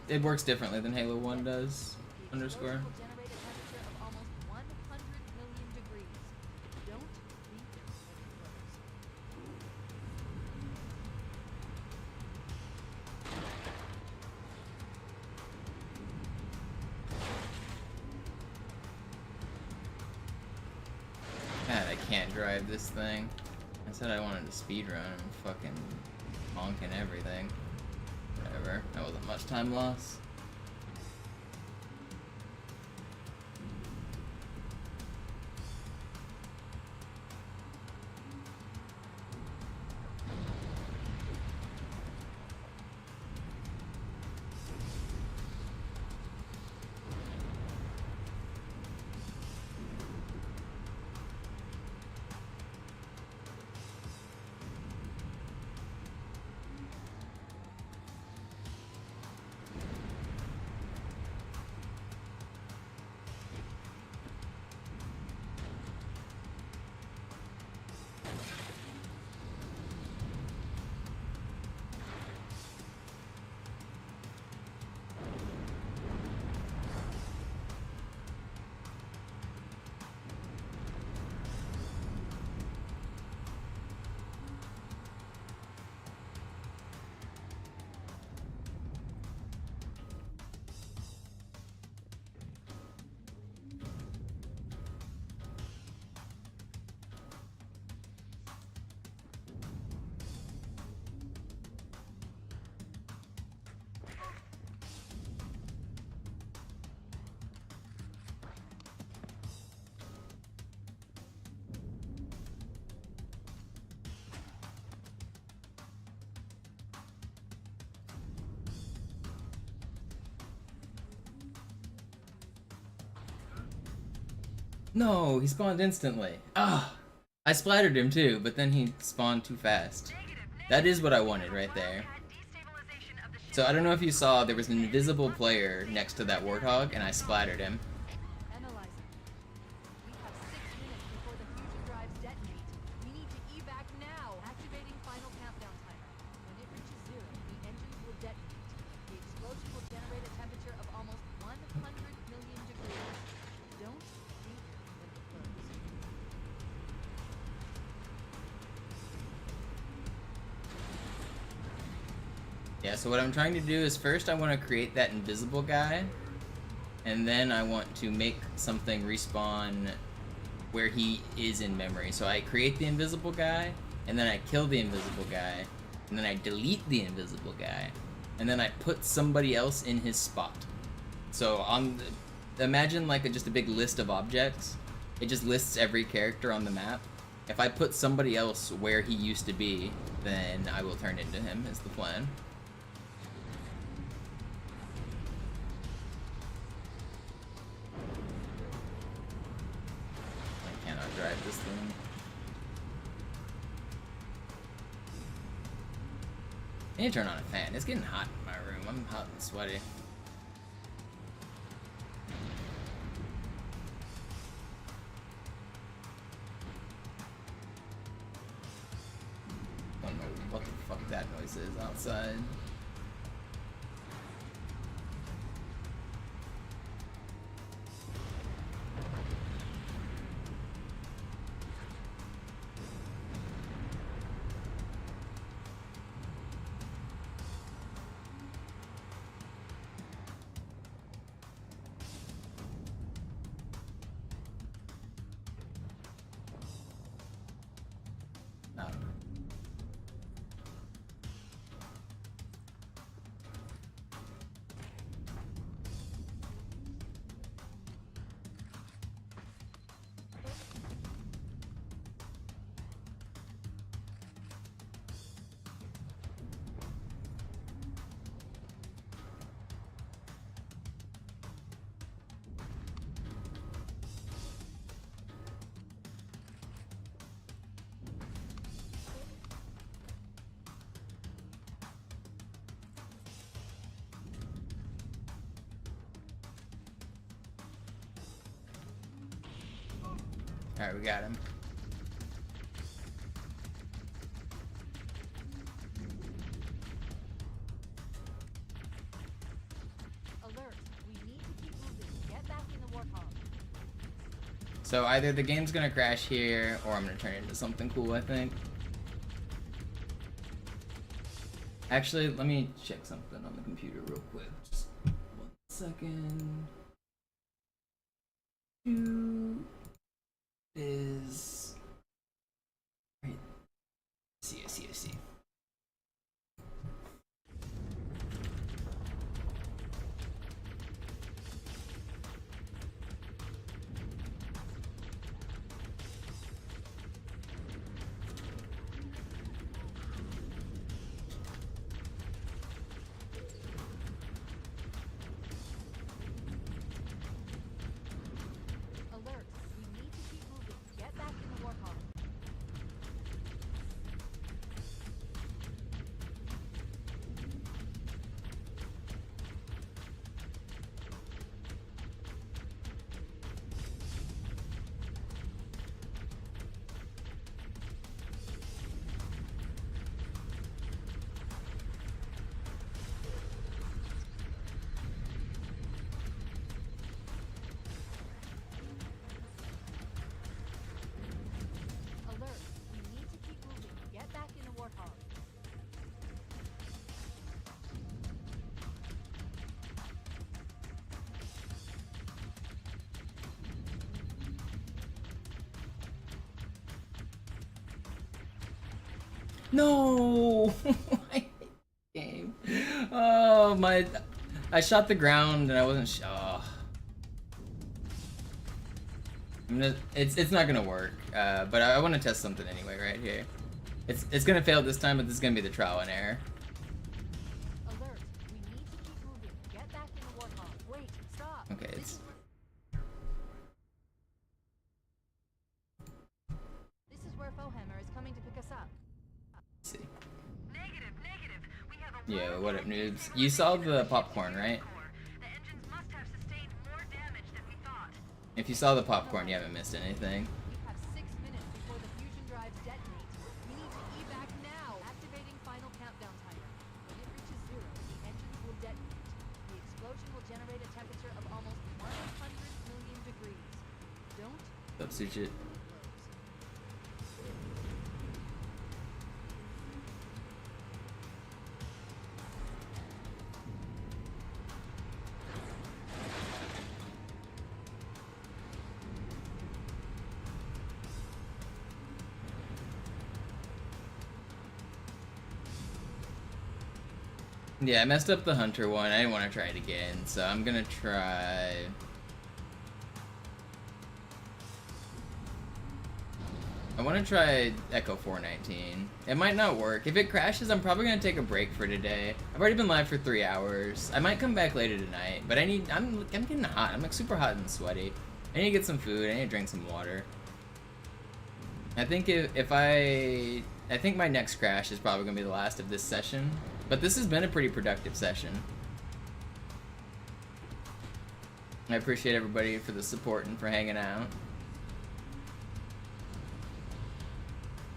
It works differently than Halo 1 does. The Underscore. explosion will generate a temperature of almost 100 million degrees. Don't breathe when it blows. God, I can't drive this thing. I said I wanted to speedrun and fucking honking everything. Whatever. That wasn't much time loss. No, he spawned instantly. Ah! I splattered him too, but then he spawned too fast. That is what I wanted right there. So I don't know if you saw, there was an invisible player next to that warthog, and I splattered him. Analyzer. We have 6 minutes before the fusion drives detonate. We need to evac now. Activating final countdown timer. When it reaches 0, the engines will detonate. The explosion will generate a temperature of almost 100 million degrees. Don't breathe when it blows. Yeah, so what I'm trying to do is first I want to create that invisible guy, and then I want to make something respawn where he is in memory. So I create the invisible guy, and then I kill the invisible guy, and then I delete the invisible guy, and then I put somebody else in his spot. So imagine like just a big list of objects. It just lists every character on the map. If I put somebody else where he used to be, then I will turn into him, is the plan. I cannot drive this thing. I need to turn on a fan. It's getting hot in my room. I'm hot and sweaty. Don't know what the fuck that noise is outside. No. Alright, we got him. So either the game's gonna crash here, or I'm gonna turn it into something cool, I think. Actually, let me check something on the computer real quick. Just 1 second. 2 is... Right. I see. Alert! We need to keep moving. Get back in the warthog. Alert! We need to keep moving. Get back in the warthog. No! I hate the game. Oh my! I shot the ground and I wasn't. Oh. It's not gonna work. But I want to test something anyway right here. It's gonna fail this time, but this is gonna be the trial and error. Alert! We need to keep moving. Get back in the warthog. Wait! Stop! Okay, This it's. is where Fohammer is coming to pick us up. Let's see. Negative. We have a Yeah, lot what of up, damage noobs? to You saw the the popcorn, right? core. The engines must have sustained more damage than we thought. If you saw the popcorn, you haven't missed anything. We have 6 minutes before the fusion drives detonate. We need to evac now. Activating final countdown timer. When it reaches 0, the engines will detonate. The explosion will generate a temperature of almost 100 million degrees. Don't Substitute. close. Yeah, I messed up the hunter one. I didn't want to try it again, so I'm gonna try. I want to try Echo 419. It might not work. If it crashes, I'm probably gonna take a break for today. I've already been live for 3 hours. I might come back later tonight, but I'm getting hot. I'm like super hot and sweaty. I need to get some food. I need to drink some water. I think I think my next crash is probably gonna be the last of this session. But this has been a pretty productive session. I appreciate everybody for the support and for hanging out.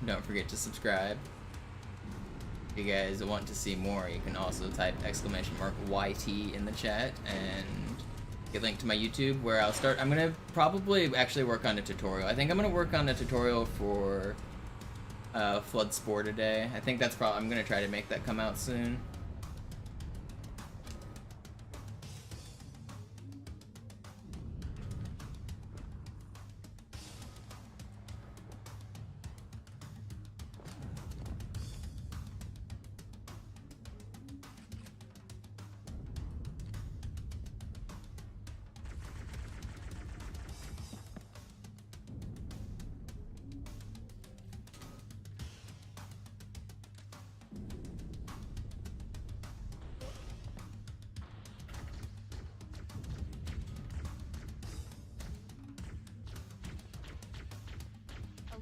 Don't forget to subscribe. If you guys want to see more, you can also type !YT in the chat and get linked to my YouTube where I'm gonna probably actually work on a tutorial. I think I'm gonna work on a tutorial for Flood Spore today. I think that's probably, I'm gonna try to make that come out soon.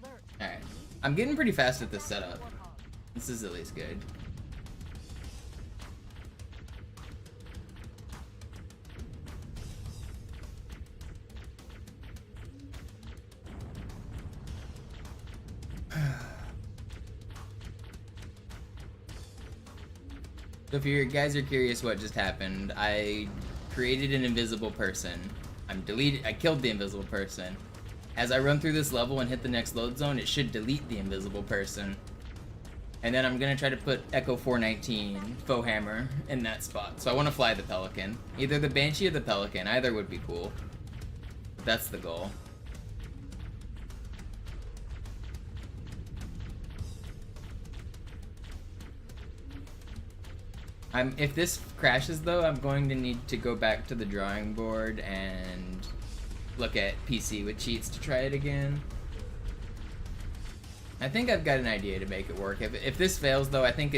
Alert! Alright. I'm getting pretty fast at this setup. This is at least good. So if you guys are curious what just happened, I created an invisible person. I killed the invisible person. as I run through this level and hit the next load zone, it should delete the invisible person. And then I'm gonna try to put Echo 419, Faux Hammer, in that spot. So I wanna fly the Pelican. Either the Banshee or the Pelican, either would be cool. That's the goal. If this crashes though, I'm going to need to go back to the drawing board and look at PC with cheats to try it again. I think I've got an idea to make it work. If this fails though, I think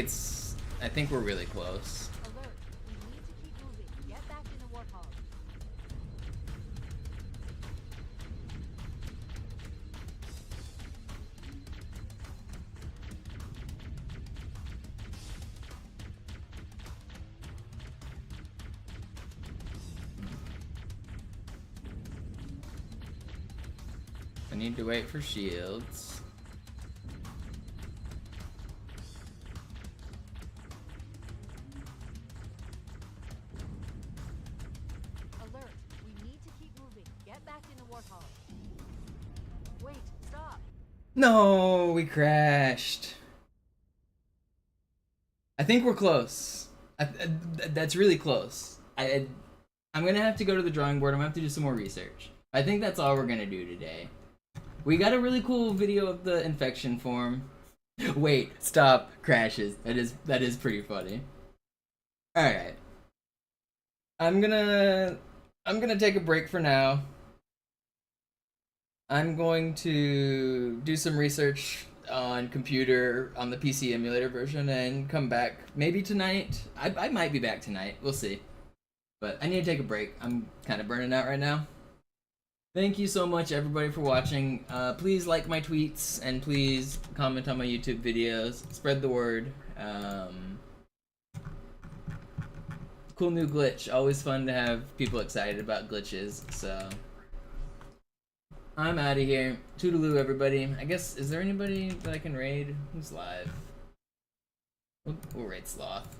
we're really close. Alert. We need to keep moving. Get back in the Warthog. I need to wait for shields. Alert. We need to keep moving. Get back in the Warthog. Wait, stop. No, we crashed. I think we're close. That's really close. I'm gonna have to go to the drawing board. I'm gonna have to do some more research. I think that's all we're gonna do today. We got a really cool video of the infection form. Wait, stop, crashes. That is pretty funny. Alright. I'm gonna take a break for now. I'm going to do some research on computer on the PC emulator version and come back maybe tonight. I might be back tonight. We'll see. But I need to take a break. I'm kind of burning out right now. Thank you so much, everybody, for watching. Please like my tweets, and please comment on my YouTube videos. Spread the word. Cool new glitch. Always fun to have people excited about glitches, so... I'm out of here. Toodaloo, everybody. I guess, is there anybody that I can raid? Who's live? We'll raid Sloth.